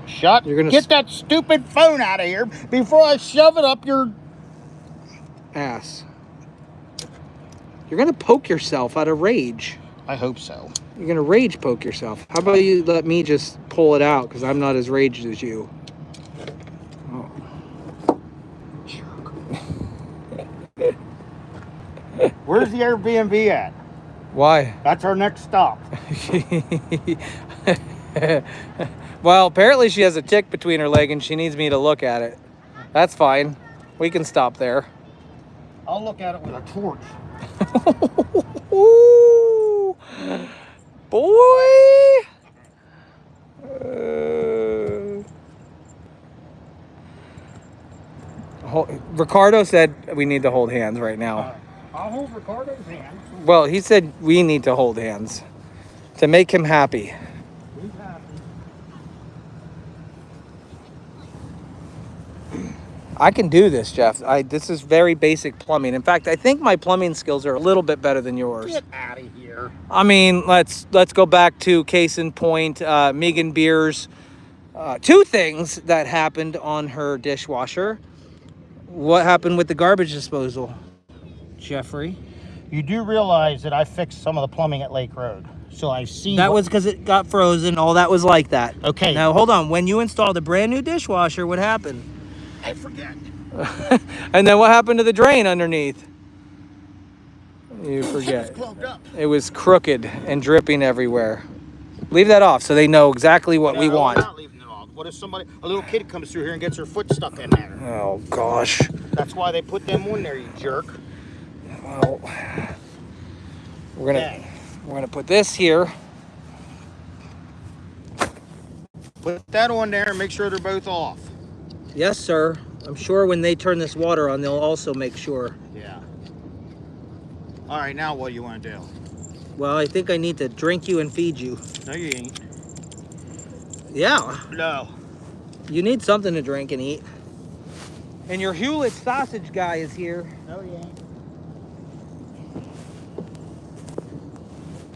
B: Shut.
A: You're gonna
B: Get that stupid phone out of here before I shove it up your...
A: ass. You're gonna poke yourself out of rage.
B: I hope so.
A: You're gonna rage poke yourself. How about you let me just pull it out because I'm not as raged as you. Oh.
B: Where's the Airbnb at?
A: Why?
B: That's our next stop.
A: Well, apparently she has a tick between her leg and she needs me to look at it. That's fine. We can stop there.
B: I'll look at it with a torch.
A: Ooh, boy. Ricardo said we need to hold hands right now.
B: I'll hold Ricardo's hand.
A: Well, he said we need to hold hands to make him happy.
B: He's happy.
A: I can do this, Jeff. This is very basic plumbing. In fact, I think my plumbing skills are a little bit better than yours.
B: Get out of here.
A: I mean, let's go back to case in point, Megan Beers. Two things that happened on her dishwasher. What happened with the garbage disposal, Jeffrey?
B: You do realize that I fixed some of the plumbing at Lake Road. So I've seen...
A: That was because it got frozen. All that was like that.
B: Okay.
A: Now, hold on. When you installed a brand new dishwasher, what happened?
B: I forget.
A: And then what happened to the drain underneath? You forget.
B: It was clogged up.
A: It was crooked and dripping everywhere. Leave that off so they know exactly what we want.
B: I'm not leaving it off. What if a little kid comes through here and gets her foot stuck in there?
A: Oh, gosh.
B: That's why they put them on there, you jerk.
A: Well, we're gonna put this here.
B: Put that on there and make sure they're both off.
A: Yes, sir. I'm sure when they turn this water on, they'll also make sure.
B: Yeah. All right, now what do you want to do?
A: Well, I think I need to drink you and feed you.
B: No, you ain't.
A: Yeah.
B: No.
A: You need something to drink and eat. And your Hewlett sausage guy is here.
B: No, you ain't.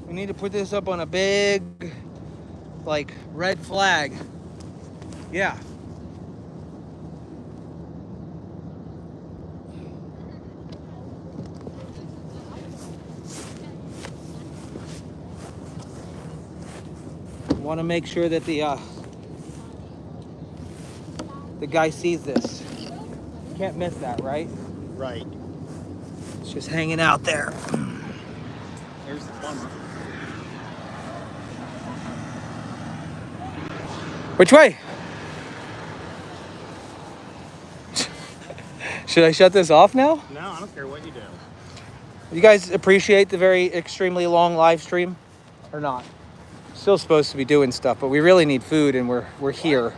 A: We need to put this up on a big, like, red flag. Yeah. Want to make sure that the guy sees this. Can't miss that, right?
B: Right.
A: It's just hanging out there.
B: There's the plumber.
A: Which way? Should I shut this off now?
B: No, I don't care what you do.
A: You guys appreciate the very extremely long live stream or not? Still supposed to be doing stuff, but we really need food and we're here.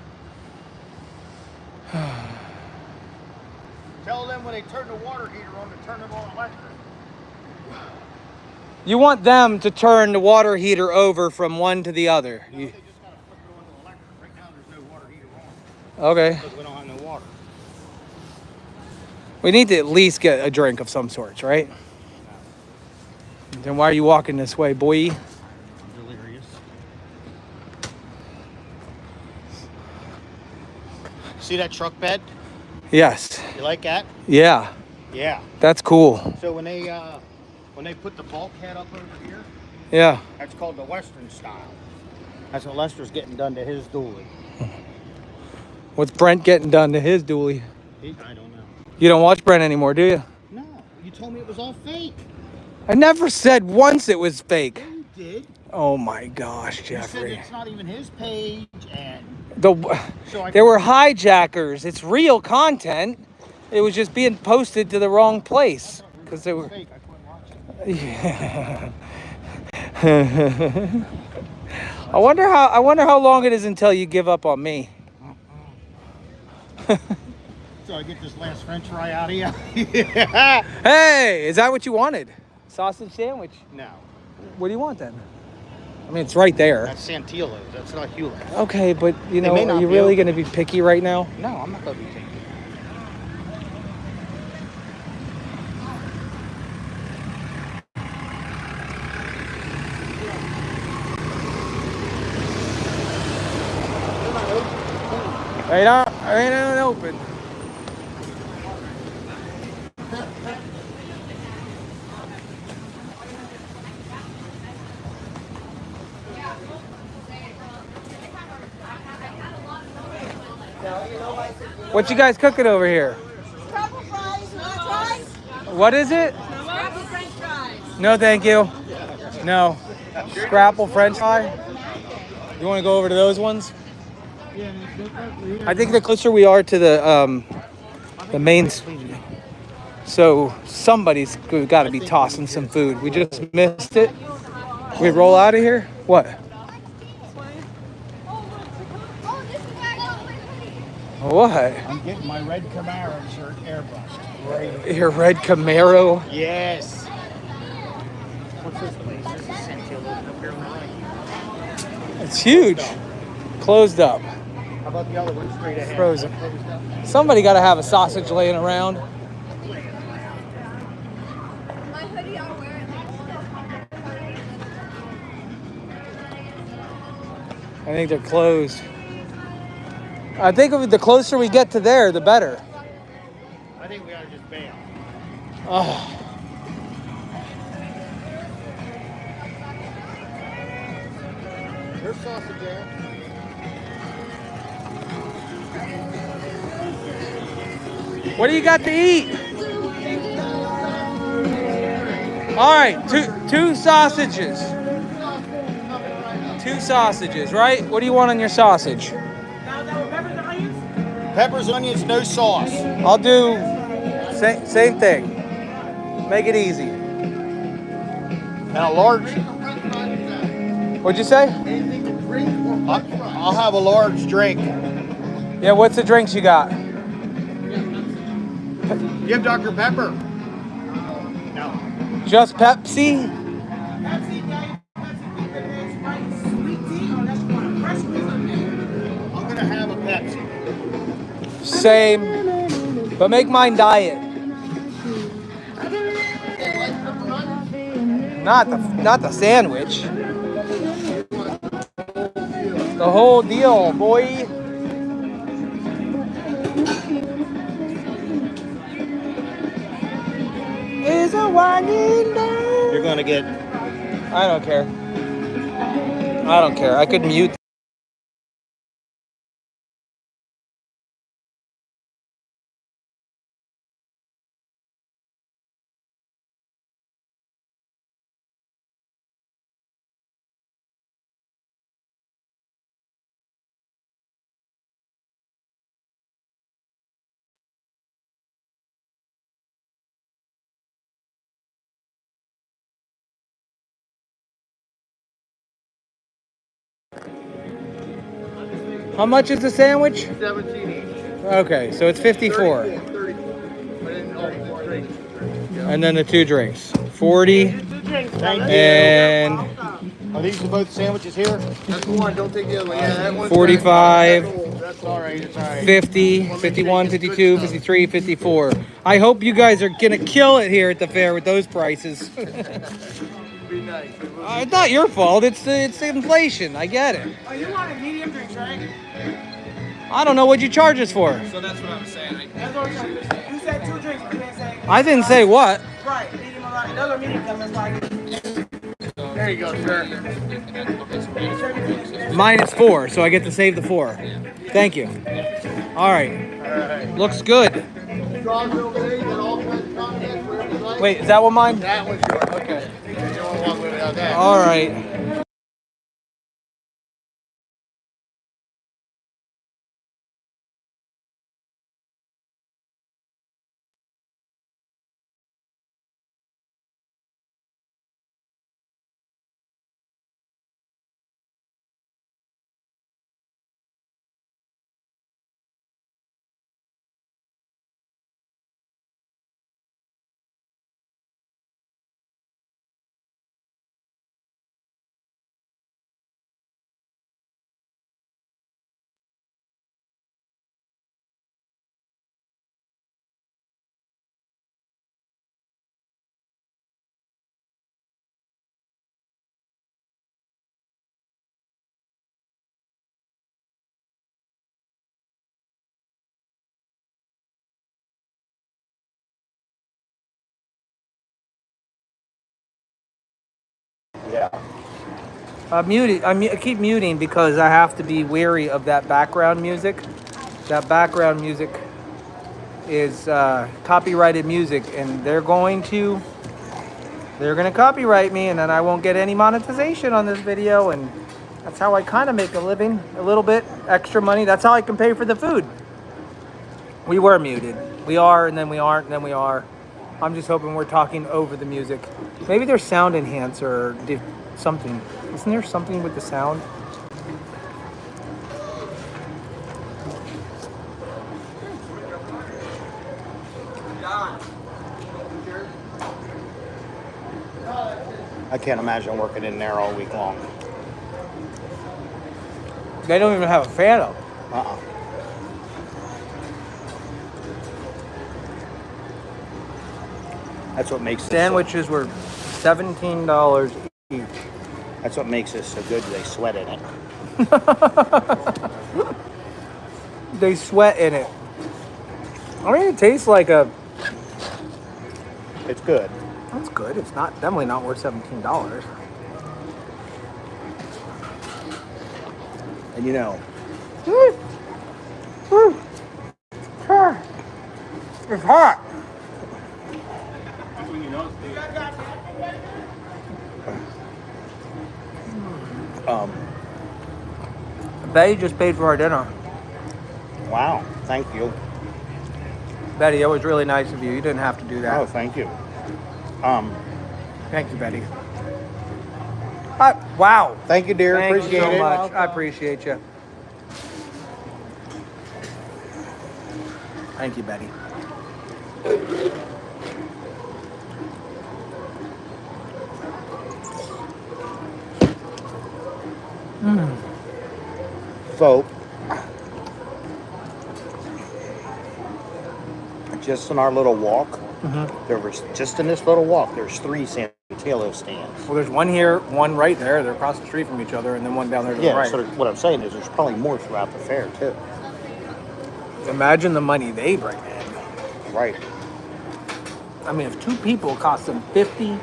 B: Tell them when they turn the water heater on to turn them on electric.
A: You want them to turn the water heater over from one to the other.
B: No, they just gotta flip it on to electric. Right now, there's no water heater on
A: Okay.
B: because we don't have no water.
A: We need to at least get a drink of some sorts, right? Then why are you walking this way, boy?
B: I'm delirious. See that truck bed?
A: Yes.
B: You like that?
A: Yeah.
B: Yeah.
A: That's cool.
B: So when they put the bulkhead up over here,
A: Yeah.
B: that's called the Western style. That's what Lester's getting done to his dually.
A: What's Brent getting done to his dually?
B: I don't know.
A: You don't watch Brent anymore, do you?
B: No, you told me it was all fake.
A: I never said once it was fake.
B: Yeah, you did.
A: Oh my gosh,
B: You said
A: Jeffrey.
B: it's not even his page, and so
A: There were hijackers. It's real content. It was just being posted to the wrong place because they were.
B: fake. I couldn't watch it.
A: I wonder how long it is until you give up on me.
B: So I get this last French fry out of you. Yeah.
A: Hey, is that what you wanted? Sausage sandwich.
B: No,
A: What do you want then? I mean, it's right there.
B: that's Santillo's. That's not Hewlett.
A: Okay, but you know,
B: may not
A: are you
B: be
A: really
B: open.
A: going to be picky right now?
B: No, I'm not gonna be taking.
A: Ain't open. What you guys cooking over here?
E: Scrapple fries, you want fries?
A: What is it?
E: Scrapple French fries.
A: No, thank you. No. Scrapple French fry. You want to go over to those ones? I think the closer we are to the main, so somebody's got to be tossing some food. We just missed it. We roll out of here. What? What?
B: I'm getting my red Camaro shirt airbrushed. Right.
A: Your red Camaro?
B: Yes. What's this place? This is Santillo's up here on the right.
A: It's huge. Closed up.
B: How about the other one straight ahead?
A: Frozen.
B: Closed up.
A: Somebody got to have a sausage laying around. I think they're closed. I think the closer we get to there, the better.
B: I think we ought to just bail.
A: Oh.
B: There's sausage there.
A: What do you got to eat? All right, two sausages. Two sausages, right? What do you want on your sausage?
B: Peppers, onions, no sauce.
A: I'll do same thing. Make it easy.
B: And a large.
A: What'd you say?
B: I'll have a large drink.
A: Yeah, what's the drinks you got?
B: Give Dr. Pepper. No.
A: Just Pepsi?
B: I'm gonna have a Pepsi.
A: Same, but make mine diet. Not the sandwich. The whole deal, boy. Is a winding down.
B: You're gonna get.
A: I don't care. I don't care. I could mute. How much is the sandwich?
B: 17 each.
A: Okay, so it's 54.
B: 34.
A: And then the two drinks. 40.
H: drinks,
I: Thank
H: fellas.
I: you.
A: And
I: Are these the both sandwiches here?
B: That's one. Don't take the other one. Yeah, that one's
A: 45,
I: That's all right. It's all right.
A: 50, 51, 52, 53, 54. I hope you guys are gonna kill it here at the fair with those prices.
B: Be nice.
A: It's not your fault. It's inflation. I get it.
H: Oh, you wanted medium drinks, right?
A: I don't know what you charge us for.
B: So that's what I'm saying.
H: That's what you said 2 drinks, but you didn't say.
A: I didn't say what.
H: Right, medium or large. Another medium cup, that's why I
B: There you go, sir.
A: Mine is 4, so I get to save the 4. Thank you. All right. Looks good. Wait, is that one mine?
B: That one's yours. Okay. You don't want to without that.
A: All right.
I: Yeah.
A: I keep muting because I have to be wary of that background music. That background music is copyrighted music, and they're gonna copyright me, and then I won't get any monetization on this video. And that's how I kind of make a living, a little bit extra money. That's how I can pay for the food. We were muted. We are, and then we aren't, and then we are. I'm just hoping we're talking over the music. Maybe there's sound enhancer or something. Isn't there something with the sound?
I: I can't imagine working in there all week long.
A: They don't even have a fan up.
I: Uh-uh. That's what makes it
A: Sandwiches were $17 each.
I: That's what makes it so good. They sweat in it.
A: They sweat in it. I mean, it tastes like a.
I: It's good.
A: That's good. It's not definitely not worth $17.
I: And you know,
A: It's hot. Betty just paid for our dinner.
I: wow. Thank you.
A: Betty, that was really nice of you. You didn't have to do that.
I: Oh, thank you.
A: Thank you, Betty. Wow.
I: Thank you, dear.
A: Thank
I: Appreciate
A: you so
I: it.
A: much. I appreciate you. Thank you, Betty.
I: So, just in our little walk, there was just in this little walk, there's 3 Santillo stands.
A: Well, there's one here, one right there. They're across the street from each other, and then one down there to the
I: Yeah,
A: right.
I: so what I'm saying is there's probably more throughout the fair, too.
A: Imagine the money they bring in.
I: Right.
A: I mean, if 2 people cost them $54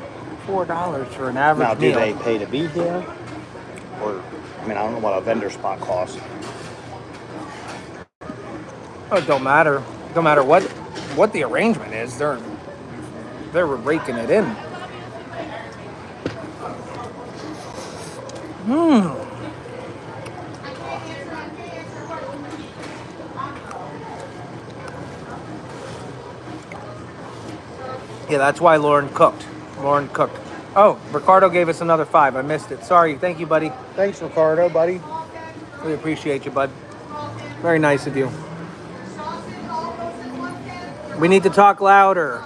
A: for an average
I: Now, do
A: meal.
I: they pay to be here? Or, I mean, I don't know what a vendor spot costs.
A: Oh, it don't matter. Don't matter what the arrangement is. They're raking it in. Yeah, that's why Lauren cooked. Lauren cooked. Oh, Ricardo gave us another 5. I missed it. Sorry. Thank you, buddy.
I: Thanks, Ricardo, buddy.
A: We appreciate you, bud. Very nice of you. We need to talk louder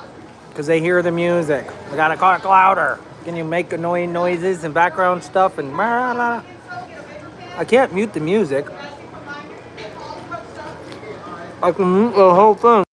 A: because they hear the music. We gotta talk louder. Can you make annoying noises and background stuff and I can't mute the music. I can mute the whole thing.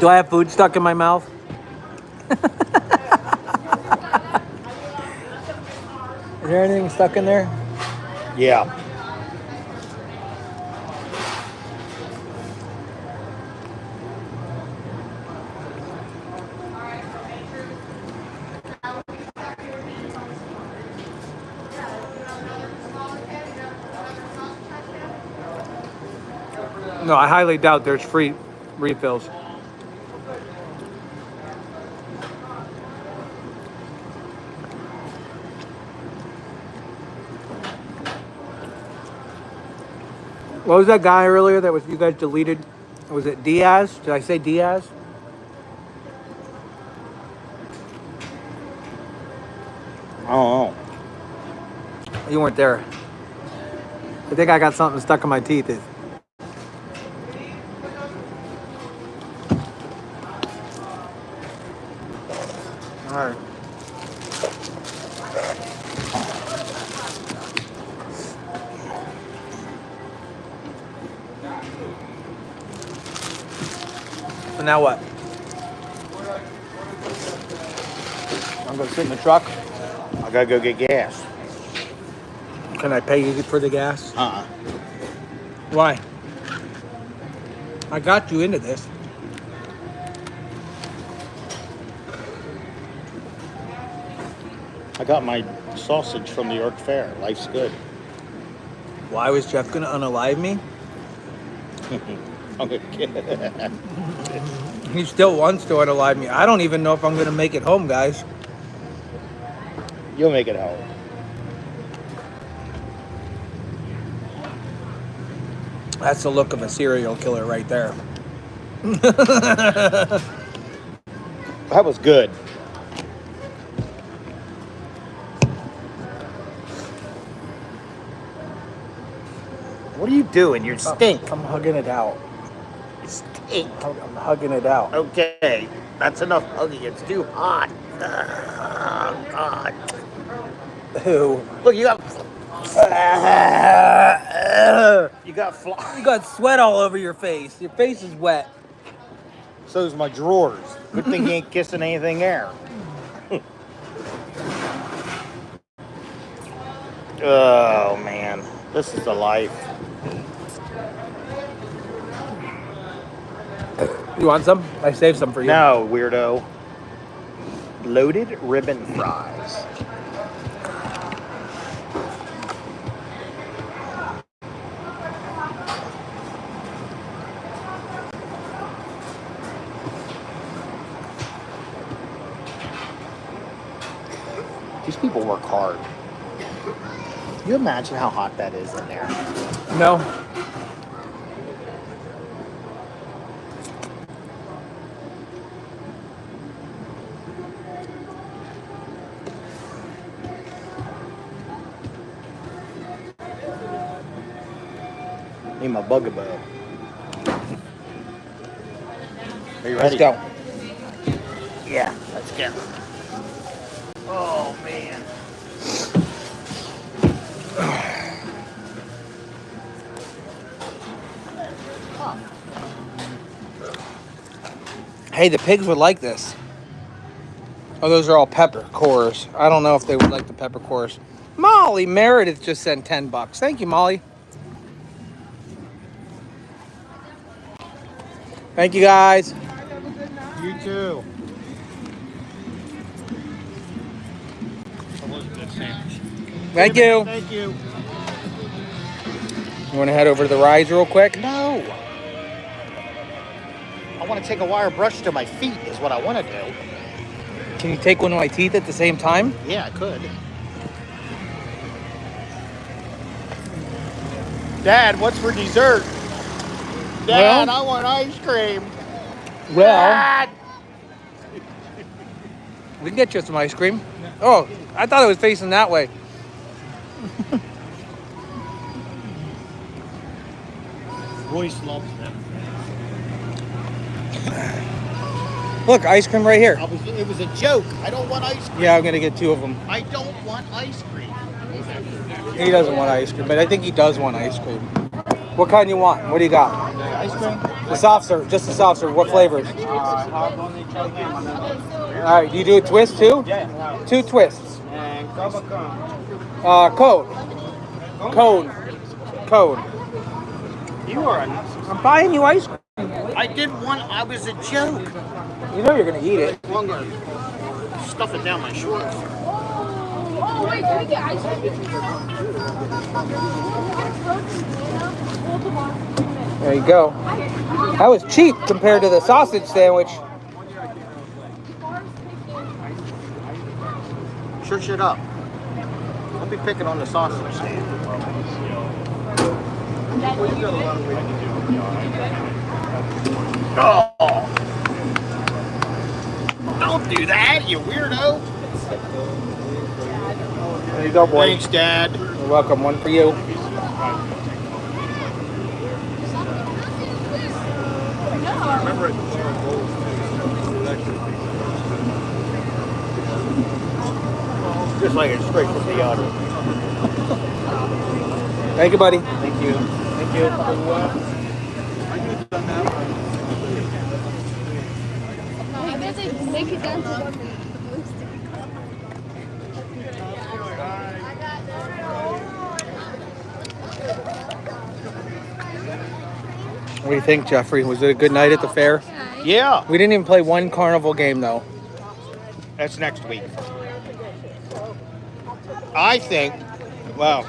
A: Do I have food stuck in my mouth? Is there anything stuck in there?
I: Yeah.
A: No, I highly doubt there's free refills. What was that guy earlier that was you guys deleted? Was it Diaz? Did I say Diaz?
I: Oh.
A: You weren't there. I think I got something stuck in my teeth. All right. So now what? I'm gonna sit in the truck.
I: I gotta go get gas.
A: Can I pay you for the gas? Why? I got you into this.
I: I got my sausage from the York Fair. Life's good.
A: Why was Jeff gonna unalive me? He still wants to unalive me. I don't even know if I'm gonna make it home, guys.
I: You'll make it home.
A: That's the look of a serial killer right there.
I: That was good. What are you doing? You stink.
A: I'm hugging it out.
I: You stink.
A: I'm hugging it out.
I: Okay, that's enough hugging. It's too hot. Oh, God.
A: Who?
I: Look, you got... You got fly.
A: You got sweat all over your face. Your face is wet.
I: So's my drawers. Good thing you ain't kissing anything there. Oh, man. This is the life.
A: You want some? I saved some for you.
I: No, weirdo. Loaded ribbon fries. These people work hard. Can you imagine how hot that is in there?
A: No.
I: Need my bugaboo. Are you
A: Let's
I: ready?
A: go.
I: Yeah, let's go. Oh, man.
A: Hey, the pigs would like this. Oh, those are all peppercorns. I don't know if they would like the peppercorns. Molly Meredith just sent $10. Thank you, Molly. Thank you, guys.
B: You too.
A: Thank you.
B: Thank you.
A: You want to head over to the rides real quick?
B: No. I want to take a wire brush to my feet is what I want to do.
A: Can you take one of my teeth at the same time?
B: Yeah, I could. Dad, what's for dessert? Dad,
A: Well-
B: I want ice cream.
A: Well,
B: Dad!
A: we can get you some ice cream. Oh, I thought it was facing that way.
B: Royce loves them.
A: Look, ice cream right here.
B: It was a joke. I don't want ice cream.
A: Yeah, I'm gonna get 2 of them.
B: I don't want ice cream.
A: He doesn't want ice cream, but I think he does want ice cream. What kind you want? What do you got?
B: Ice cream?
A: The soft serve, just the soft serve. What flavors? All right, do you do a twist too?
I: Yeah.
A: 2 twists.
I: And cone.
A: Cone.
I: You are a
A: I'm buying you ice cream.
B: I didn't want. I was a joke.
A: You know you're gonna eat it.
B: I'm gonna stuff it down my shorts.
C: Oh, wait, can we get ice cream?
A: There you go. That was cheap compared to the sausage sandwich.
B: Shush it up. I'll be picking on the sausage stand. Oh! Don't do that, you weirdo!
A: There you go, boy.
B: Thanks, Dad.
A: You're welcome. One for you.
B: Just like it's straight from the oven.
A: Thank you, buddy.
B: Thank you. Thank you.
C: Make it down to
A: What do you think, Jeffrey? Was it a good night at the fair?
B: Yeah,
A: We didn't even play one carnival game, though.
B: that's next week. I think, well,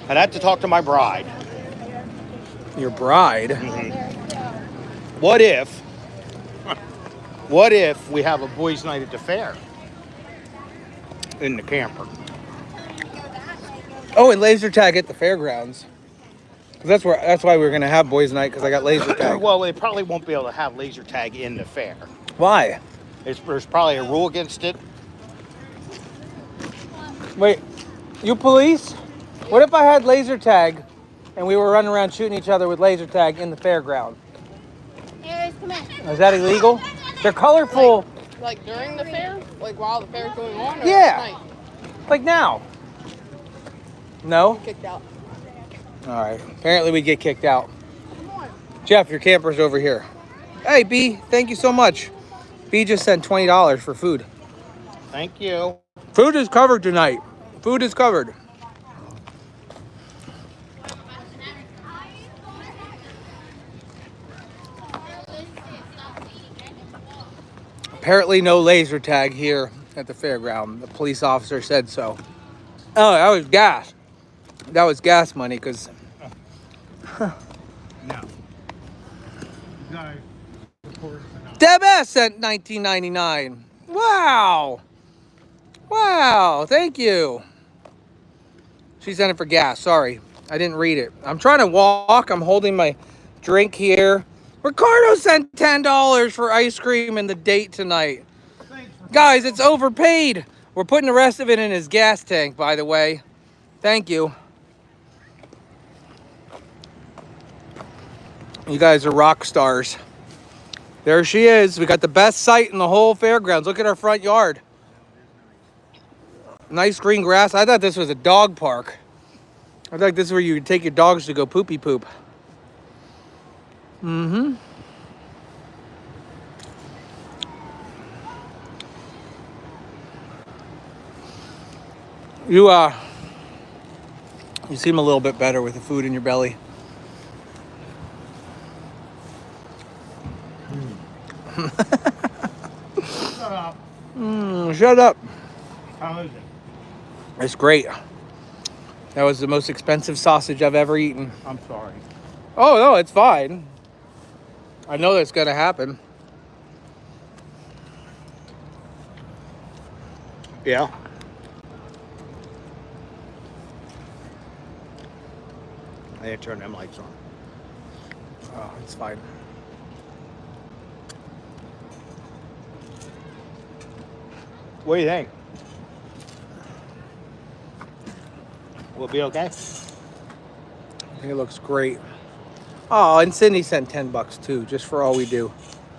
B: I'd have to talk to my bride.
A: Your bride?
B: What if we have a boys' night at the fair? In the camper.
A: Oh, and laser tag at the fairgrounds. 'Cause that's why we were gonna have boys' night, because I got laser tag.
B: Well, they probably won't be able to have laser tag in the fair.
A: Why?
B: There's probably a rule against it.
A: Wait, you police? What if I had laser tag and we were running around shooting each other with laser tag in the fairground? Is that illegal? They're colorful.
H: Like during the fair? Like while the fair's going on? Or
A: Yeah.
H: at night?
A: Like now. No?
H: Kicked out.
A: All right. Apparently we get kicked out. Jeff, your camper's over here. Hey, B, thank you so much. B just sent $20 for food.
B: Thank you.
A: Food is covered tonight. Food is covered. Apparently no laser tag here at the fairground. The police officer said so. Oh, that was gas. That was gas money, because...
B: No.
A: Deb S sent $19.99. Wow. Wow, thank you. She sent it for gas. Sorry, I didn't read it. I'm trying to walk. I'm holding my drink here. Ricardo sent $10 for ice cream and the date tonight. Guys, it's overpaid. We're putting the rest of it in his gas tank, by the way. Thank you. You guys are rock stars. There she is. We got the best site in the whole fairgrounds. Look at our front yard. Nice green grass. I thought this was a dog park. I thought this is where you would take your dogs to go poopy poop. Mm-hmm. You seem a little bit better with the food in your belly.
B: Shut up.
A: Shut up.
B: How is it?
A: It's great. That was the most expensive sausage I've ever eaten.
B: I'm sorry.
A: Oh, no, it's fine. I know that's going to happen.
B: Yeah. I had to turn them lights on.
A: Oh, it's fine.
B: What do you think? Will it be okay?
A: It looks great. Oh, and Cindy sent $10 too, just for all we do.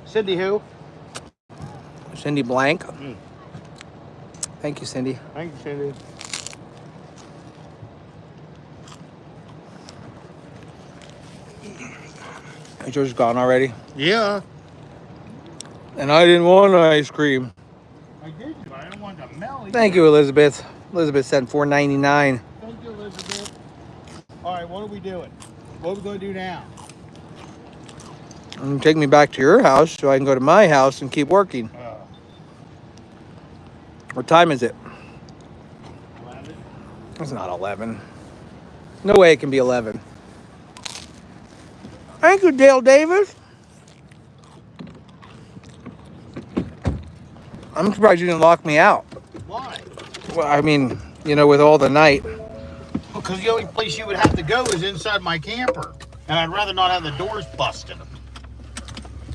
B: Cindy who?
A: Cindy Blank. Thank you, Cindy.
B: Thank you, Cindy.
A: Is yours gone already?
B: Yeah.
A: And I didn't want ice cream.
B: I did, but I don't want to melt.
A: Thank you, Elizabeth. Elizabeth sent $4.99.
B: Thank you, Elizabeth. All right, what are we doing? What are we going to do now?
A: And take me back to your house so I can go to my house and keep working. What time is it?
B: 11.
A: It's not 11. No way it can be 11. Thank you, Dale Davis. I'm surprised you didn't lock me out.
B: Why?
A: Well, I mean, you know, with all the night.
B: Because the only place you would have to go is inside my camper. And I'd rather not have the doors busted.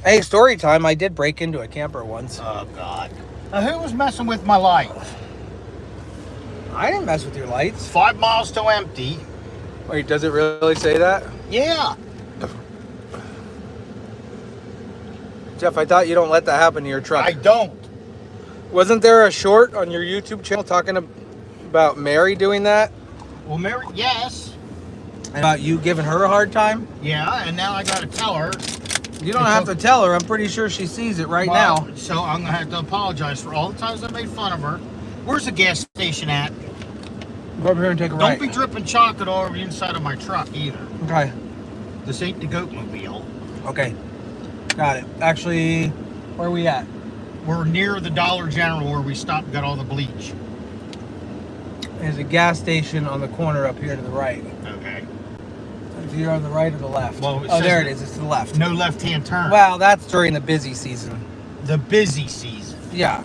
A: Hey, story time. I did break into a camper once.
B: Oh, God. Now, who was messing with my lights?
A: I didn't mess with your lights.
B: 5 miles to empty.
A: Wait, does it really say that?
B: Yeah.
A: Jeff, I thought you don't let that happen to your truck.
B: I don't.
A: Wasn't there a short on your YouTube channel talking about Mary doing that?
B: Well, Mary, yes.
A: About you giving her a hard time?
B: Yeah, and now I got to tell her.
A: You don't have to tell her. I'm pretty sure she sees it right now.
B: So I'm going to have to apologize for all the times I made fun of her. Where's the gas station at?
A: Go over here and take a right.
B: Don't be dripping chocolate all over the inside of my truck either.
A: Okay.
B: This ain't the goat mobile.
A: Okay. Got it. Actually, where are we at?
B: We're near the Dollar General where we stopped and got all the bleach.
A: There's a gas station on the corner up here to the right.
B: Okay.
A: If you're on the right or the left.
B: Well, it
A: oh,
B: says
A: there it is. It's to the left.
B: No left-hand turn.
A: Well, that's during the busy season.
B: The busy season.
A: Yeah.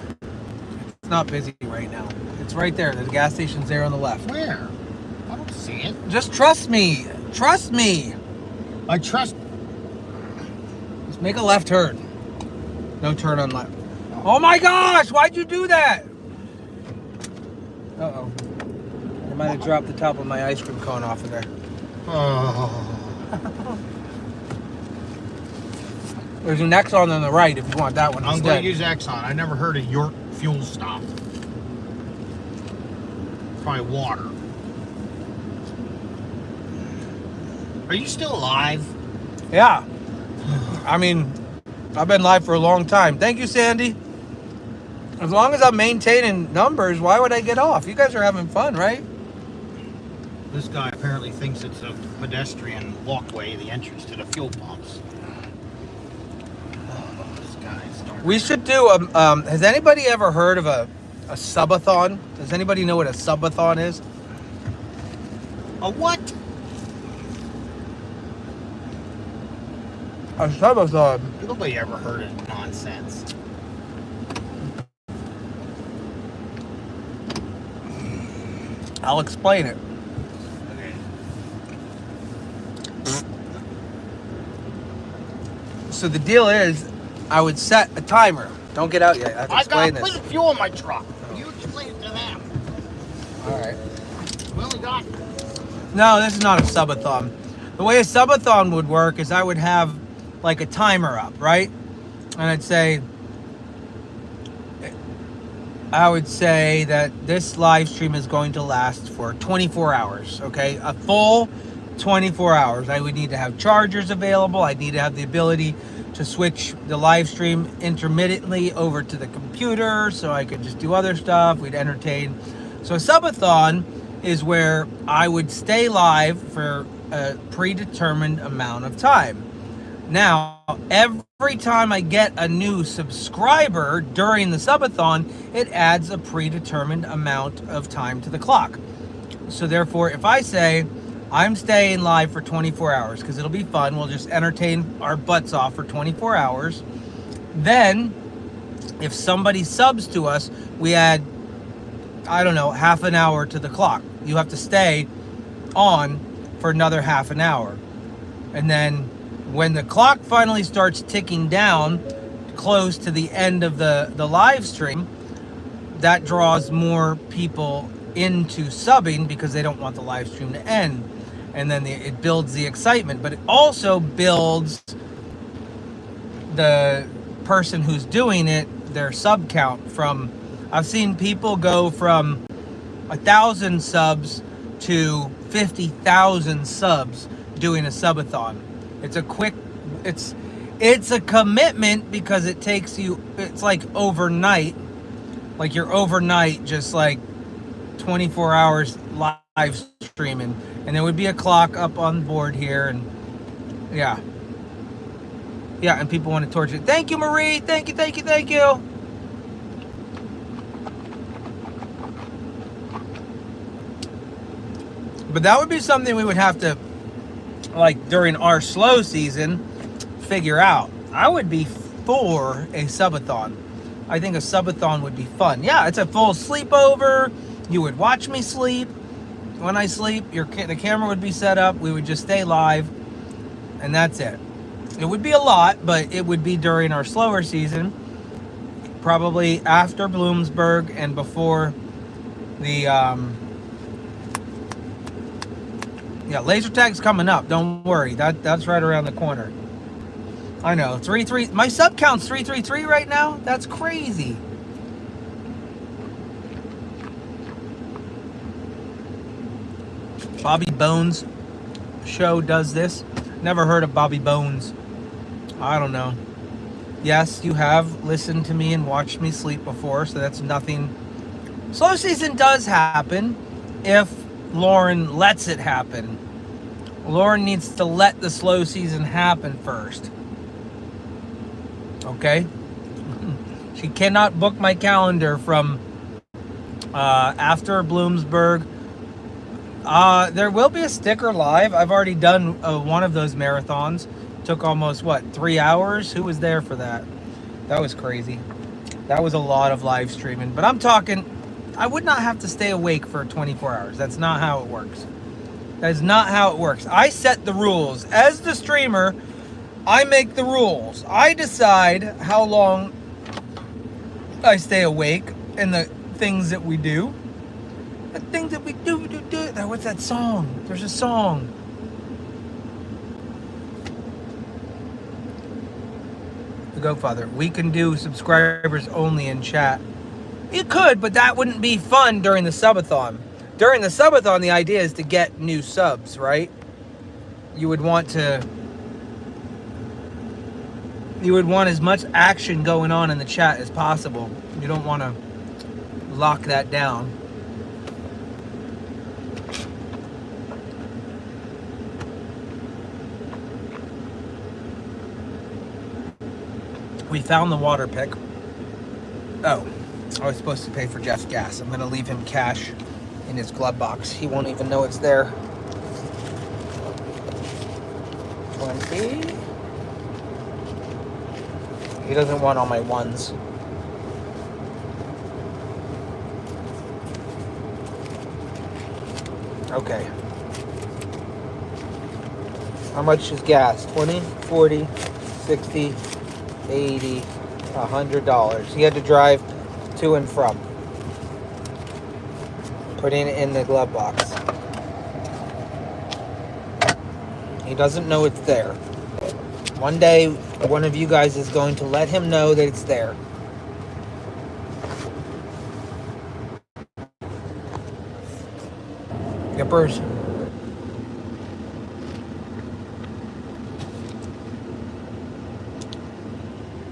A: It's not busy right now. It's right there. The gas station's there on the left.
B: Where? I don't see it.
A: Just trust me. Trust me.
B: I trust.
A: Just make a left turn. No turn on left. Oh my gosh! Why'd you do that? Uh-oh. I might have dropped the top of my ice cream cone off of there.
B: Oh.
A: There's an Exxon on the right if you want that one
B: I'm
A: instead.
B: going to use Exxon. I never heard of York fuel stop. Probably water. Are you still alive?
A: Yeah. I mean, I've been live for a long time. Thank you, Sandy. As long as I'm maintaining numbers, why would I get off? You guys are having fun, right?
B: This guy apparently thinks it's a pedestrian walkway, the entrance to the fuel pumps. This guy's dark.
A: We should do has anybody ever heard of a subathon? Does anybody know what a subathon is?
B: A what?
A: A subathon.
B: Nobody ever heard of nonsense.
A: I'll explain it.
B: Okay.
A: So the deal is, I would set a timer. Don't get out yet. I have to
B: I
A: explain
B: got
A: this.
B: plenty of fuel in my truck. You explain it to them.
A: All right.
B: We only got.
A: No, this is not a subathon. The way a subathon would work is I would have like a timer up, right? And I would say that this live stream is going to last for 24 hours, okay? A full 24 hours. I would need to have chargers available. I'd need to have the ability to switch the live stream intermittently over to the computer so I could just do other stuff. We'd entertain So a subathon is where I would stay live for a predetermined amount of time. Now, every time I get a new subscriber during the subathon, it adds a predetermined amount of time to the clock. So therefore, if I say I'm staying live for 24 hours, because it'll be fun, we'll just entertain our butts off for 24 hours, then if somebody subs to us, we add, I don't know, half an hour to the clock. You have to stay on for another half an hour. And then when the clock finally starts ticking down close to the end of the live stream, that draws more people into subbing because they don't want the live stream to end. And then it builds the excitement, but it also builds the person who's doing it, their sub count. From, I've seen people go from 1,000 subs to 50,000 subs doing a subathon. It's a quick, it's a commitment because it takes you, it's like overnight, like you're overnight just like 24 hours live streaming, and there would be a clock up on board here, and yeah, and people want to torture it. Thank you, Marie. Thank you. But that would be something we would have to, like during our slow season, figure out. I would be for a subathon. I think a subathon would be fun. Yeah, it's a full sleepover. You would watch me sleep. When I sleep, the camera would be set up. We would just stay live, and that's it. It would be a lot, but it would be during our slower season, probably after Bloomsburg and before the laser tag's coming up. Don't worry, that's right around the corner. I know, 3. My sub count's 333 right now. That's crazy. Bobby Bones show does this. Never heard of Bobby Bones. I don't know. Yes, you have listened to me and watched me sleep before, so that's nothing. Slow season does happen if Lauren lets it happen. Lauren needs to let the slow season happen first. Okay? She cannot book my calendar from after Bloomsburg. There will be a sticker live. I've already done one of those marathons. Took almost, 3 hours? Who was there for that? That was crazy. That was a lot of live streaming. But I'm talking, I would not have to stay awake for 24 hours. That's not how it works. That is not how it works. I set the rules. As the streamer, I make the rules. I decide how long I stay awake and the things that we do. The things that we do. What's that song? There's a song. The Godfather. We can do subscribers only in chat. You could, but that wouldn't be fun during the subathon. During the subathon, the idea is to get new subs, right? You would want as much action going on in the chat as possible. You don't want to lock that down. We found the water pick. Oh, I was supposed to pay for Jeff's gas. I'm going to leave him cash in his glove box. He won't even know it's there. 20. He doesn't want all my ones. Okay. How much is gas? 20, 40, 60, 80, $100. He had to drive to and from. Putting it in the glove box. He doesn't know it's there. One day, one of you guys is going to let him know that it's there. Yippers.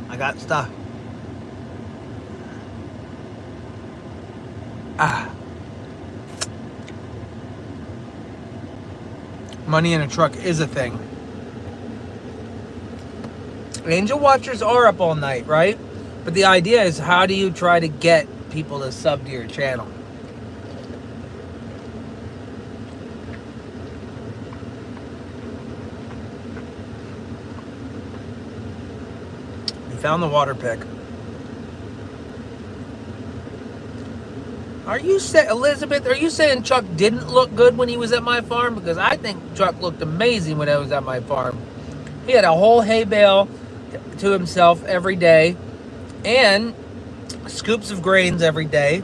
A: I got stuff. Money in a truck is a thing. Angel watchers are up all night, right? But the idea is, how do you try to get people to sub to your channel? We found the water pick. Are you saying, Elizabeth, are you saying Chuck didn't look good when he was at my farm? Because I think Chuck looked amazing when I was at my farm. He had a whole hay bale to himself every day and scoops of grains every day.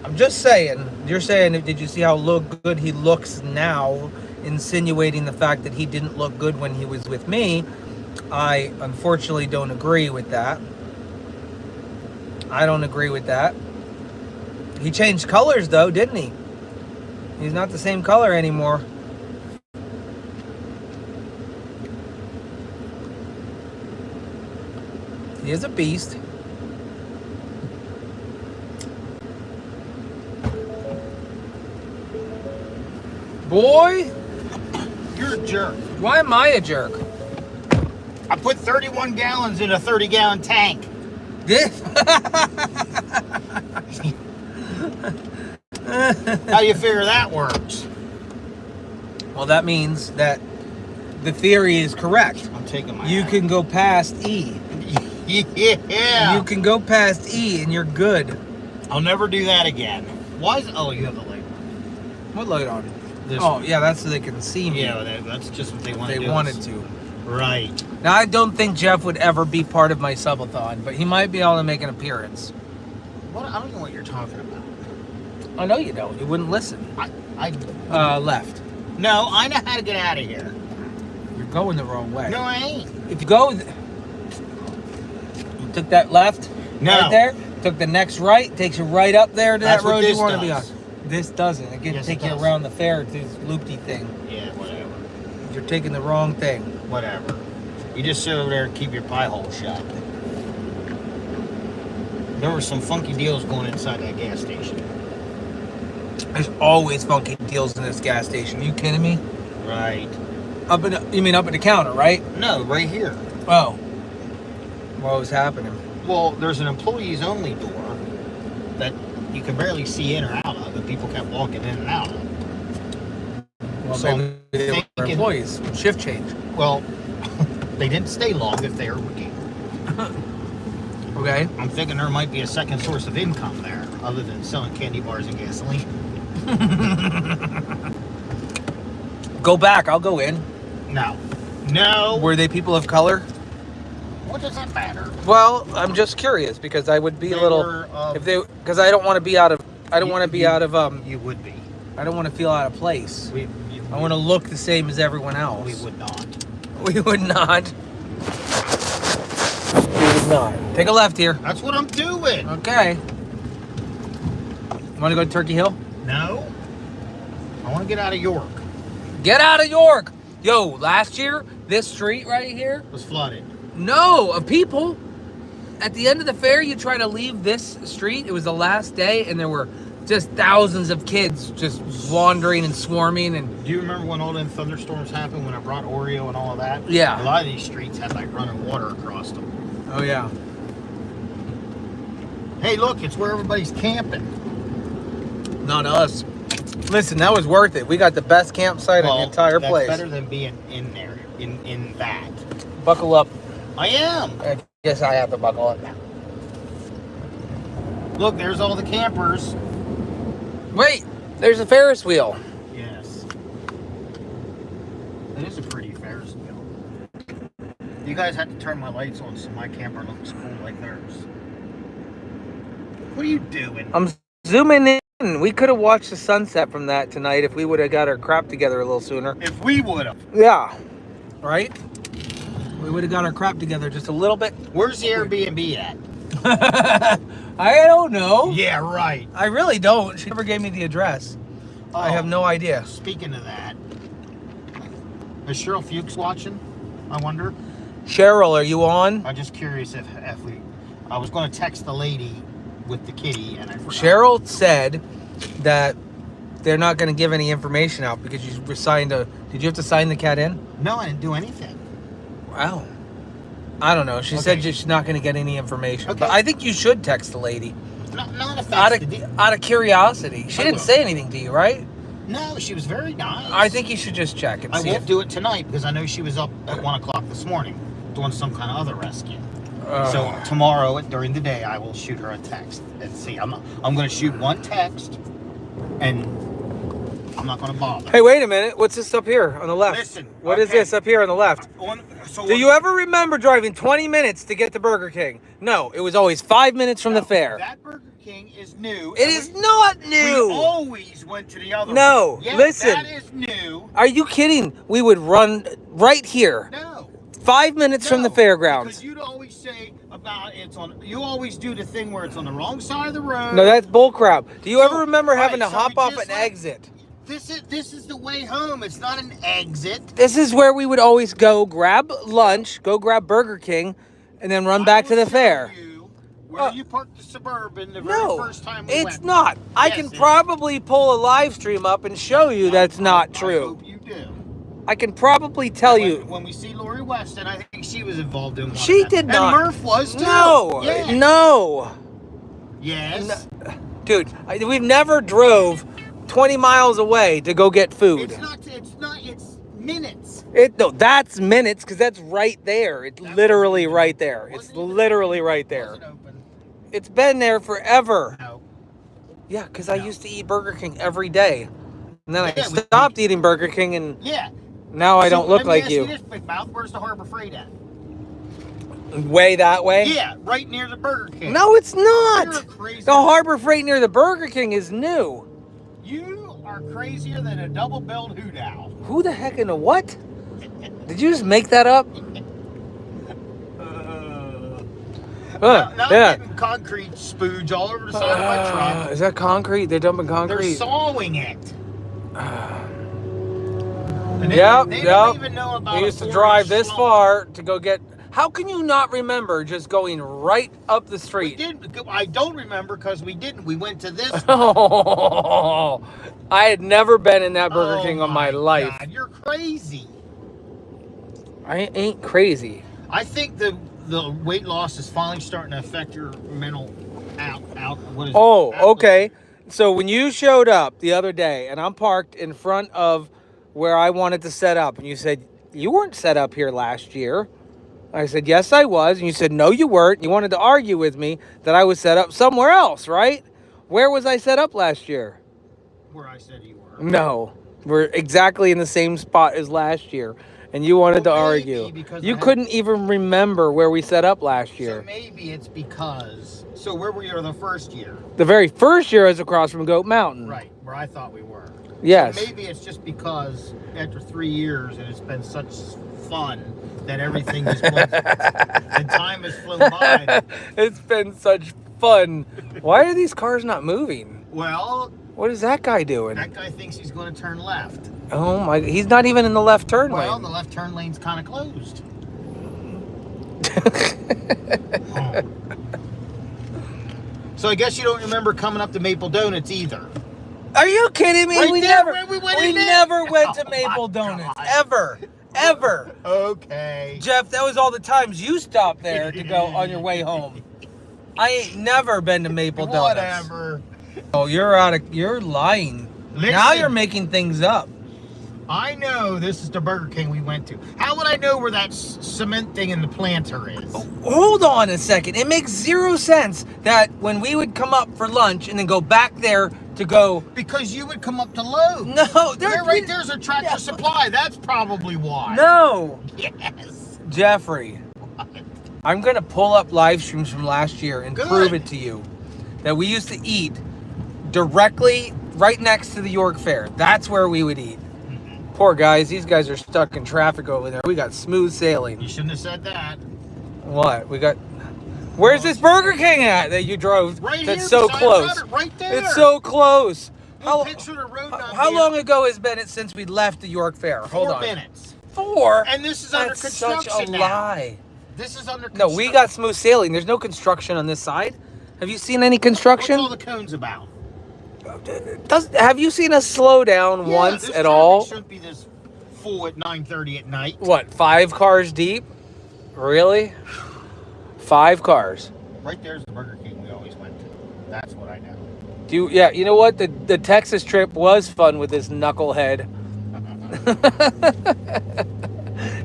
A: I'm just saying, you're saying, did you see how good he looks now, insinuating the fact that he didn't look good when he was with me? I unfortunately don't agree with that. I don't agree with that. He changed colors though, didn't he? He's not the same color anymore. He is a beast. Boy,
B: You're a jerk.
A: why am I a jerk?
B: I put 31 gallons in a 30-gallon tank.
A: This?
B: How do you figure that works?
A: Well, that means that the theory is correct.
B: I'm taking my
A: You
B: hat.
A: can go past E.
B: Yeah.
A: You can go past E and you're good.
B: I'll never do that again. Why is... Oh, you have the light.
A: What light on?
B: This
A: Oh,
B: one.
A: yeah, that's so they can see me.
B: Yeah, that's just what they want to do.
A: They wanted to.
B: Right.
A: Now, I don't think Jeff would ever be part of my subathon, but he might be able to make an appearance.
B: What? I don't know what you're talking about.
A: I know you don't. You wouldn't listen. Left.
B: No, I know how to get out of here.
A: You're going the wrong way.
B: No, I ain't.
A: If you go... You took that left?
B: No.
A: Right there? Took the next right? Takes you right up there to
B: That's
A: that
B: what
A: road you
B: this
A: want to be on.
B: does.
A: This doesn't. It can
B: Yes,
A: take
B: it
A: you
B: does.
A: around the fair to this loopy thing.
B: Yeah, whatever.
A: You're taking the wrong thing.
B: Whatever. You just sit over there and keep your pie hole shut. There were some funky deals going inside that gas station.
A: There's always funky deals in this gas station. Are you kidding me?
B: Right.
A: You mean up at the counter, right?
B: No, right here.
A: Oh. What was happening?
B: Well, there's an employees only door that you can barely see in or out of, and people kept walking in and out of.
A: Well,
B: So
A: maybe they were
B: thinking-
A: employees. Shift change.
B: Well, they didn't stay long if they were working.
A: Okay.
B: I'm thinking there might be a second source of income there, other than selling candy bars and gasoline.
A: Go back. I'll go in.
B: No. No.
A: Were they people of color?
B: What does that matter?
A: Well, I'm just curious because I would be
B: They
A: a little
B: were,
A: if they because I don't want to be out of I don't want to be out of
B: You would be.
A: I don't want to feel out of place.
B: We
A: I want to look the same as everyone else.
B: We would not.
A: We would not. We would not. Take a left here.
B: That's what I'm doing.
A: Okay. Want to go to Turkey Hill?
B: No. I want to get out of York.
A: Get out of York. Yo, last year, this street right here,
B: It was flooded.
A: no, of people. At the end of the fair, you try to leave this street. It was the last day, and there were just thousands of kids just wandering and swarming. And
B: Do you remember when all them thunderstorms happened when I brought Oreo and all of that?
A: Yeah.
B: A lot of these streets had like running water across them.
A: oh yeah,
B: Hey, look, it's where everybody's camping.
A: not us. Listen, that was worth it. We got the best campsite in the entire
B: that's
A: place.
B: better than being in there, in that.
A: Buckle up.
B: I am.
A: I guess I have to buckle up.
B: Look, there's all the campers.
A: Wait, there's a Ferris wheel.
B: Yes. It is a pretty Ferris wheel. You guys have to turn my lights on so my camper looks cool like theirs. What are you doing?
A: I'm zooming in. We could have watched the sunset from that tonight if we would have got our crap together a little sooner.
B: If we would have.
A: Yeah. Right? We would have got our crap together just a little bit.
B: Where's the Airbnb at?
A: I don't know.
B: Yeah, right.
A: I really don't. She never gave me the address. I have no idea.
B: Speaking of that, is Cheryl Fuchs watching? I wonder.
A: Cheryl, are you on?
B: I'm just curious if we. I was going to text the lady with the kitty, and I forgot.
A: Cheryl said that they're not going to give any information out because you were signed a. Did you have to sign the cat in?
B: No, I didn't do anything.
A: Wow. I don't know. She said she's not going to get any information. But I think you should text the lady.
B: Not if
A: Out
B: that's
A: of,
B: the deal.
A: out of curiosity. She didn't say anything to you, right?
B: No, she was very nice.
A: I think you should just check and
B: I
A: see
B: won't
A: if...
B: do it tonight because I know she was up at 1 o'clock this morning doing some kind of other rescue.
A: Oh.
B: So tomorrow during the day, I will shoot her a text and see. I'm going to shoot one text, and I'm not going to bother.
A: Hey, wait a minute. What's this up here on the left?
B: Listen,
A: What is this up here on the left? Do you ever remember driving 20 minutes to get to Burger King? No, it was always 5 minutes from the fair.
B: That Burger King is new.
A: It is not new.
B: We always went to the other
A: No,
B: one. Yeah,
A: listen.
B: that is new.
A: Are you kidding? We would run right here.
B: No.
A: 5 minutes from the fairgrounds.
B: Because you'd always say about it's on. You always do the thing where it's on the wrong side of the road.
A: No, that's bullcrap. Do you ever remember having to
B: so
A: hop
B: we
A: off
B: just
A: an exit?
B: This is the way home. It's not an exit.
A: This is where we would always go grab lunch, go grab Burger King, and then run back to the fair.
B: Where you parked the Suburban the very
A: No,
B: first time we
A: it's
B: went.
A: not. I
B: Yes,
A: can
B: it is.
A: probably pull a live stream up and show you that's not
B: I
A: true.
B: hope you do.
A: I can probably tell you.
B: When we see Lori Weston, I think she was involved in one.
A: She
B: of that.
A: did not.
B: And Murph was too.
A: No,
B: Yeah.
A: no.
B: Yes.
A: Dude, we've never drove 20 miles away to go get food.
B: It's not. It's minutes.
A: No, that's minutes because that's right there. It's literally right there. It's literally right there.
B: Wasn't open.
A: It's been there forever.
B: No.
A: Yeah, because I used to eat Burger King every day. And then I
B: Yeah, we-
A: stopped eating Burger King and
B: Yeah.
A: now I don't
B: So
A: look
B: let me
A: like
B: ask
A: you.
B: This, Big Mouth, where's the Harbor Freight at?
A: Way that way?
B: Yeah, right near the Burger King.
A: No, it's not.
B: You're crazy.
A: The Harbor Freight near the Burger King is new.
B: You are crazier than a double-billed hoot owl.
A: Who the heck in the what? Did you just make that up?
B: Now I'm
A: yeah.
B: getting concrete spooge all over the side of my truck.
A: Is that concrete? They're dumping
B: They're
A: concrete.
B: sawing it. And they,
A: Yep,
B: they
A: yep.
B: don't even know about
A: We
B: a
A: used to
B: 4-inch
A: drive this
B: slope.
A: far to go get. How can you not remember just going right up the
B: We
A: street?
B: did. I don't remember because we didn't. We went to this.
A: Oh, I had never been in that Burger
B: Oh
A: King in my life.
B: God, you're crazy.
A: I ain't crazy.
B: I think the weight loss is finally starting to affect your mental out. What is
A: Oh,
B: it?
A: okay. So when you showed up the other day and I'm parked in front of where I wanted to set up and you said, you weren't set up here last year. I said, yes, I was. And you said, no, you weren't. You wanted to argue with me that I was set up somewhere else, right? Where was I set up last year?
B: Where I said you were.
A: No, we're exactly in the same spot as last year. And you wanted to
B: Well, maybe
A: argue.
B: because
A: You
B: I had-
A: couldn't even remember where we set up last
B: So
A: year.
B: maybe it's because. So where were you the first year?
A: The very first year I was across from Goat Mountain.
B: Right, where I thought we were.
A: Yes.
B: So maybe it's just because after 3 years and it's been such fun that everything is and time has flown by.
A: It's been such fun. Why are these cars not moving?
B: Well,
A: What is that guy doing?
B: that guy thinks he's going to turn left.
A: Oh my, he's not even in the left turn
B: Well,
A: lane.
B: the left turn lane's kind of closed. So I guess you don't remember coming up to Maple Donuts either.
A: Are you kidding me?
B: Right
A: we
B: there
A: never,
B: where we went
A: we
B: in there.
A: never went to
B: Oh
A: Maple
B: my
A: Donuts
B: God.
A: ever.
B: Okay.
A: Jeff, that was all the times you stopped there to go on your way home. I ain't never been to Maple Donuts.
B: Whatever.
A: Oh, you're lying. Now
B: Listen.
A: you're making things up.
B: I know this is the Burger King we went to. How would I know where that cement thing in the planter is?
A: Hold on a second. It makes zero sense that when we would come up for lunch and then go back there to go.
B: Because you would come up to Lowe's.
A: No,
B: There, right there's a Tractor Supply. That's probably why.
A: No,
B: Yes.
A: Jeffrey. I'm gonna pull up live streams from last year and
B: Good.
A: prove it to you that we used to eat directly right next to the York Fair. That's where we would eat. Poor guys, these guys are stuck in traffic over there. We got smooth sailing.
B: You shouldn't have said that.
A: What? We got. Where's this Burger King at that you drove?
B: Right
A: That's
B: here,
A: so
B: beside
A: close.
B: the road, right there.
A: It's so close.
B: We'll picture the road not
A: How
B: being
A: long ago has been it since we left the York Fair? Hold
B: 4
A: on.
B: minutes.
A: 4?
B: And this is under
A: That's such
B: construction
A: a
B: now.
A: lie.
B: This is under
A: No,
B: construction.
A: we got smooth sailing. There's no construction on this side. Have you seen any
B: What's
A: construction?
B: all the cones about?
A: Have you seen us slow down once
B: this
A: at
B: traffic
A: all?
B: Shouldn't be this full at 9:30 at night.
A: What, 5 cars deep? Really? 5 cars.
B: Right there's the Burger King we always went to. That's what I know.
A: Yeah, you know what? The Texas trip was fun with this knucklehead.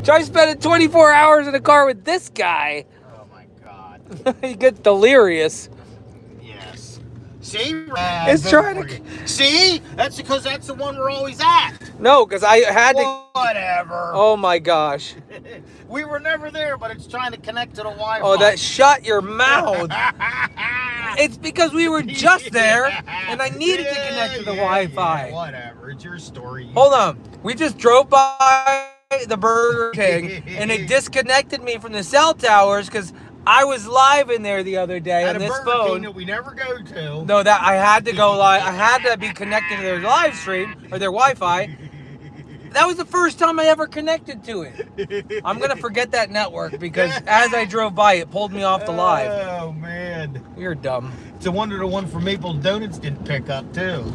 A: Try spending 24 hours in a car with this guy.
B: Oh my God.
A: You get delirious.
B: Yes. See?
A: It's trying to...
B: See? That's because that's the one we're always at.
A: No, because I had to...
B: Whatever.
A: Oh my gosh.
B: We were never there, but it's trying to connect to the Wi-Fi.
A: Oh, that shut your mouth. It's because we were just there, and I needed to connect to the Wi-Fi.
B: Yeah, whatever. It's your story.
A: Hold on. We just drove by the Burger King, and it disconnected me from the cell towers because I was live in there the other day
B: At
A: on
B: a
A: this
B: Burger
A: phone.
B: King that we never go to.
A: No, that I had to go live. I had to be connected to their live stream or their Wi-Fi. That was the first time I ever connected to it. I'm gonna forget that network because as I drove by, it pulled me off the live.
B: Oh man,
A: You're dumb.
B: it's a wonder the one from Maple Donuts didn't pick up too.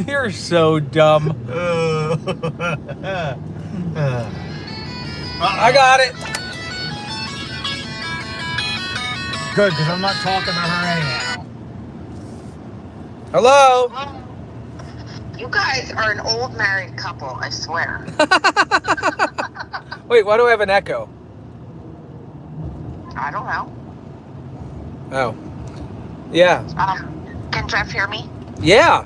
A: You're so dumb. I got it.
B: Good, because I'm not talking to her anyhow.
A: Hello.
J: You guys are an old married couple, I swear.
A: Wait, why do I have an echo?
J: I don't know.
A: Oh. Yeah.
J: Can Jeff hear me?
A: Yeah.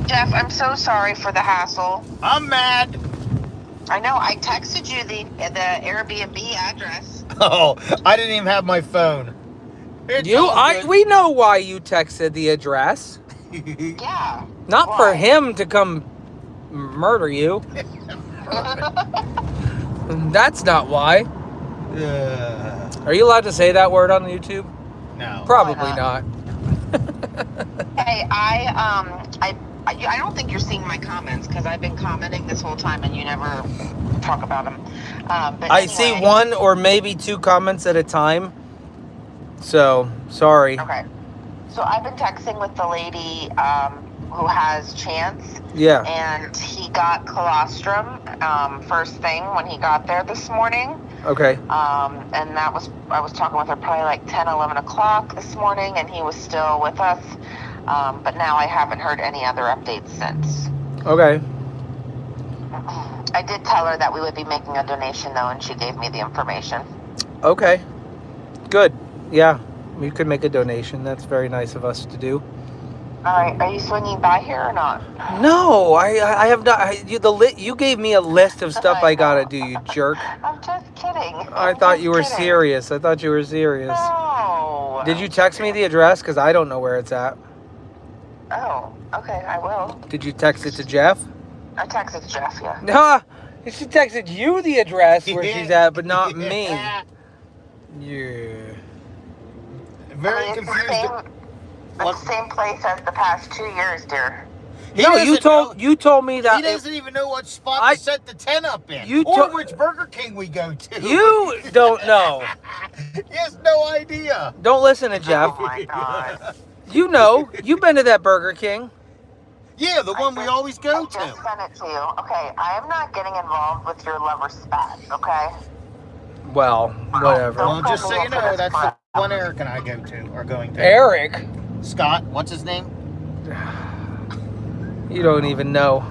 J: Jeff, I'm so sorry for the hassle.
B: I'm mad.
J: I know, I texted you the Airbnb address.
B: Oh, I didn't even have my phone. It's all good.
A: We know why you texted the address.
J: Yeah.
A: Not
J: Why?
A: for him to come murder you. That's not why. Are you allowed to say that word on YouTube?
B: No.
A: Probably not.
J: Hey, I don't think you're seeing my comments because I've been commenting this whole time and you never talk about them. But
A: I see
J: anyway.
A: 1 or maybe 2 comments at a time. So, sorry.
J: Okay. So I've been texting with the lady who has Chance.
A: Yeah.
J: And he got colostrum first thing when he got there this morning.
A: Okay.
J: And I was talking with her probably like 10, 11 o'clock this morning, and he was still with us. But now I haven't heard any other updates since.
A: Okay.
J: I did tell her that we would be making a donation, though, and she gave me the information.
A: Okay. Good. Yeah. We could make a donation. That's very nice of us to do.
J: All right. Are you swinging by here or not?
A: No, I have not. You gave me a list of stuff I gotta do, you jerk.
J: I'm just kidding.
A: I thought you were serious. I thought you were serious.
J: No.
A: Did you text me the address? Because I don't know where it's at.
J: Oh, okay. I will.
A: Did you text it to Jeff?
J: I texted Jeff, yeah.
A: Nah, she texted you the address where she's at, but not me. Yeah.
B: Very
J: It's
B: confused.
J: the same place as the past 2 years, dear.
A: No, you told me that
B: He doesn't even know what spot
A: I-
B: to set the tent up in,
A: You
B: or
A: to-
B: which Burger King we go to.
A: you don't know.
B: He has no idea.
A: Don't listen to Jeff.
J: Oh my God.
A: You know, you've been to that Burger King.
B: Yeah, the one we always go
J: I just
B: to.
J: sent it to you. Okay, I am not getting involved with your lover spat, okay?
A: Well, whatever.
B: Well, just so you know, that's the one Eric and I go to, or going to.
A: Eric,
B: Scott, what's his name?
A: you don't even know.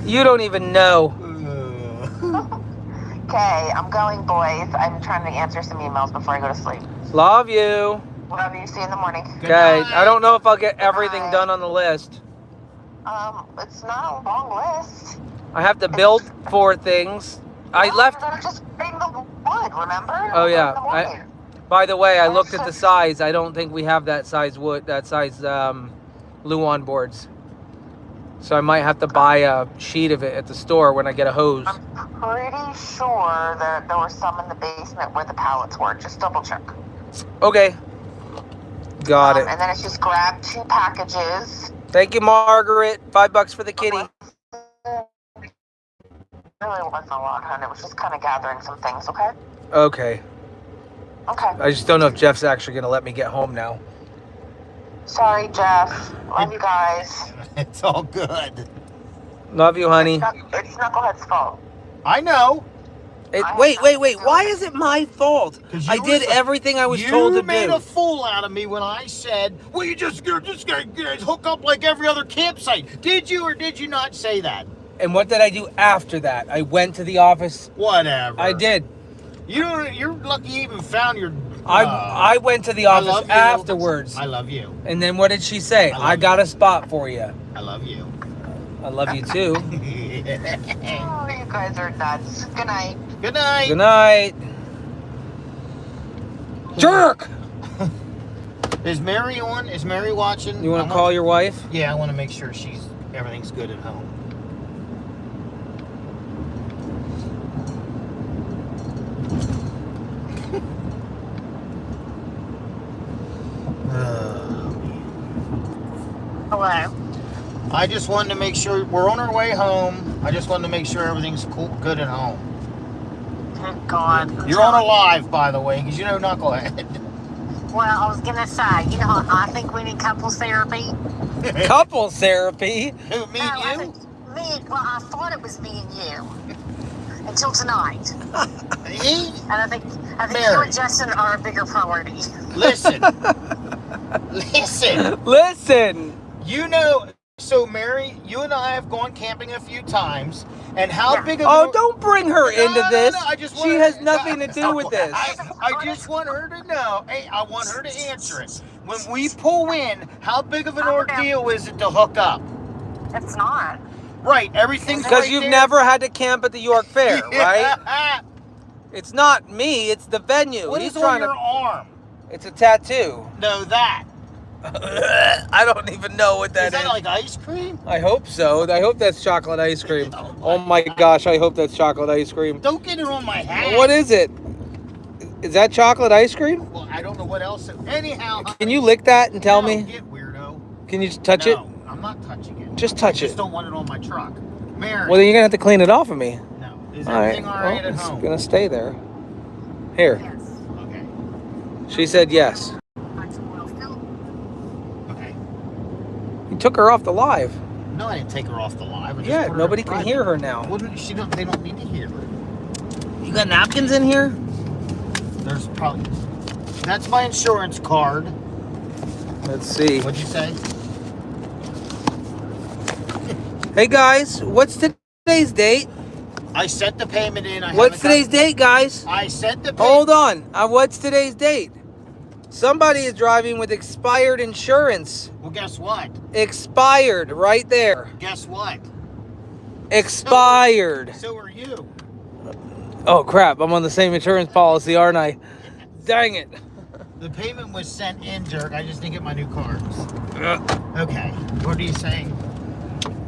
A: You don't even know.
J: Okay, I'm going, boys. I'm trying to answer some emails before I go to sleep.
A: Love you.
J: Love you. See you in the morning.
A: Okay, I don't know if I'll get everything done on the list.
J: It's not a long list.
A: I have to build 4 things. I left.
J: You're gonna just bring the wood, remember?
A: Oh yeah.
J: In the morning.
A: By the way, I looked at the size. I don't think we have that size wood, that size Luan boards. So I might have to buy a sheet of it at the store when I get a hose.
J: I'm pretty sure that there were some in the basement where the pallets were. Just double check.
A: Okay. Got it.
J: And then it's just grab 2 packages.
A: Thank you, Margaret. $5 for the kitty.
J: It really wasn't a lot, hon. It was just kind of gathering some things, okay?
A: Okay.
J: Okay.
A: I just don't know if Jeff's actually going to let me get home now.
J: Sorry, Jeff. Love you guys.
B: It's all good.
A: Love you, honey.
J: It's Knucklehead's fault.
B: I know.
A: Wait. Why is it my fault? I did everything I was told to
B: You made
A: do.
B: a fool out of me when I said, well, you're just going to hook up like every other campsite. Did you or did you not say that?
A: And what did I do after that? I went to the office.
B: Whatever.
A: I did.
B: You're lucky you even found your...
A: I went to the office afterwards.
B: I love you.
A: And then what did she say? I got a spot for you.
B: I love you.
A: I love you too.
J: Oh, you guys are nuts. Good night.
B: Good night.
A: Good night. Jerk!
B: Is Mary on? Is Mary watching?
A: You want to call your wife?
B: Yeah, I want to make sure everything's good at home.
J: Hello.
B: I just wanted to make sure we're on our way home. I just wanted to make sure everything's good at home.
K: Thank God.
B: You're on a live, by the way, because you know Knucklehead.
K: Well, I was gonna say, I think we need couples therapy.
A: Couples therapy?
B: Who, me and you?
K: I thought it was me and you. Until tonight.
B: Me?
K: And I think
B: Mary.
K: you and Justin are a bigger priority.
B: Listen.
A: Listen.
B: You know, so Mary, you and I have gone camping a few times, and how big of
A: don't bring her into this.
B: I just
A: she has nothing to do with this.
B: I just want her to know. Hey, I want her to answer it. When we pull in, how big of an ordeal is it to hook up?
K: It's not.
B: Right, everything's
A: Because
B: right
A: you've
B: there.
A: never had to camp at the York Fair, right? It's not me, it's the venue.
B: What
A: He's
B: is
A: trying
B: on your
A: to.
B: arm?
A: It's a tattoo.
B: No, that.
A: I don't even know what that is.
B: Is that like ice cream?
A: I hope so. I hope that's chocolate ice cream. Oh my gosh, I hope that's chocolate ice cream.
B: Don't get it on my hat.
A: What is it? Is that chocolate ice cream?
B: Well, I don't know what else. Anyhow.
A: Can you lick that and tell me?
B: Get weirdo.
A: Can you just touch it?
B: No, I'm not touching it.
A: Just touch
B: I just
A: it.
B: don't want it on my truck. Mary.
A: Well, then you're going to have to clean it off of me.
B: No. Is
A: All right.
B: everything all right at
A: It's
B: home?
A: going to stay there. Here.
K: Yes.
B: Okay.
A: She said yes.
B: Okay.
A: You took her off the live.
B: No, I didn't take her off the live. I just
A: Yeah,
B: put her
A: nobody
B: in
A: can
B: private.
A: hear her now.
B: They don't need to hear her.
A: You got napkins in here?
B: There's probably... That's my insurance card.
A: Let's see.
B: What'd you say?
A: Hey guys, what's today's date?
B: I sent the payment in.
A: What's today's date, guys?
B: I sent the payment.
A: Hold on. What's today's date? Somebody is driving with expired insurance.
B: Well, guess what?
A: Expired right there.
B: Guess what?
A: Expired.
B: So are you.
A: Oh crap, I'm on the same insurance policy, aren't I? Dang it.
B: The payment was sent in, Dirk. I just didn't get my new cards. Okay. What are you saying?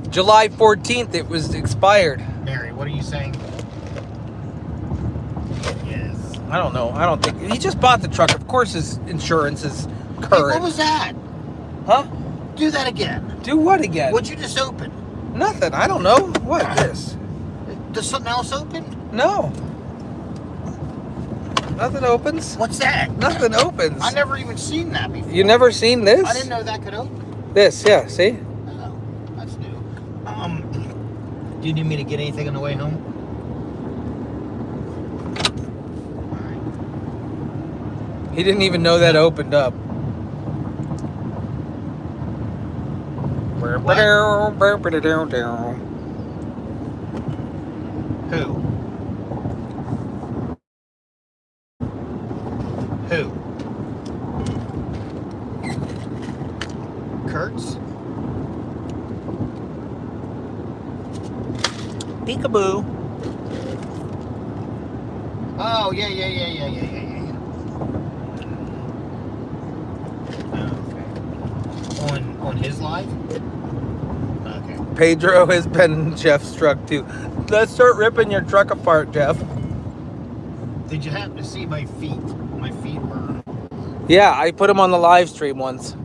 A: July 14th, it was expired.
B: Mary, what are you saying? Yes.
A: I don't know. I don't think. He just bought the truck. Of course his insurance is
B: Hey,
A: current.
B: what was that?
A: Huh?
B: Do that again.
A: Do what again?
B: What'd you just open?
A: Nothing. I don't know. What this?
B: Does something else open?
A: No. Nothing opens.
B: What's that?
A: Nothing opens.
B: I never even seen that before.
A: You never seen this?
B: I didn't know that could open.
A: This, yeah, see?
B: Oh, that's new. Do you need me to get anything on the way home?
A: He didn't even know that opened up.
B: Who? Who? Kurtz?
A: Peekaboo.
B: Oh, yeah. Okay. On his live? Okay.
A: Pedro has been in Jeff's truck too. Let's start ripping your truck apart, Jeff.
B: Did you happen to see my feet? My feet were...
A: Yeah, I put them on the live stream once.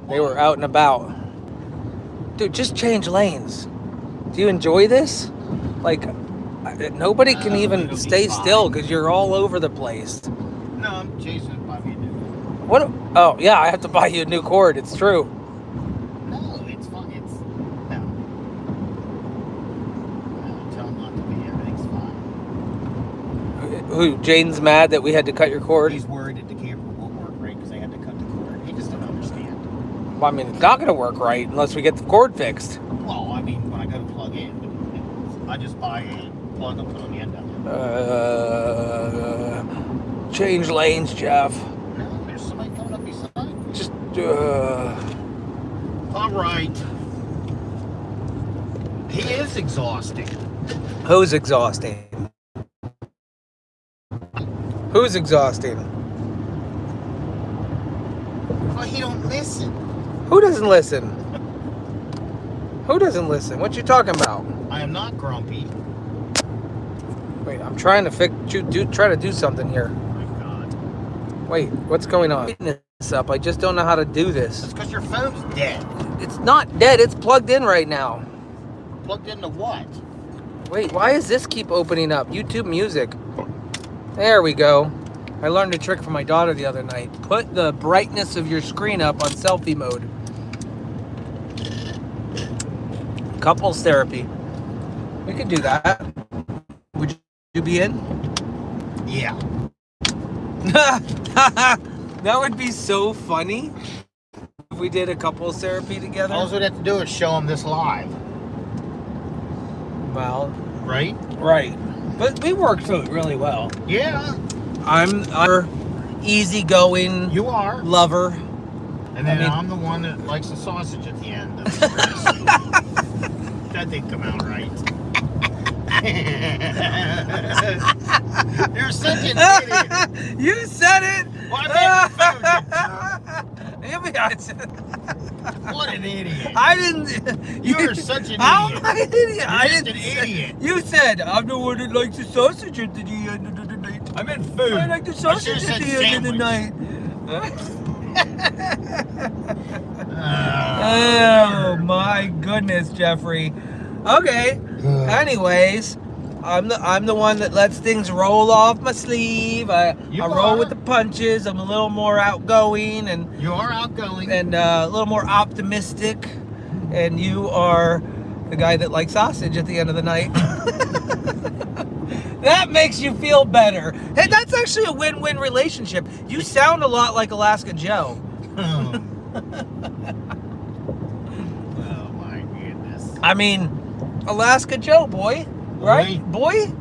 A: They were out and about. Dude, just change lanes. Do you enjoy this? Like, nobody can even stay still because you're all over the place.
B: No,
A: What? Oh, yeah, I have to buy you a new cord. It's true.
B: No, it's fine. It's no. No, tell him not to be. Everything's fine.
A: Who? Jane's mad that we had to cut your cord?
B: He's worried that the camper won't work right because they had to cut the cord. He just doesn't understand.
A: Well, I mean, it's not going to work right unless we get the cord fixed.
B: Well, I mean, when I go to plug in, I just buy a plug and put on the end of it.
A: Change lanes, Jeff.
B: No, there's somebody coming up beside me.
A: Just,
B: All right. He is exhausting.
A: Who's exhausting? Who's exhausting?
B: Well, he don't listen.
A: Who doesn't listen? Who doesn't listen? What you talking about?
B: I am not grumpy.
A: Wait, I'm trying to try to do something here.
B: Oh my God.
A: Wait, what's going on? This up. I just don't know how to do this.
B: That's because your phone's dead.
A: It's not dead. It's plugged in right now.
B: Plugged into what?
A: Wait, why does this keep opening up? YouTube Music. There we go. I learned a trick from my daughter the other night. Put the brightness of your screen up on selfie mode. Couples therapy. We could do that. Would you be in?
B: Yeah.
A: That would be so funny if we did a couples therapy together.
B: All we'd have to do is show him this live.
A: Well,
B: right?
A: Right. But we worked through it really well.
B: Yeah.
A: I'm easygoing.
B: You are.
A: Lover.
B: And then I'm the one that likes the sausage at the end. That didn't come out right. You're such an idiot.
A: You said it.
B: Well, I what an idiot.
A: I didn't.
B: You're such an idiot.
A: How am I an idiot? I
B: You're
A: didn't
B: just an idiot.
A: You said, I'm the one that likes the sausage at the end of the night.
B: I meant food.
A: I like the sausage at the end of the night. Oh my goodness, Jeffrey. Okay. Anyways, I'm the one that lets things roll off my sleeve. I roll with the punches. I'm a little more outgoing and
B: you are outgoing
A: and a little more optimistic. And you are the guy that likes sausage at the end of the night. That makes you feel better. Hey, that's actually a win-win relationship. You sound a lot like Alaska Joe.
B: Oh my goodness.
A: I mean, Alaska Joe, boy. Right? Boy?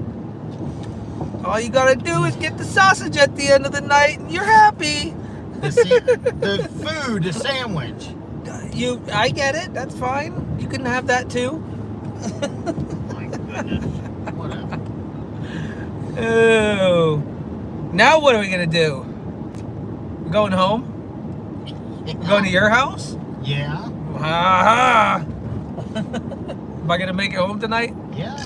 A: All you gotta do is get the sausage at the end of the night and you're happy.
B: The food, the sandwich.
A: I get it. That's fine. You can have that too.
B: My goodness. Whatever.
A: Oh. Now what are we gonna do? We're going home? We're going to your house?
B: Yeah.
A: Ha Am I gonna make it home tonight?
B: Yeah.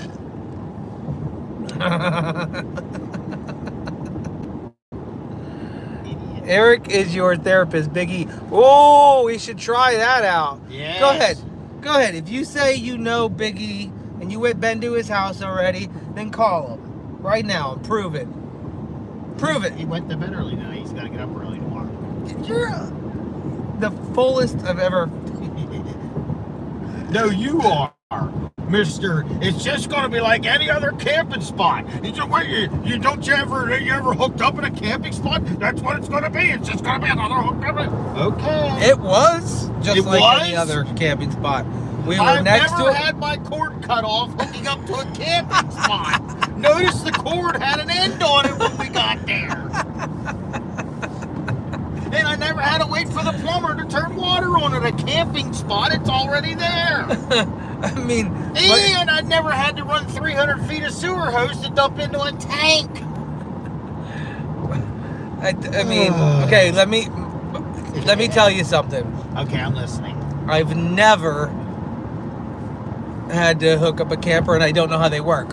A: Eric is your therapist, Biggie. Oh, we should try that out.
B: Yes.
A: Go ahead. Go ahead. If you say you know Biggie and you went been to his house already, then call him right now and prove it. Prove it.
B: He went to bed early tonight. He's got to get up early tomorrow.
A: You're the fullest I've ever.
B: No, you are, Mister. It's just going to be like any other camping spot. It's a way you ever hooked up in a camping spot? That's what it's going to be. It's just going to be another hooked up. Okay.
A: It was just any other camping spot. We were next to it.
B: I've never had my cord cut off hooking up to a camping spot. Notice the cord had an end on it when we got there. And I never had to wait for the plumber to turn water on at a camping spot. It's already there.
A: I mean...
B: And I never had to run 300 feet of sewer hose to dump into a tank.
A: I mean, okay, let me tell you something.
B: Okay, I'm listening.
A: I've never had to hook up a camper and I don't know how they work.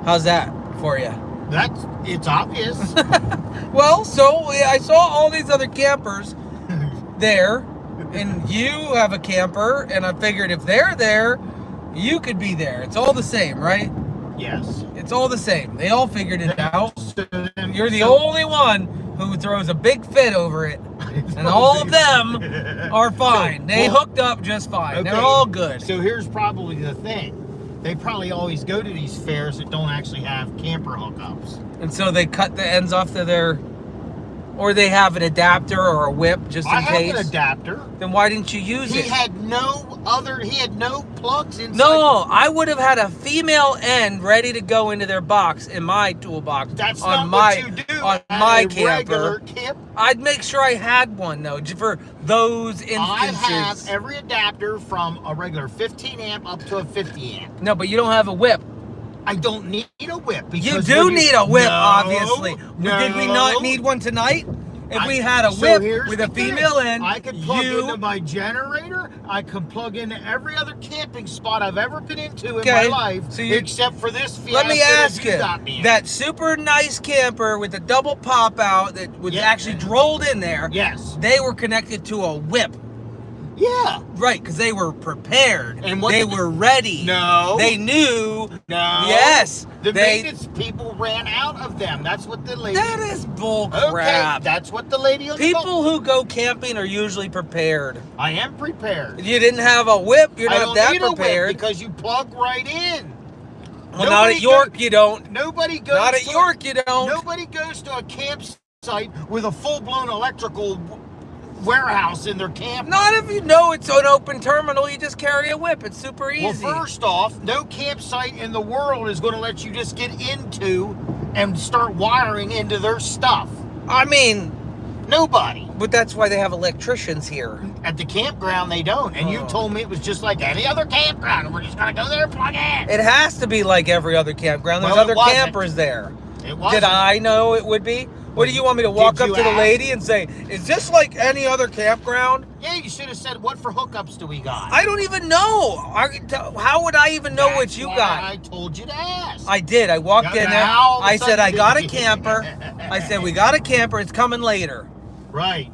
A: How's that for you?
B: It's obvious.
A: Well, so I saw all these other campers there, and you have a camper, and I figured if they're there, you could be there. It's all the same, right?
B: Yes.
A: It's all the same. They all figured it out. You're the only one who throws a big fit over it. And all of them are fine. They hooked up just fine.
B: Okay.
A: They're all good.
B: So here's probably the thing. They probably always go to these fairs that don't actually have camper hookups.
A: And so they cut the ends off to their, or they have an adapter or a whip just in
B: I
A: case.
B: have an adapter.
A: Then why didn't you use it?
B: He had no plugs inside.
A: No, I would have had a female end ready to go into their box in my toolbox.
B: That's
A: on
B: not
A: my,
B: what you do
A: on
B: at
A: my
B: a
A: camper.
B: regular camp.
A: I'd make sure I had one though for those instances.
B: I have every adapter from a regular 15 amp up to a 50 amp.
A: No, but you don't have a whip.
B: I don't need a whip.
A: You
B: Because
A: do
B: when
A: need a whip,
B: No,
A: obviously.
B: No.
A: Did we not need one tonight? If we had a
B: So
A: whip
B: here's
A: with
B: the
A: a female
B: thing.
A: end,
B: I could plug into my generator. I can plug into every other camping spot I've ever been into in my life,
A: so
B: except for this fiasco.
A: let me ask
B: that
A: you,
B: got me in.
A: that super nice camper with the double pop out that was actually rolled in there,
B: yes,
A: they were connected to a whip.
B: Yeah.
A: Right, because they were prepared.
B: And what
A: they were ready.
B: No.
A: They knew.
B: No.
A: Yes.
B: The maintenance people ran out of them. That's what the lady.
A: That is bull
B: Okay,
A: crap.
B: that's what the lady on the
A: People who go camping are usually prepared.
B: I am prepared.
A: You didn't have a whip, you're
B: I
A: not
B: don't
A: that
B: need a whip
A: prepared.
B: because you plug right in.
A: Well, not at York, you don't.
B: Nobody goes.
A: Not at York, you don't.
B: Nobody goes to a campsite with a full-blown electrical warehouse in their camp.
A: Not if you know it's an open terminal, you just carry a whip. It's super easy.
B: Well, first off, no campsite in the world is going to let you just get into and start wiring into their stuff.
A: I mean,
B: nobody.
A: But that's why they have electricians here.
B: At the campground, they don't. And you told me it was just like any other campground, and we're just going to go there and plug in.
A: It has to be like every other campground. There's
B: Well,
A: other
B: it wasn't.
A: campers there.
B: It wasn't.
A: Did I know it would be? What do you want me to walk
B: Did
A: up
B: you
A: to the
B: ask?
A: lady and say, is this like any other campground?
B: Yeah, you should have said, what for hookups do we got?
A: I don't even know. How would I even know what you
B: why
A: got?
B: I told you to ask.
A: I did. I walked
B: Yeah,
A: in there.
B: now all of a
A: I said,
B: sudden
A: I
B: you
A: got a
B: did.
A: camper. I said, we got a camper. It's coming later.
B: Right.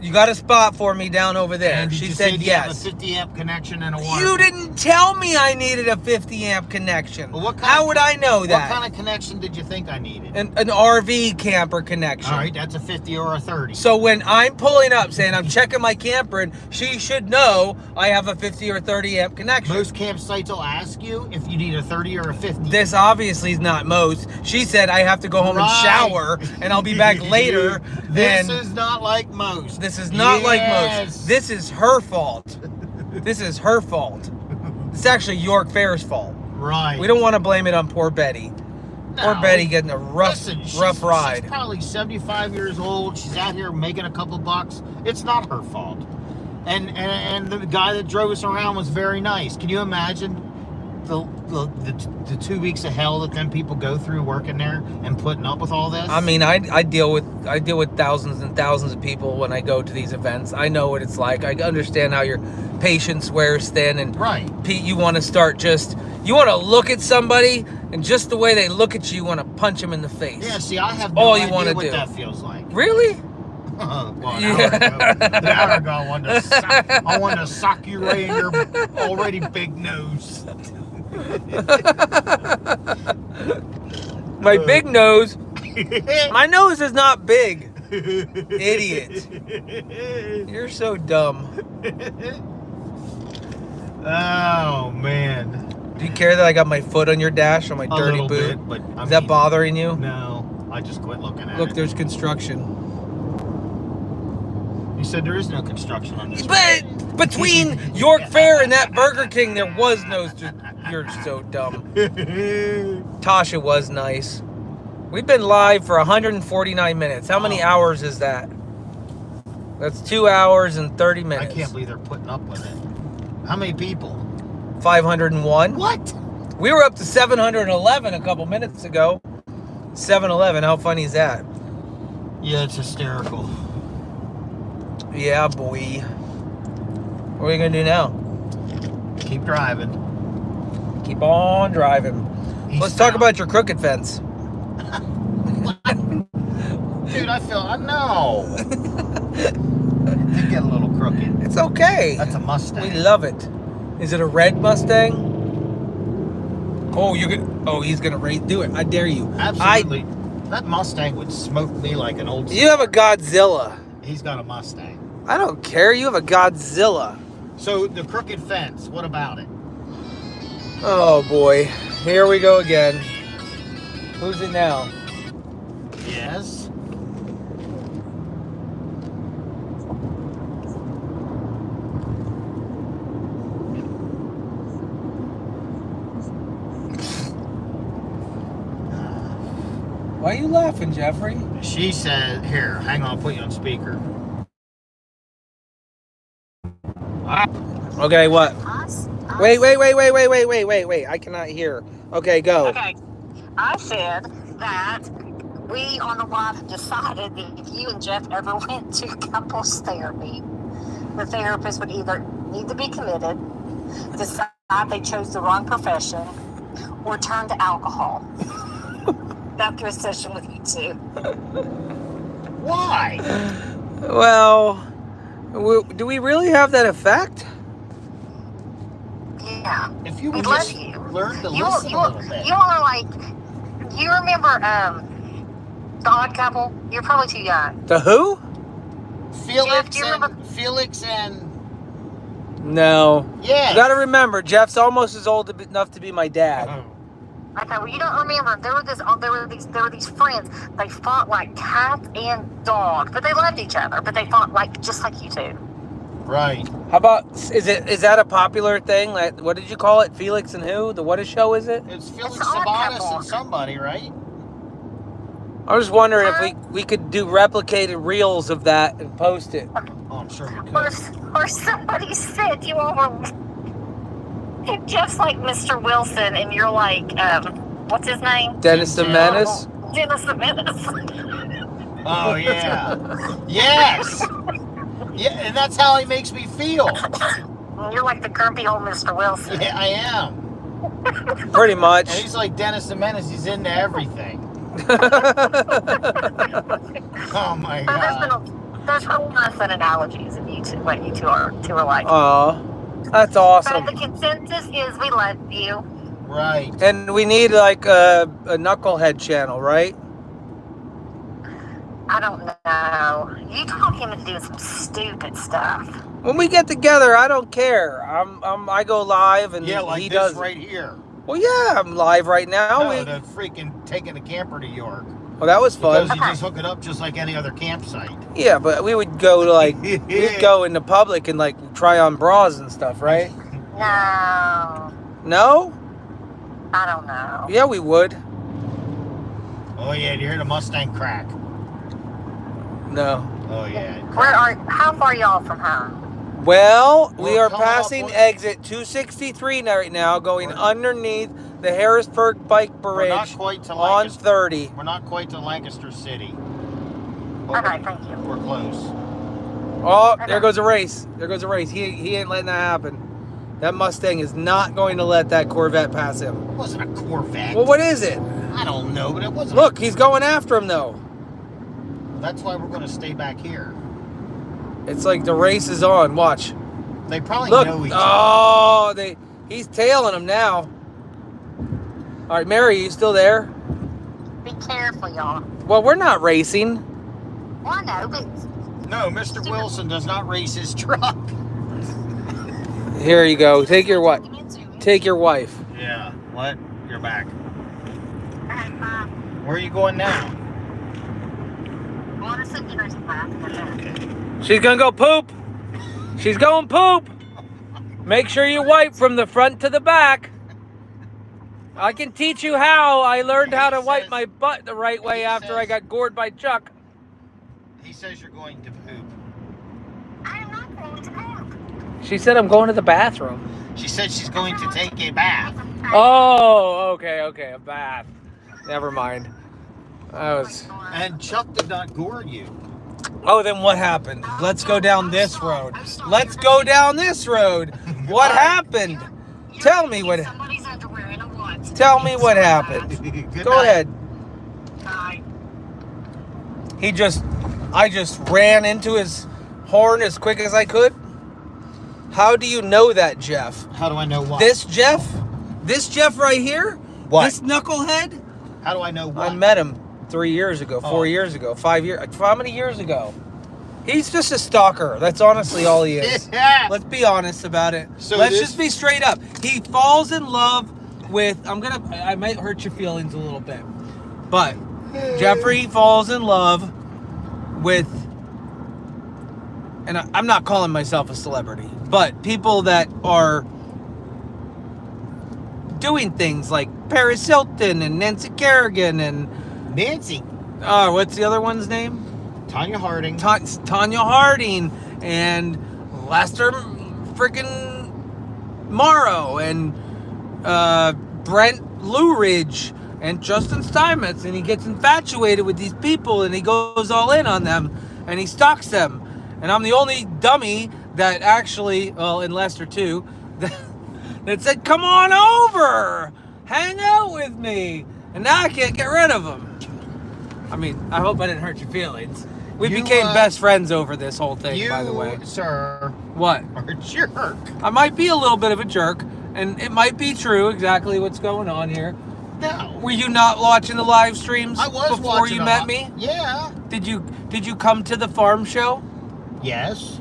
A: You got a spot for me down over there.
B: And did
A: She
B: you
A: said
B: say you have a
A: yes.
B: 50 amp connection and a water.
A: You didn't tell me I needed a 50 amp connection.
B: Well, what kind
A: How
B: of-
A: would I know that?
B: What kind of connection did you think I needed?
A: An RV camper connection.
B: All right, that's a 50 or a 30.
A: So when I'm pulling up saying I'm checking my camper, and she should know I have a 50 or 30 amp connection.
B: Most campsites will ask you if you need a 30 or a 50.
A: This obviously is not most. She said I have to go home and
B: Right.
A: shower, and I'll be back later.
B: This
A: Then
B: is not like most.
A: this is not like
B: Yes.
A: most. This is her fault. This is her fault. It's actually York Fair's fault.
B: Right.
A: We don't want to blame it on poor Betty. Poor
B: No.
A: Betty getting a rough,
B: Listen,
A: rough ride.
B: She's probably 75 years old. She's out here making a couple bucks. It's not her fault. And the guy that drove us around was very nice. Can you imagine the 2 weeks of hell that them people go through working there and putting up with all this?
A: I mean, I deal with thousands and thousands of people when I go to these events. I know what it's like. I understand how your patience wears thin, and
B: right.
A: Pete, you want to start you want to look at somebody, and just the way they look at you, you want to punch them in the face.
B: Yeah, see, I have no
A: all you
B: idea
A: want to
B: what
A: do.
B: that feels like.
A: Really?
B: Well, an hour ago, I wanted to sock you right in your already big nose.
A: My big nose. My nose is not big. Idiot. You're so dumb.
B: Oh, man.
A: Do you care that I got my foot on your dash on my
B: A
A: dirty
B: little
A: boot?
B: bit, but
A: Is that bothering you?
B: No, I just quit looking at
A: Look,
B: it.
A: there's construction.
B: You said there is no construction on this.
A: But between York Fair and that Burger King, there was no... You're so dumb. Tasha was nice. We've been live for 149 minutes. How many hours is that? That's 2 hours and 30
B: I
A: minutes.
B: can't believe they're putting up with it. How many people?
A: 501.
B: What?
A: We were up to 711 a couple minutes ago. 711, how funny is that?
B: Yeah, it's hysterical.
A: Yeah, boy. What are you gonna do now?
B: Keep driving.
A: Keep on driving. Let's talk about your crooked fence.
B: Dude, I know. It did get a little crooked.
A: It's okay.
B: That's a Mustang.
A: We love it. Is it a red Mustang? Oh, he's gonna do it. I dare you.
B: Absolutely. That Mustang would smoke me like an old...
A: You have a Godzilla.
B: He's got a Mustang.
A: I don't care. You have a Godzilla.
B: So the crooked fence, what about it?
A: Oh boy, here we go again. Who's it now?
B: Yes.
A: Why are you laughing, Jeffrey?
B: She said, here, hang on, I'll put you on speaker.
A: Okay, what?
K: Us?
A: Wait. I cannot hear. Okay, go.
K: Okay. I said that we on the wife have decided that if you and Jeff ever went to couples therapy, the therapist would either need to be committed, decide they chose the wrong profession, or turn to alcohol after a session with you two.
B: Why?
A: Well, do we really have that effect?
K: Yeah.
B: If you
K: We
B: would
K: love
B: just
K: you.
B: learn to
K: You
B: listen a little bit.
K: are like, you remember The Odd Couple? You're probably too young.
A: The who?
K: Jeff, do you remember?
B: Felix and
A: No.
B: yeah.
A: You gotta remember, Jeff's almost as old enough to be my dad.
K: Okay, well, you don't remember. There were these friends. They fought like cat and dog, but they loved each other. But they fought like just like you two.
B: Right.
A: How about, is that a popular thing? Like, what did you call it? Felix and who? What show is it?
B: It's Felix
K: It's Odd
B: Sabatis
K: Couple.
B: and somebody, right?
A: I was wondering if we could do replicated reels of that and post it.
B: Oh, I'm sure we
K: Or,
B: could.
K: or somebody said you all were Jeff's like Mr. Wilson, and you're like what's his name?
A: Dennis the Menace?
K: Dennis the Menace.
B: Oh, yeah. Yes. Yeah, and that's how he makes me feel.
K: You're like the grumpy old Mr. Wilson.
B: Yeah, I am.
A: Pretty much.
B: And he's like Dennis the Menace. He's into everything. Oh, my God.
K: There's real nice analogies of you two, what you two are like.
A: Aw, that's
K: But
A: awesome.
K: the consensus is we love you.
B: Right.
A: And we need like a knucklehead channel, right?
K: I don't know. You talk him into doing some stupid stuff.
A: When we get together, I don't care. I go live and
B: Yeah, like
A: he
B: this
A: does.
B: right here.
A: Well, yeah, I'm live right now.
B: No, the freaking taking the camper to York.
A: Well, that was fun.
B: Because you just hook it up just like any other campsite.
A: Yeah, but we would go to like we'd go into public and like try on bras and stuff, right?
K: No,
A: No?
K: I don't know.
A: Yeah, we would.
B: Oh, yeah, do you hear the Mustang crack?
A: No.
B: Oh, yeah.
K: How far y'all from home?
A: Well, we
B: We're
A: are
B: coming up
A: passing
B: with-
A: exit 263 right now, going underneath the Harrisburg Bike
B: We're not
A: Bridge
B: quite to
A: on
B: Lancaster.
A: 30.
B: We're not quite to Lancaster City. But
K: Okay, thank you.
B: we're close.
A: Oh, there goes a race. There goes a race. He ain't letting that happen. That Mustang is not going to let that Corvette pass him.
B: It wasn't a Corvette.
A: Well, what is it?
B: I don't know, but it wasn't.
A: Look, he's going after him though.
B: That's why we're going to stay back here.
A: It's like the race is on. Watch.
B: They probably
A: Look.
B: know each other.
A: Oh, he's tailing him now. All right, Mary, you still there?
K: Be careful, y'all.
A: Well, we're not racing.
K: Well, I know, but
B: No, Mr. Wilson does not race his truck.
A: Here you go. Take your wife. Take your wife.
B: Yeah. What? You're back. Where are you going now? Okay.
A: She's gonna go poop. She's going poop. Make sure you wipe from the front to the back. I can teach you how. I learned how to wipe my butt the right way after I got gored by Chuck.
B: He says you're going to poop.
K: I'm not going to poop.
A: She said I'm going to the bathroom.
B: She said she's going to take a bath.
A: Oh, okay, a bath. Never mind.
B: And Chuck did not gore you.
A: Oh, then what happened? Let's go down this road. Let's go down this road. What happened? Tell me what.
K: Somebody's underwear in a what?
A: Tell me what happened.
B: Good
A: Go
B: night.
A: ahead.
K: Bye.
A: I just ran into his horn as quick as I could. How do you know that, Jeff?
B: How do I know what?
A: This Jeff right here?
B: What?
A: This knucklehead?
B: How do I know what?
A: I met him 3 years ago, 4
B: Oh.
A: years ago, 5 years. How many years ago? He's just a stalker. That's honestly all he is.
B: Yeah.
A: Let's be honest about it.
B: So
A: Let's
B: this-
A: just be straight up. He falls in love with, I might hurt your feelings a little bit, but Jeffrey falls in love with, and I'm not calling myself a celebrity, but people that are doing things like Paris Hilton and Nancy Kerrigan and
B: Nancy.
A: what's the other one's name?
B: Tanya Harding.
A: Tanya Harding and Lester freaking Morrow and Brent Luridge and Justin Steinmetz, and he gets infatuated with these people and he goes all in on them and he stalks them. And I'm the only dummy that actually, well, in Lester too, that said, come on over, hang out with me. And now I can't get rid of him. I mean, I hope I didn't hurt your feelings. We became best friends over this whole thing, by the way.
B: Sir,
A: What?
B: are a jerk.
A: I might be a little bit of a jerk, and it might be true exactly what's going on here.
B: No.
A: Were you not watching the live streams
B: I was
A: before
B: watching
A: you
B: a
A: met
B: lot.
A: me?
B: Yeah.
A: Did you come to the farm show?
B: Yes.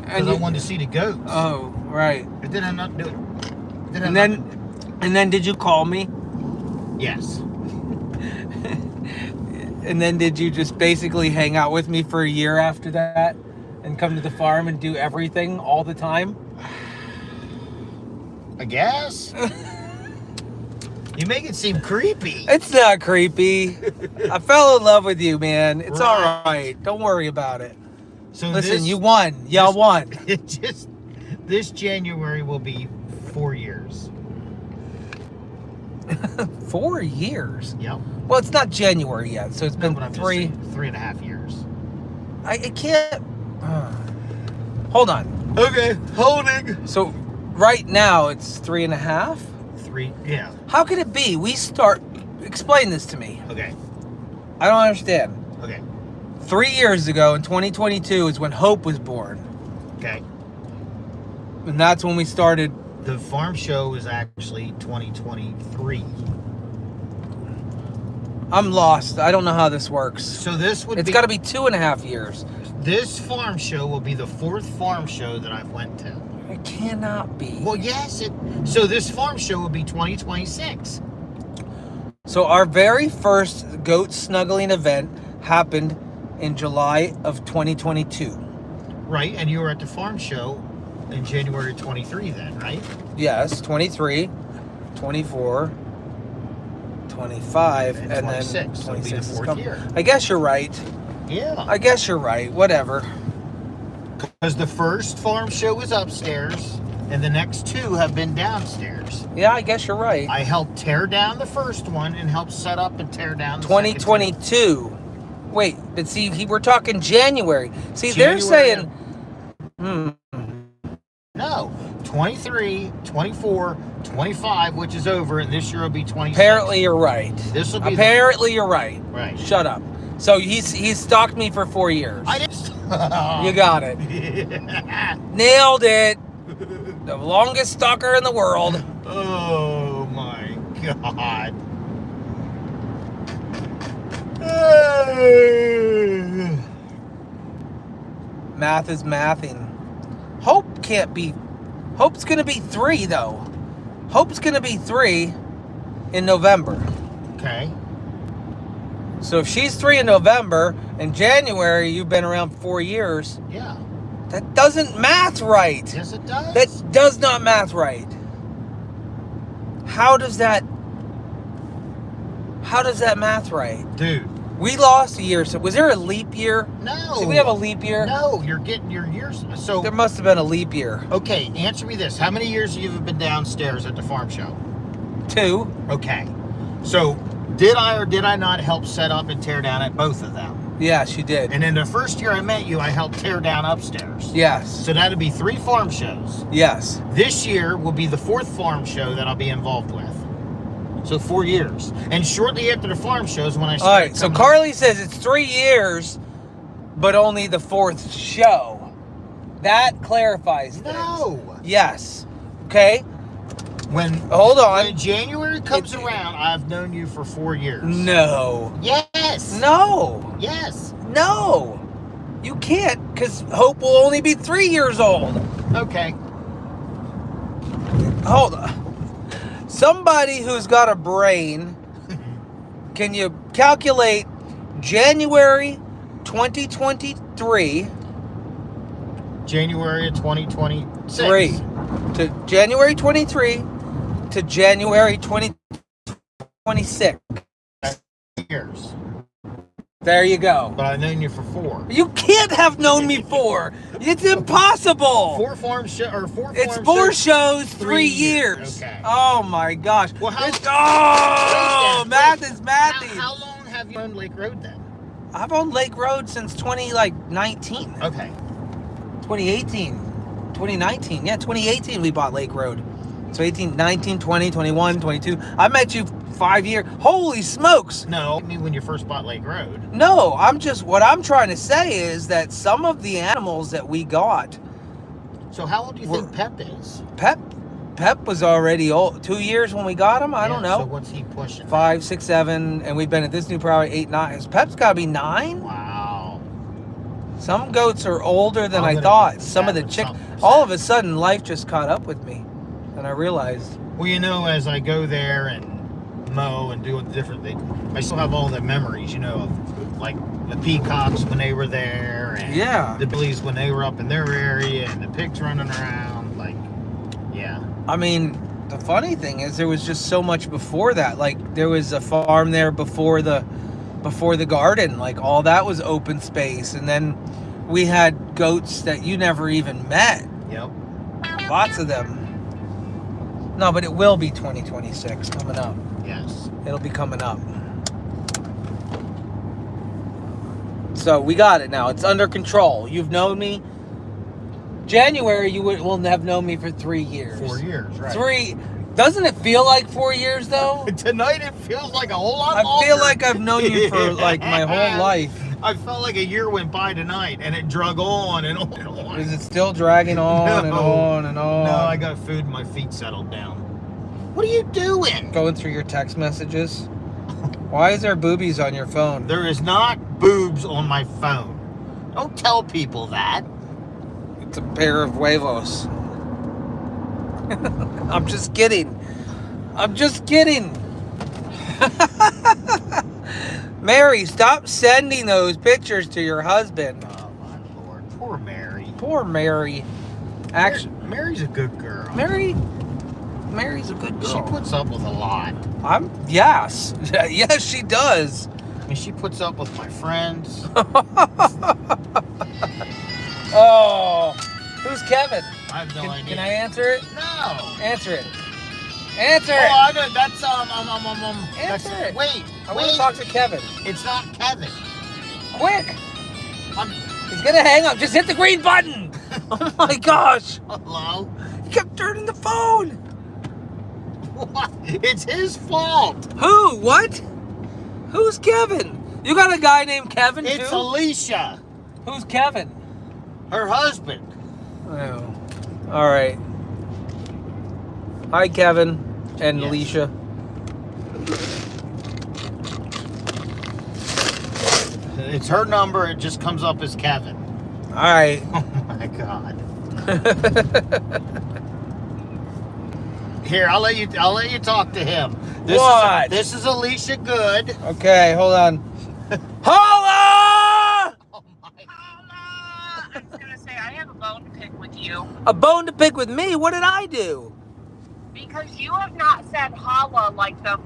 A: And
B: Because I wanted to see the goats.
A: Oh, right.
B: But did I not do it? Did I
A: And
B: not
A: then and then did you call me?
B: Yes.
A: And then did you just basically hang out with me for a year after that and come to the farm and do everything all the time?
B: I guess. You make it seem creepy.
A: It's not creepy. I fell in love with you, man. It's all
B: Right.
A: right. Don't worry about it.
B: So
A: Listen, you won. Y'all won.
B: It just this January will be 4 years.
A: 4 years.
B: Yep.
A: Well, it's not January yet, so it's
B: No,
A: been
B: but I'm just
A: 3.
B: saying 3.5 years.
A: I can't. Hold on.
B: Okay, holding.
A: So right now it's 3.5.
B: 3. Yeah.
A: How could it be? We start. Explain this to me.
B: Okay.
A: I don't understand.
B: Okay.
A: 3 years ago in 2022 is when Hope was born,
B: Okay.
A: and that's when we started.
B: The farm show is actually 2023.
A: I'm lost. I don't know how this works.
B: So this would
A: It's
B: be
A: got to be 2.5 years.
B: this farm show will be the 4th farm show that I've went to.
A: It cannot be.
B: Well, yes, so this farm show will be 2026.
A: So our very first goat snuggling event happened in July of 2022.
B: Right, and you were at the farm show in January 23 then, right?
A: Yes, 23, 24, 25,
B: And
A: and
B: 26.
A: then
B: So it'll be the
A: 26 is
B: 4th
A: coming.
B: year.
A: I guess you're right.
B: Yeah.
A: I guess you're right. Whatever.
B: Because the first farm show was upstairs, and the next 2 have been downstairs.
A: Yeah, I guess you're right.
B: I helped tear down the first one and helped set up and tear down the second
A: 2022. Wait, but see, we're talking January. See, they're
B: January.
A: saying,
B: No, 23, 24, 25, which is over, and this year will be 26.
A: apparently you're right.
B: This will be
A: Apparently you're right.
B: Right.
A: Shut up. So he's stalked me for 4 years.
B: I just.
A: You got it. Nailed it. The longest stalker in the world.
B: Oh my God.
A: Math is mathing. Hope can't be. Hope's gonna be 3 though. Hope's gonna be 3 in November.
B: Okay.
A: So if she's 3 in November, in January you've been around 4 years.
B: Yeah.
A: That doesn't math right.
B: Yes, it does.
A: That does not math right. How does that math right?
B: Dude.
A: We lost a year. So was there a leap year?
B: No.
A: Did we have a leap year?
B: No, you're getting your years. So.
A: There must have been a leap year.
B: Okay, answer me this. How many years have you been downstairs at the farm show?
A: 2.
B: Okay. So, did I or did I not help set up and tear down at both of them?
A: Yes, you did.
B: And in the first year I met you, I helped tear down upstairs.
A: Yes.
B: So that'd be 3 farm shows.
A: Yes.
B: This year will be the 4th farm show that I'll be involved with. So 4 years. And shortly after the farm shows when I
A: All
B: started
A: right. So
B: coming-
A: Carly says it's 3 years, but only the 4th show. That clarifies things.
B: No.
A: Yes. Okay. Hold on.
B: When January comes around, I've known you for 4 years.
A: No.
B: Yes.
A: No.
B: Yes.
A: No. You can't, because Hope will only be 3 years old.
B: Okay.
A: Hold on. Somebody who's got a brain, can you calculate January 2023
B: January of 2026.
A: to January 23 to January 2026?
B: Years.
A: There you go.
B: But I've known you for 4.
A: You can't have known me 4. It's impossible.
B: 4 farm show or 4
A: It's
B: farm
A: 4
B: shows,
A: shows, 3 years.
B: Okay.
A: Oh my gosh.
B: Well, how-
A: Oh, math is mathy.
B: How long have you owned Lake Road then?
A: I've owned Lake Road since 2019.
B: Okay.
A: 2018. 2019. Yeah, 2018 we bought Lake Road. So 18, 19, 20, 21, 22. I met you 5 years. Holy smokes.
B: No, I mean when you first bought Lake Road.
A: No, what I'm trying to say is that some of the animals that we got.
B: So how old do you think Pep is?
A: Pep was already old. 2 years when we got him. I don't know.
B: So what's he pushing?
A: 5, 6, 7, and we've been at this new property 8, 9. Pep's got to be 9.
B: Wow.
A: Some goats are older than
B: I'm
A: I
B: gonna
A: thought.
B: be
A: Some of the
B: sad
A: chick.
B: when something's
A: All
B: sad.
A: of a sudden, life just caught up with me, and I realized.
B: Well, you know, as I go there and mow and do different things, I still have all the memories, you know, of like the peacocks when they were there, and
A: Yeah.
B: the billies when they were up in their area, and the pigs running around. Like, yeah.
A: I mean, the funny thing is, there was just so much before that. Like, there was a farm there before the garden. Like, all that was open space, and then we had goats that you never even met.
B: Yep.
A: Lots of them. No, but it will be 2026 coming up.
B: Yes.
A: It'll be coming up. So we got it now. It's under control. You've known me. January, you will have known me for 3 years.
B: 4 years, right?
A: 3. Doesn't it feel like 4 years though?
B: Tonight it feels like a whole lot
A: I
B: longer.
A: feel like I've known you for like my whole life.
B: I felt like a year went by tonight, and it drug on and on and on.
A: Is it still dragging on and
B: No.
A: on and on?
B: No, I got food and my feet settled down. What are you doing?
A: Going through your text messages. Why is there boobies on your phone?
B: There is not boobs on my phone. Don't tell people that.
A: It's a pair of huevos. I'm just kidding. I'm just kidding. Mary, stop sending those pictures to your husband.
B: Oh my Lord, poor Mary.
A: Poor Mary. Actually,
B: Mary's a good girl.
A: Mary's a good girl.
B: She puts up with a lot.
A: Yes. Yes, she does.
B: I mean, she puts up with my friends.
A: Oh, who's Kevin?
B: I have no idea.
A: Can I answer it?
B: No.
A: Answer it. Answer it.
B: Oh, I know. That's
A: Answer
B: that's,
A: it.
B: Wait.
A: I want to talk to Kevin.
B: It's not Kevin.
A: Quick.
B: I'm,
A: He's gonna hang up. Just hit the green button. Oh my gosh.
B: hello.
A: He kept turning the phone.
B: What? It's his fault.
A: Who? What? Who's Kevin? You got a guy named Kevin too?
B: It's Alicia,
A: Who's Kevin?
B: her husband.
A: Oh. All right. Hi, Kevin and
B: Yes.
A: Alicia.
B: It's her number. It just comes up as Kevin.
A: All right.
B: Oh my God. Here, I'll let you talk to him.
A: What?
B: This is Alicia Good.
A: Okay, hold on. Holla!
B: Oh my.
J: I was gonna say I have a bone to pick with you
A: A bone to pick with me? What did I do?
J: because you have not said holla like the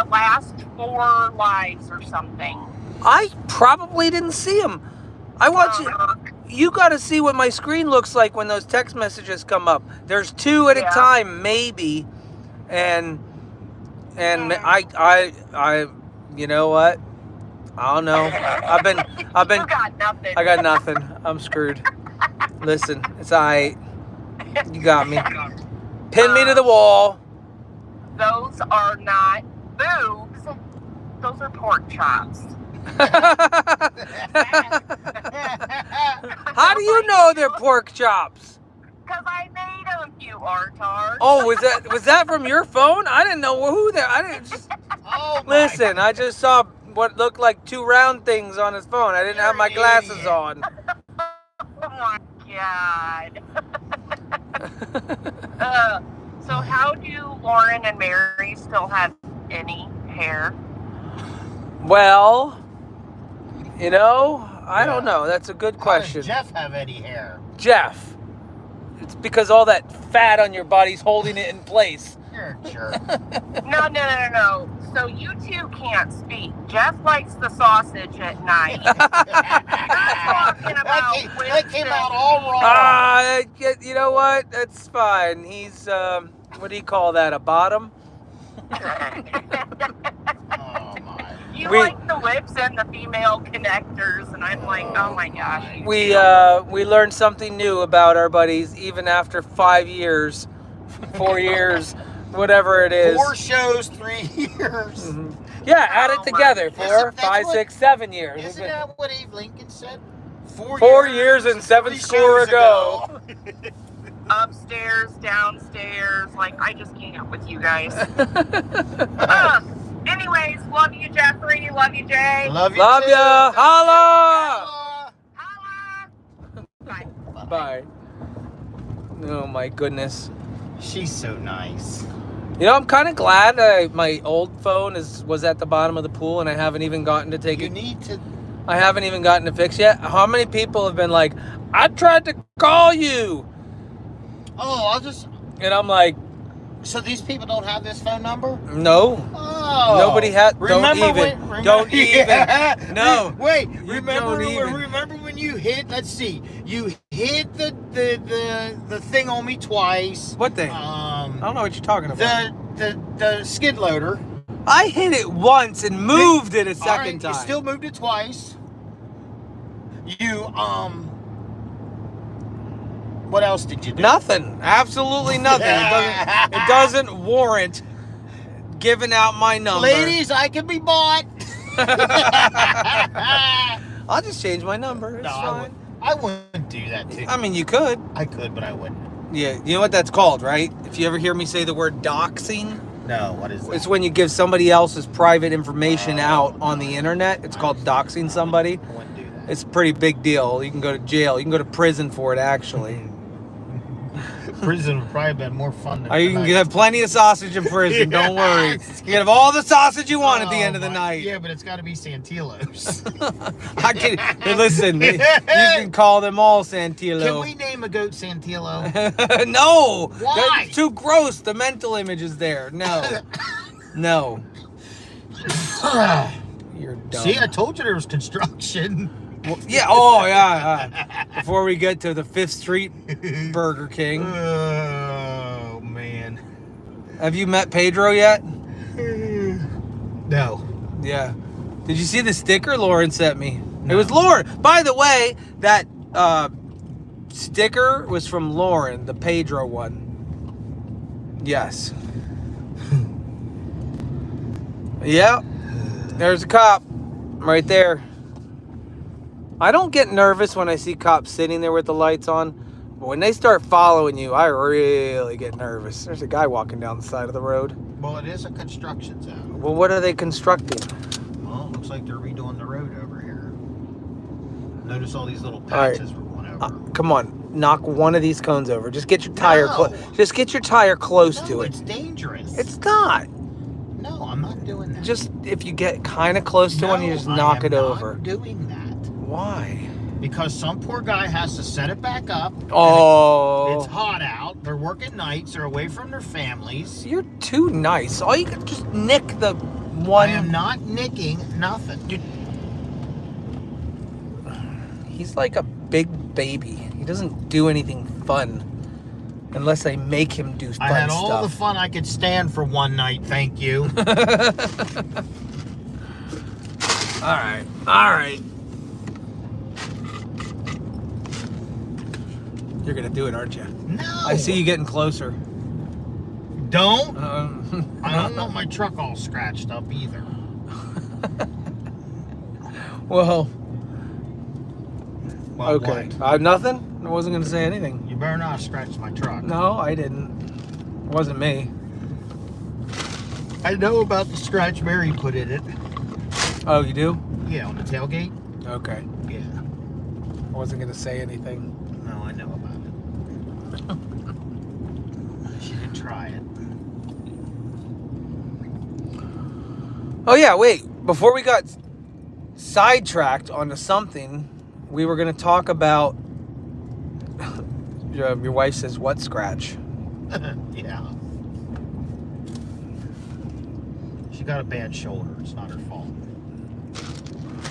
J: last 4 lives or something.
A: I probably didn't see him. I want you. You got to see what my screen looks like when those text messages come up. There's 2 at a time, maybe, and I, you know what? I don't know. I've been.
J: You got nothing.
A: I got nothing. I'm screwed. Listen, it's alright. You got me. Pin me to the wall.
J: Those are not boobs. Those are pork chops.
A: How do you know they're pork chops?
J: Because I made them, you artard.
A: Oh, was that from your phone? I didn't know who that. I didn't just
B: Oh my.
A: listen. I just saw what looked like 2 round things on his phone. I didn't have my glasses on.
J: Oh my God. So how do Lauren and Mary still have any hair?
A: Well, you know, I don't know. That's a good question.
B: How does Jeff have any hair?
A: Jeff. It's because all that fat on your body's holding it in place.
B: You're a jerk.
J: No. So you two can't speak. Jeff likes the sausage at night. You're talking about
B: that came out all wrong.
A: You know what? That's fine. He's, what do you call that, a bottom?
J: You like the lips and the female connectors, and I'm like, oh my gosh.
A: We learned something new about our buddies, even after 5 years, 4 years, whatever it is.
B: 4 shows, 3 years.
A: Mm-hmm. Yeah, add it together. 4, 5, 6, 7 years.
B: Isn't that what Abe Lincoln said?
A: 4 years and 7 score ago.
J: Upstairs, downstairs, like I just can't with you guys. Anyways, love you, Jeffrey. Love you, Jay.
B: Love
A: ya. Holla.
J: Holla. Bye.
A: Bye. Oh my goodness.
B: She's so nice.
A: You know, I'm kind of glad my old phone was at the bottom of the pool, and I haven't even gotten to take it. I haven't even gotten to fix yet. How many people have been like, I tried to call you?
B: Oh,
A: And I'm like,
B: so these people don't have this phone number?
A: no.
B: Oh.
A: Nobody has. Don't even.
B: Yeah.
A: No.
B: Wait.
A: You
B: Remember
A: don't even.
B: Remember when you hit? Let's see. You hit the thing on me twice.
A: What thing? I don't know what you're talking about.
B: The skid loader.
A: I hit it once and moved it a second time.
B: You still moved it twice. You What else did you do?
A: Nothing. Absolutely nothing. It doesn't warrant giving out my number.
B: Ladies, I can be bought.
A: I'll just change my number. It's fine.
B: I wouldn't do that to you.
A: I mean, you could.
B: I could, but I wouldn't.
A: Yeah, you know what that's called, right? If you ever hear me say the word doxing,
B: No, what is that?
A: it's when you give somebody else's private information out on the internet. It's called doxing somebody.
B: I wouldn't do that.
A: It's a pretty big deal. You can go to jail. You can go to prison for it, actually.
B: Prison would probably have been more fun than
A: You can have plenty of sausage in prison. Don't worry. You can have all the sausage you want at the end of the night.
B: Yeah, but it's got to be Santillo's.
A: Listen, you can call them all Santillo.
B: Can we name a goat Santillo?
A: No.
B: Why?
A: That's too gross. The mental image is there. No. No. You're dumb.
B: See, I told you there was construction.
A: Well, yeah. Oh, yeah. Before we get to the 5th Street Burger King.
B: Oh, man.
A: Have you met Pedro yet?
B: No.
A: Yeah. Did you see the sticker Lauren sent me? No. It was Lauren. By the way, that sticker was from Lauren, the Pedro one. Yes. Yeah. There's a cop right there. I don't get nervous when I see cops sitting there with the lights on, but when they start following you, I really get nervous. There's a guy walking down the side of the road.
B: Well, it is a construction zone.
A: Well, what are they constructing?
B: Well, it looks like they're redoing the road over here. Notice all these little patches were going over.
A: Come on, knock one of these cones over. Just get your tire just get your tire close to it.
B: It's dangerous.
A: It's not.
B: No, I'm not doing that.
A: Just if you get kind of close to one, you just knock it over.
B: I'm not doing that.
A: Why?
B: Because some poor guy has to set it back up.
A: Oh.
B: It's hot out. They're working nights. They're away from their families.
A: You're too nice. All you can just nick the one.
B: I am not nicking nothing.
A: He's like a big baby. He doesn't do anything fun unless I make him do fun stuff.
B: I had all the fun I could stand for one night. Thank you.
A: All right. All right. You're going to do it, aren't you?
B: No.
A: I see you getting closer.
B: Don't. I don't want my truck all scratched up either.
A: Well,
B: okay.
A: Nothing? I wasn't going to say anything.
B: You better not scratch my truck.
A: No, I didn't. It wasn't me.
B: I know about the scratch Mary put in it.
A: Oh, you do?
B: Yeah, on the tailgate.
A: Okay.
B: Yeah.
A: I wasn't gonna say anything.
B: No, I know about it. She did try it.
A: Oh yeah, wait. Before we got sidetracked onto something, we were gonna talk about. Your wife says, "What scratch?"
B: Yeah. She got a bad shoulder. It's not her fault.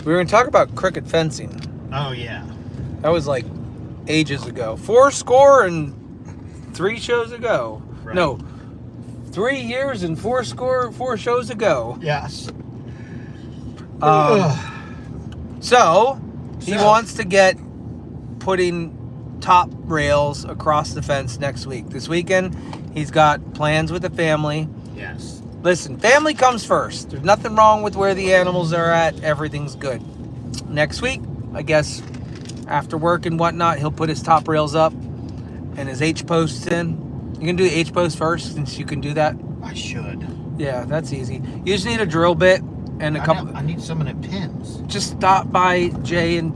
A: We were gonna talk about crooked fencing.
B: Oh yeah.
A: That was like ages ago. 3 shows ago.
B: Right.
A: No, 3 years and 4 shows ago.
B: Yes.
A: So he wants to get putting top rails across the fence next week. This weekend, he's got plans with the family.
B: Yes.
A: Listen, family comes first. There's nothing wrong with where the animals are at. Everything's good. Next week, I guess, after work and whatnot, he'll put his top rails up and his H-posts in. You can do the H-post first, since you can do that.
B: I should.
A: Yeah, that's easy. You just need a drill bit and a couple.
B: I need some of the pins.
A: Just stop by Jay and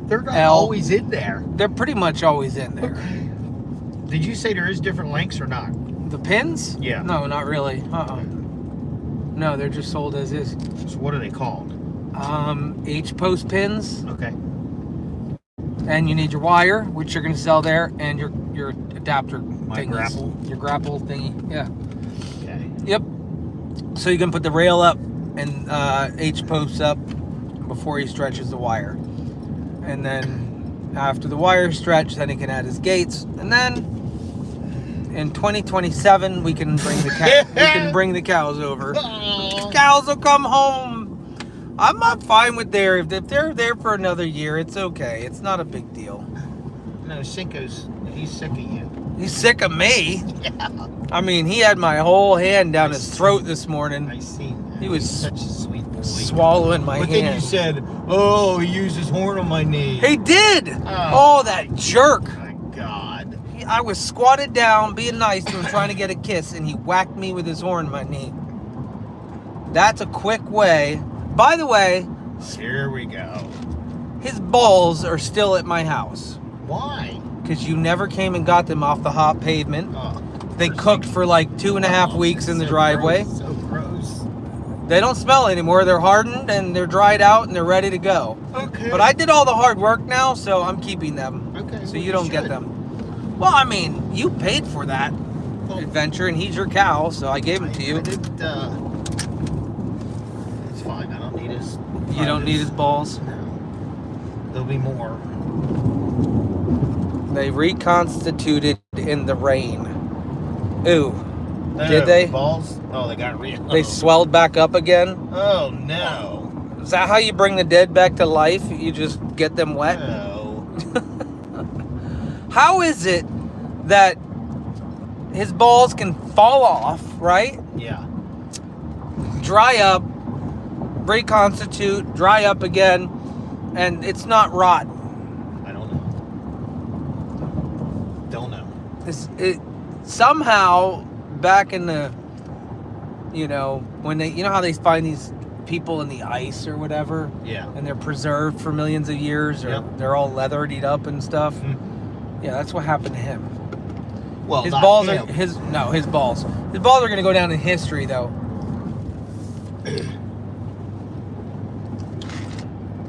B: They're not
A: L.
B: always in there.
A: They're pretty much always in there.
B: Okay. Did you say there is different lengths or not?
A: The pins?
B: Yeah.
A: No, not really. No, they're just sold as is.
B: So what are they called?
A: H-post pins,
B: Okay.
A: and you need your wire, which you're going to sell there, and your adapter
B: My
A: thingies.
B: grapple?
A: Your grapple thingy. Yeah.
B: Okay.
A: Yep. So you can put the rail up and H-posts up before he stretches the wire. And then after the wire stretch, then he can add his gates. And then in 2027, we can bring the cows over. Cows will come home. I'm not fine with if they're there for another year. It's okay. It's not a big deal.
B: No, Cinco's, he's sick of you.
A: He's sick of me.
B: Yeah.
A: I mean, he had my whole hand down his throat this morning.
B: I seen that.
A: He was
B: He's such a sweet boy.
A: swallowing my
B: But
A: hand.
B: then you said, "Oh, he used his horn on my knee."
A: He did.
B: Oh.
A: Oh, that jerk.
B: My God.
A: I was squatted down, being nice to him, trying to get a kiss, and he whacked me with his horn in my knee. That's a quick way. By the way,
B: Here we go.
A: his balls are still at my house.
B: Why?
A: Because you never came and got them off the hot pavement.
B: Oh,
A: They cooked for like 2.5 weeks in the
B: so
A: driveway.
B: gross, so gross.
A: They don't smell anymore. They're hardened and they're dried out and they're ready to go.
B: Okay.
A: But I did all the hard work now, so I'm keeping them.
B: Okay.
A: So
B: well,
A: you don't get
B: should.
A: them. Well, I mean, you paid for that adventure, and he's your cow, so I gave him to you.
B: I did, it's fine. I don't need his.
A: You don't need his balls.
B: No. There'll be more.
A: They reconstituted in the rain. Ooh.
B: No,
A: Did they?
B: Balls? Oh, they got real.
A: They swelled back up again.
B: Oh no.
A: Is that how you bring the dead back to life? You just get them wet?
B: No.
A: How is it that his balls can fall off, right?
B: Yeah.
A: Dry up, reconstitute, dry up again, and it's not rotten?
B: I don't know. Don't know.
A: Somehow, back in the, when you know how they find these people in the ice or whatever?
B: Yeah.
A: And they're preserved for millions of years, or
B: Yep.
A: they're all leathered up and stuff.
B: Mhm.
A: Yeah, that's what happened to him.
B: Well,
A: His
B: not
A: balls
B: him.
A: are his balls. His balls are gonna go down in history, though.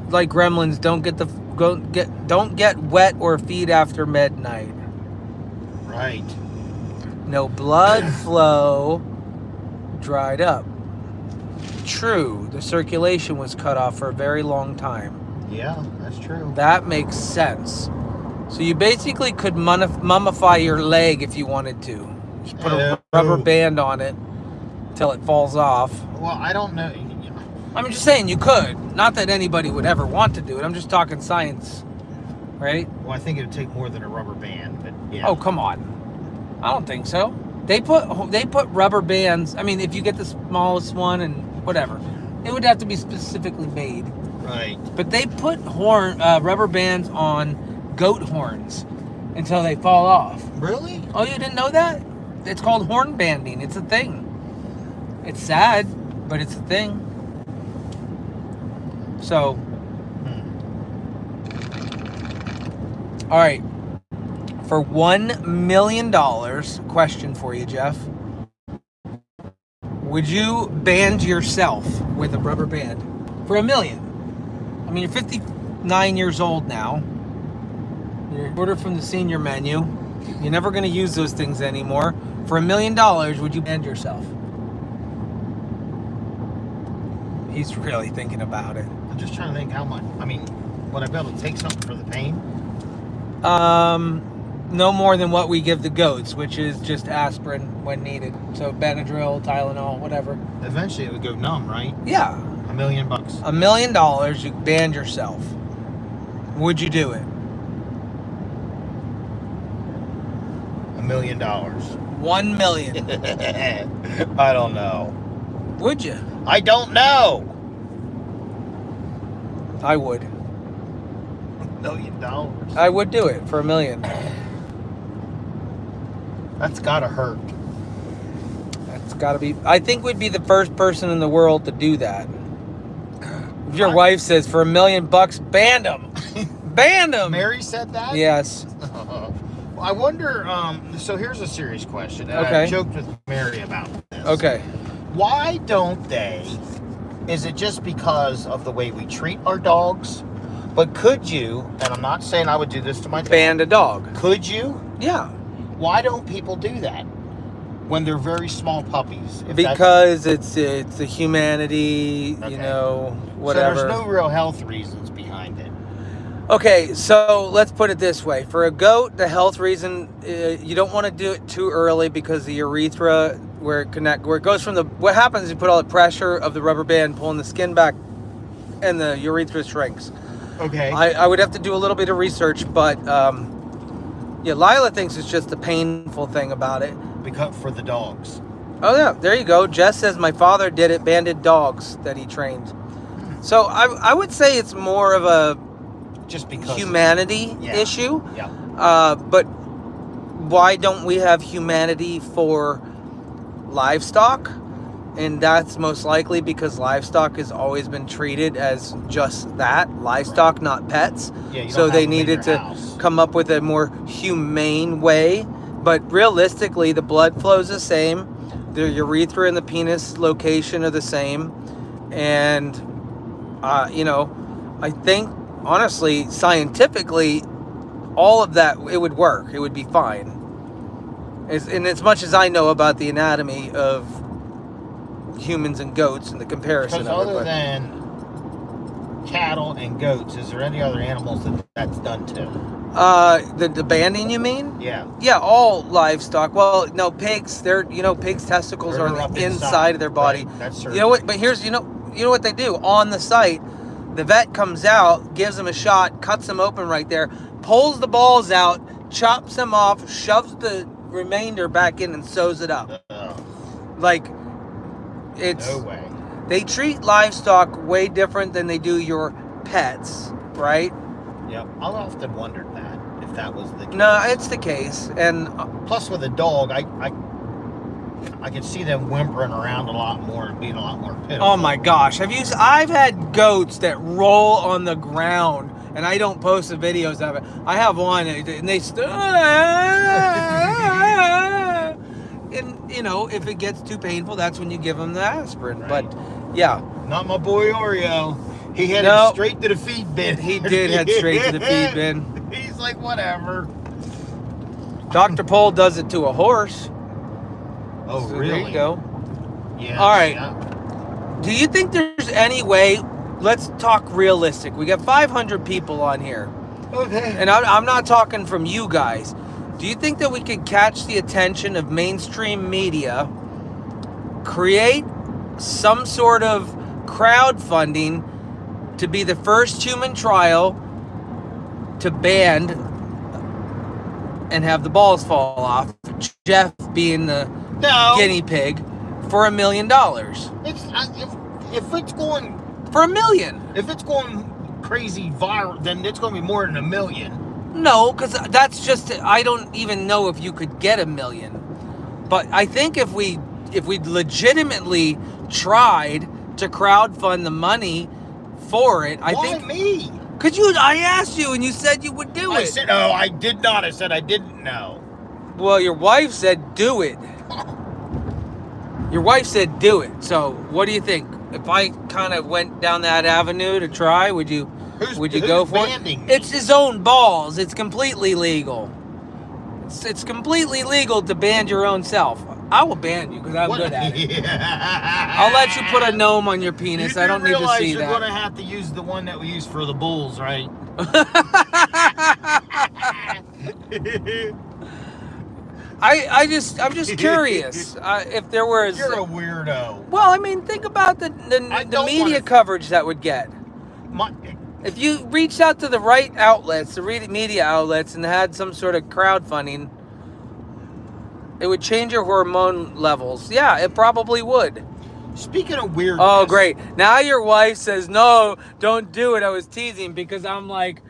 A: Like gremlins, don't get wet or feed after midnight.
B: Right.
A: No blood flow, dried up. True, the circulation was cut off for a very long time.
B: Yeah, that's true.
A: That makes sense. So you basically could mummify your leg if you wanted to. Just put a rubber band on it till it falls off.
B: Well, I don't know.
A: I'm just saying you could. Not that anybody would ever want to do it. I'm just talking science, right?
B: Well, I think it would take more than a rubber band, but yeah.
A: Oh, come on. I don't think so. They put rubber bands. I mean, if you get the smallest one and whatever, it would have to be specifically made.
B: Right.
A: But they put rubber bands on goat horns until they fall off.
B: Really?
A: Oh, you didn't know that? It's called horn banding. It's a thing. It's sad, but it's a thing. So, all right. For $1 million, question for you, Jeff. Would you band yourself with a rubber band? For $1 million. I mean, you're 59 years old now. You're order from the senior menu. You're never going to use those things anymore. For $1 million, would you band yourself? He's really thinking about it.
B: I'm just trying to think how much. I mean, would I be able to take something for the pain?
A: No more than what we give the goats, which is just aspirin when needed. So Benadryl, Tylenol, whatever.
B: Eventually it would go numb, right?
A: Yeah.
B: $1 million.
A: $1 million, you band yourself. Would you do it?
B: $1 million.
A: $1 million.
B: I don't know.
A: Would you?
B: I don't know.
A: I would.
B: $1 million.
A: I would do it for $1 million.
B: That's gotta hurt.
A: That's gotta be. I think we'd be the first person in the world to do that. If your wife says for $1 million, band them. Band them.
B: Mary said that?
A: Yes.
B: I wonder, so here's a serious question. And
A: Okay.
B: I joked with Mary about this.
A: Okay.
B: Why don't they, is it just because of the way we treat our dogs? But could you, and I'm not saying I would do this to my dog.
A: Band a dog.
B: Could you?
A: Yeah.
B: Why don't people do that when they're very small puppies? If
A: Because it's the humanity,
B: Okay.
A: you know, whatever.
B: So there's no real health reasons behind it.
A: Okay, so let's put it this way. For a goat, the health reason, you don't want to do it too early because the urethra, where it goes from what happens is you put all the pressure of the rubber band pulling the skin back and the urethra shrinks.
B: Okay.
A: I would have to do a little bit of research, but yeah, Lila thinks it's just the painful thing about it.
B: Because for the dogs.
A: Oh yeah, there you go. Jess says my father did it, banded dogs that he trained. So I would say it's more of a
B: just because
A: humanity issue.
B: Yeah.
A: But why don't we have humanity for livestock? And that's most likely because livestock has always been treated as just that, livestock, not pets.
B: Yeah, you
A: So
B: don't
A: they
B: have them in
A: needed
B: your
A: to
B: house.
A: come up with a more humane way. But realistically, the blood flow is the same. The urethra and the penis location are the same. And, you know, I think, honestly, scientifically, all of that, it would work. It would be fine. And as much as I know about the anatomy of humans and goats and the comparison
B: Because
A: of it.
B: other than cattle and goats, is there any other animals that's done to?
A: The banding, you mean?
B: Yeah.
A: Yeah, all livestock. Well, no, pigs. Pigs' testicles are
B: They're
A: on
B: up
A: the inside of their body.
B: Right, that's
A: You know what? But here's you know what they do on the site. The vet comes out, gives them a shot, cuts them open right there, pulls the balls out, chops them off, shoves the remainder back in, and sews it up. Like it's
B: No way.
A: They treat livestock way different than they do your pets, right?
B: Yep. I've often wondered that, if that was the case.
A: No, it's the case. And
B: plus with a dog, I can see them whimpering around a lot more and being a lot more pitiful.
A: oh my gosh, I've had goats that roll on the ground, and I don't post the videos of it. I have one, and they and you know, if it gets too painful, that's when you give them the aspirin.
B: Right.
A: But yeah,
B: Not my boy Oreo. He headed
A: No.
B: straight to the feed bin.
A: he did head straight to the feed bin.
B: He's like, whatever.
A: Dr. Pole does it to a horse.
B: Oh,
A: So
B: really?
A: there you go.
B: Yeah.
A: All right.
B: Yeah.
A: Do you think there's any way? Let's talk realistic. We got 500 people on here.
B: Okay.
A: And I'm not talking from you guys. Do you think that we could catch the attention of mainstream media, create some sort of crowdfunding to be the first human trial to band and have the balls fall off, Jeff being the
B: No.
A: guinea pig, for $1 million?
B: It's if it's going
A: For $1 million.
B: if it's going crazy viral, then it's going to be more than $1 million.
A: No, because that's just, I don't even know if you could get $1 million. But I think if we legitimately tried to crowdfund the money for it. I
B: Why
A: think
B: me?
A: because I asked you and you said you would do
B: I
A: it.
B: said, no, I did not. I said I didn't know.
A: Well, your wife said do it. Your wife said do it. So what do you think? If I kind of went down that avenue to try, would you go for it?
B: banding me?
A: It's his own balls. It's completely legal. It's completely legal to ban your own self. I will ban you because I'm good at it. I'll let you put a gnome on your penis. I don't need to see
B: You're
A: that.
B: going to have to use the one that we use for the bulls, right?
A: I'm just curious if there was.
B: You're a weirdo.
A: Well, I mean, think about the media coverage that would get. If you reached out to the right outlets, the media outlets, and had some sort of crowdfunding, it would change your hormone levels. Yeah, it probably would.
B: Speaking of weirdness.
A: Oh, great. Now your wife says, no, don't do it. I was teasing because I'm like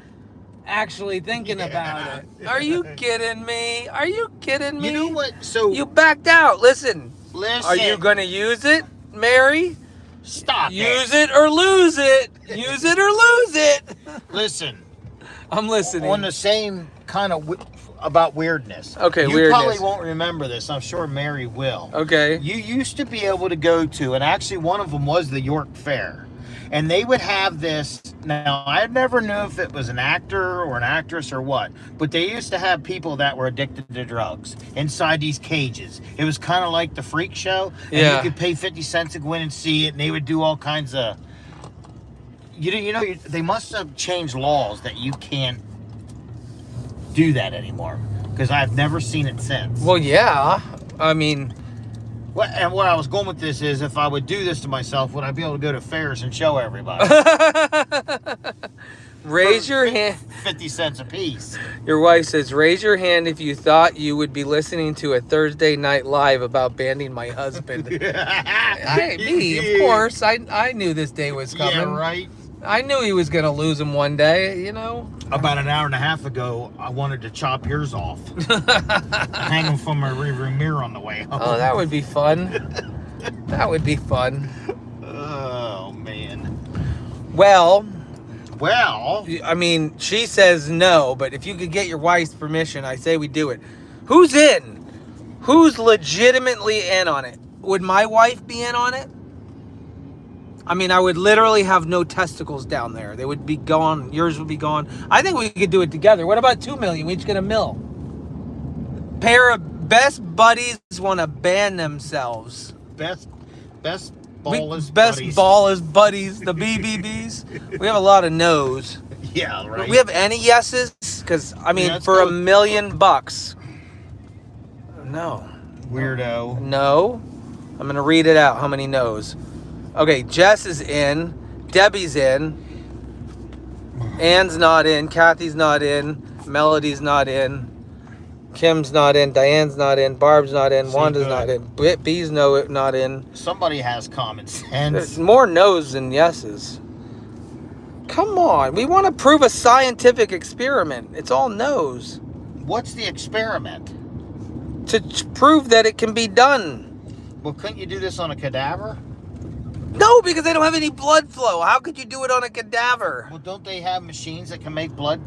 A: actually thinking about it. Are you kidding me? Are you kidding me?
B: You know what? So
A: you backed out. Listen.
B: Listen.
A: Are you going to use it, Mary?
B: Stop
A: Use it or lose it. Use it or lose it.
B: Listen.
A: I'm listening.
B: On the same kind of about weirdness.
A: Okay,
B: you
A: weirdness.
B: probably won't remember this. I'm sure Mary will.
A: Okay.
B: You used to be able to go to, and actually one of them was the York Fair. And they would have this. Now, I never knew if it was an actor or an actress or what, but they used to have people that were addicted to drugs inside these cages. It was kind of like the freak show. And
A: Yeah.
B: you could pay 50 cents to go in and see it, and they would do all kinds of... they must have changed laws that you can't do that anymore, because I've never seen it since.
A: Well, yeah. I mean...
B: And what I was going with this is, if I would do this to myself, would I be able to go to fairs and show everybody?
A: Raise your hand.
B: 50 cents a piece.
A: Your wife says, raise your hand if you thought you would be listening to a Thursday Night Live about banning my husband. Me, of course. I knew this day was coming.
B: Yeah, right.
A: I knew he was going to lose him one day, you know.
B: About an hour and a half ago, I wanted to chop yours off. Hang them from my rearview mirror on the way home.
A: Oh, that would be fun. That would be fun.
B: Oh, man.
A: Well,
B: I
A: mean, she says no, but if you could get your wife's permission, I say we do it. Who's in? Who's legitimately in on it? Would my wife be in on it? I mean, I would literally have no testicles down there. They would be gone. Yours would be gone. I think we could do it together. What about $2 million? We each get $1 million. Pair of best buddies want to ban themselves.
B: Best
A: Best
B: buddies.
A: ballers buddies, the BBBs. We have a lot of no's.
B: Yeah, right.
A: Do we have any yeses? Because, I mean,
B: let's
A: for
B: go.
A: $1 million bucks. No.
B: Weirdo.
A: No. I'm going to read it out. How many no's? Okay, Jess is in. Debbie's in. Ann's not in. Kathy's not in. Melody's not in. Kim's not in. Diane's not in. Barb's not in. Wanda's not in. B's not in.
B: Somebody has common sense.
A: There's more no's than yeses. Come on. We want to prove a scientific experiment. It's all no's.
B: What's the experiment?
A: To prove that it can be done.
B: Well, couldn't you do this on a cadaver?
A: No, because they don't have any blood flow. How could you do it on a cadaver?
B: Well, don't they have machines that can make blood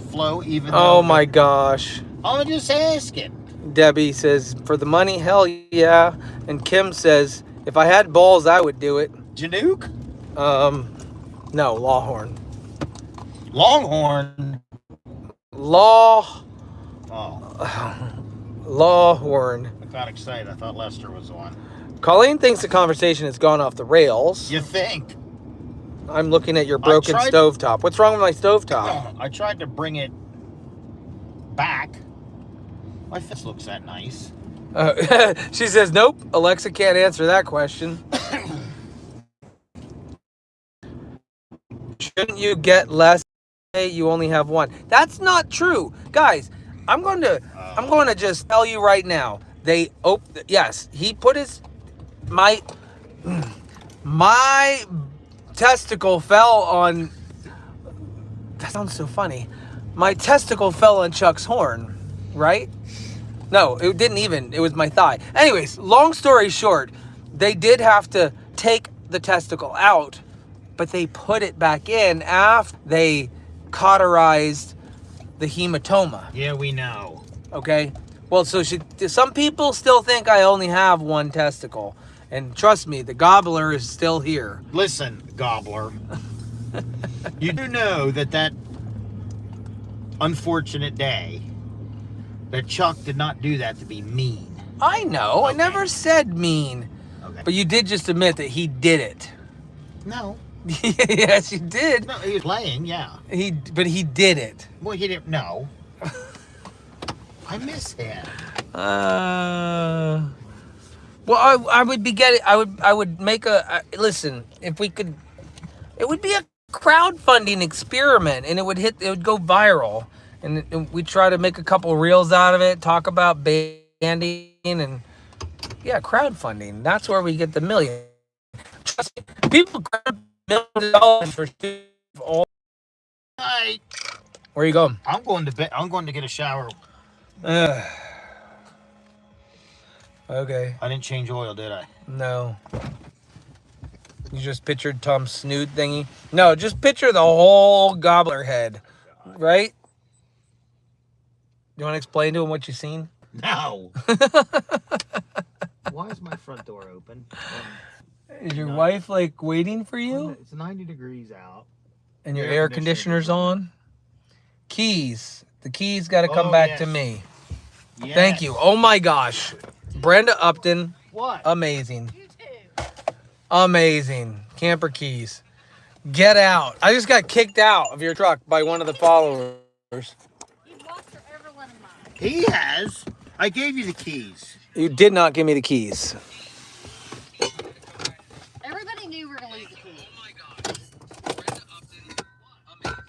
B: flow even
A: Oh my gosh.
B: I'm just asking.
A: Debbie says, for the money, hell yeah. And Kim says, if I had balls, I would do it.
B: Januke?
A: No, Lawhorn.
B: Longhorn?
A: Lawhorn.
B: I got excited. I thought Lester was on.
A: Colleen thinks the conversation has gone off the rails.
B: You think?
A: I'm looking at your broken stovetop. What's wrong with my stovetop?
B: I tried to bring it back. My fist looks that nice.
A: She says, nope, Alexa can't answer that question. Shouldn't you get less? Hey, you only have one. That's not true. Guys, I'm going to just tell you right now. Yes, he put my testicle fell on, that sounds so funny. My testicle fell on Chuck's horn, right? No, it didn't even. It was my thigh. Anyways, long story short, they did have to take the testicle out but they put it back in after they cauterized the hematoma.
B: Yeah, we know.
A: Okay? Well, so some people still think I only have one testicle. And trust me, the gobbler is still here.
B: Listen, gobbler. You do know that unfortunate day that Chuck did not do that to be mean.
A: I know.
B: Okay.
A: I never said mean.
B: Okay.
A: But you did just admit that he did it.
B: No.
A: Yes, you did.
B: No, he was playing, yeah.
A: But he did it.
B: Well, he didn't know. I miss him.
A: Well, I would be getting. I would make listen. If we could, it would be a crowdfunding experiment, and it would go viral, and we try to make a couple reels out of it. Talk about banding and crowdfunding. That's where we get the million. Trust me, people crowd $1 million for all.
B: Hi.
A: Where are you going?
B: I'm going to bed. I'm going to get a shower.
A: Okay.
B: I didn't change oil, did I?
A: No. You just pictured Tom's snoot thingy? No, just picture the whole gobbler head, right? You want to explain to him what you've seen?
B: No. Why is my front door open?
A: Is your wife like waiting for you?
B: It's 90 degrees out.
A: And your air conditioner's on? Keys. The keys got to come back to me.
B: Yes.
A: Thank you. Oh my gosh. Brenda Upton.
B: What?
A: Amazing. Amazing. Camper keys. Get out. I just got kicked out of your truck by one of the followers.
B: He has. I gave you the keys.
A: You did not give me the keys.
K: Everybody knew we were going to lose the keys.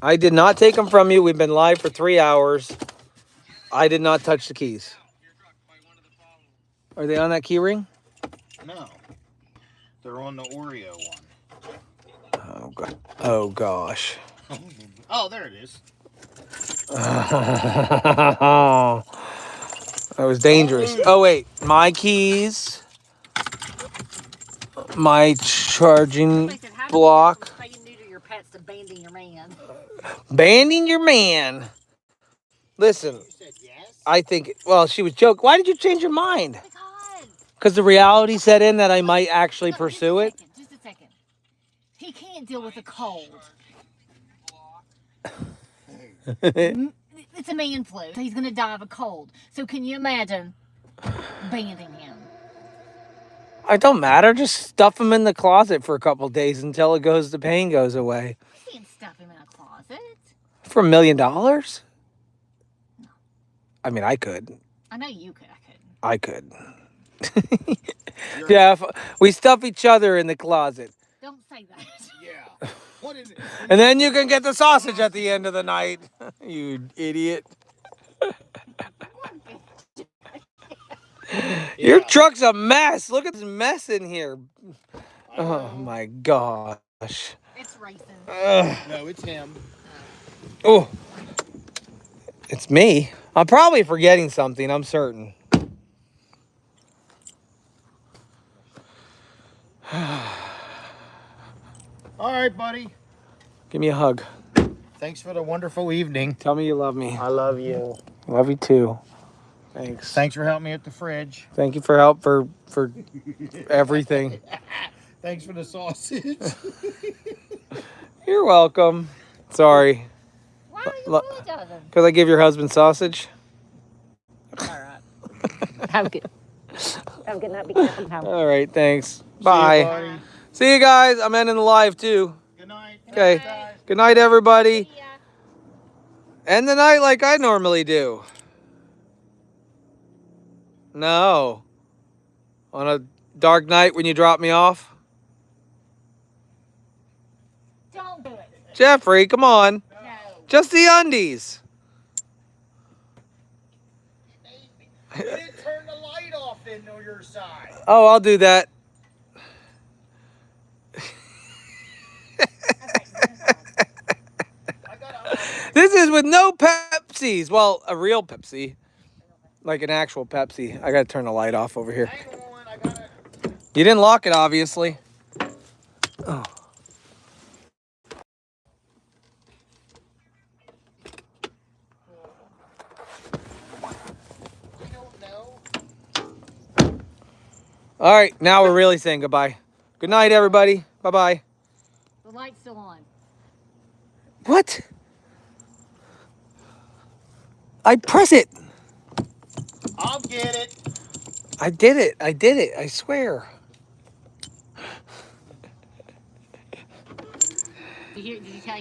A: I did not take them from you. We've been live for 3 hours. I did not touch the keys. Are they on that key ring?
B: No. They're on the Oreo one.
A: Oh, God. Oh gosh.
B: Oh, there it is.
A: That was dangerous. Oh, wait. My keys. My charging block.
K: How you neuter your pets to banding your man?
A: Banding your man. Listen. I think, well, she was joking. Why did you change your mind? Because the reality set in that I might actually pursue it.
K: Just a second. He can't deal with a cold. It's a man flu. So he's going to die of a cold. So can you imagine banding him?
A: It don't matter. Just stuff him in the closet for a couple days until the pain goes away.
K: You can't stuff him in a closet.
A: For $1 million? I mean, I could.
K: I know you could.
A: I could. Yeah, we stuff each other in the closet.
K: Don't say that.
B: Yeah. What is it?
A: And then you can get the sausage at the end of the night. You idiot. Your truck's a mess. Look at this mess in here. Oh my gosh.
K: It's racing.
B: No, it's him.
A: Oh. It's me. I'm probably forgetting something, I'm certain.
B: All right, buddy.
A: Give me a hug.
B: Thanks for the wonderful evening.
A: Tell me you love me.
B: I love you.
A: Love you too. Thanks.
B: Thanks for helping me at the fridge.
A: Thank you for help for everything.
B: Thanks for the sausage.
A: You're welcome. Sorry.
K: Why are you apologizing?
A: Because I give your husband sausage.
K: All right. Have a good night. Be careful.
A: All right, thanks. Bye. See you guys. I'm ending the live too.
B: Good night.
A: Okay. Good night, everybody. End the night like I normally do. No. On a dark night when you drop me off.
K: Don't do it.
A: Jeffrey, come on.
K: No.
A: Just the undies.
B: You didn't turn the light off in on your side.
A: Oh, I'll do that. This is with no Pepsis. Well, a real Pepsi. Like an actual Pepsi. I gotta turn the light off over here. You didn't lock it, obviously. Oh. All right, now we're really saying goodbye. Good night, everybody. Bye-bye.
C: The light's still on.
A: What? I press it.
I: I'll get it.
A: I did it. I did it. I swear.
C: Did you tell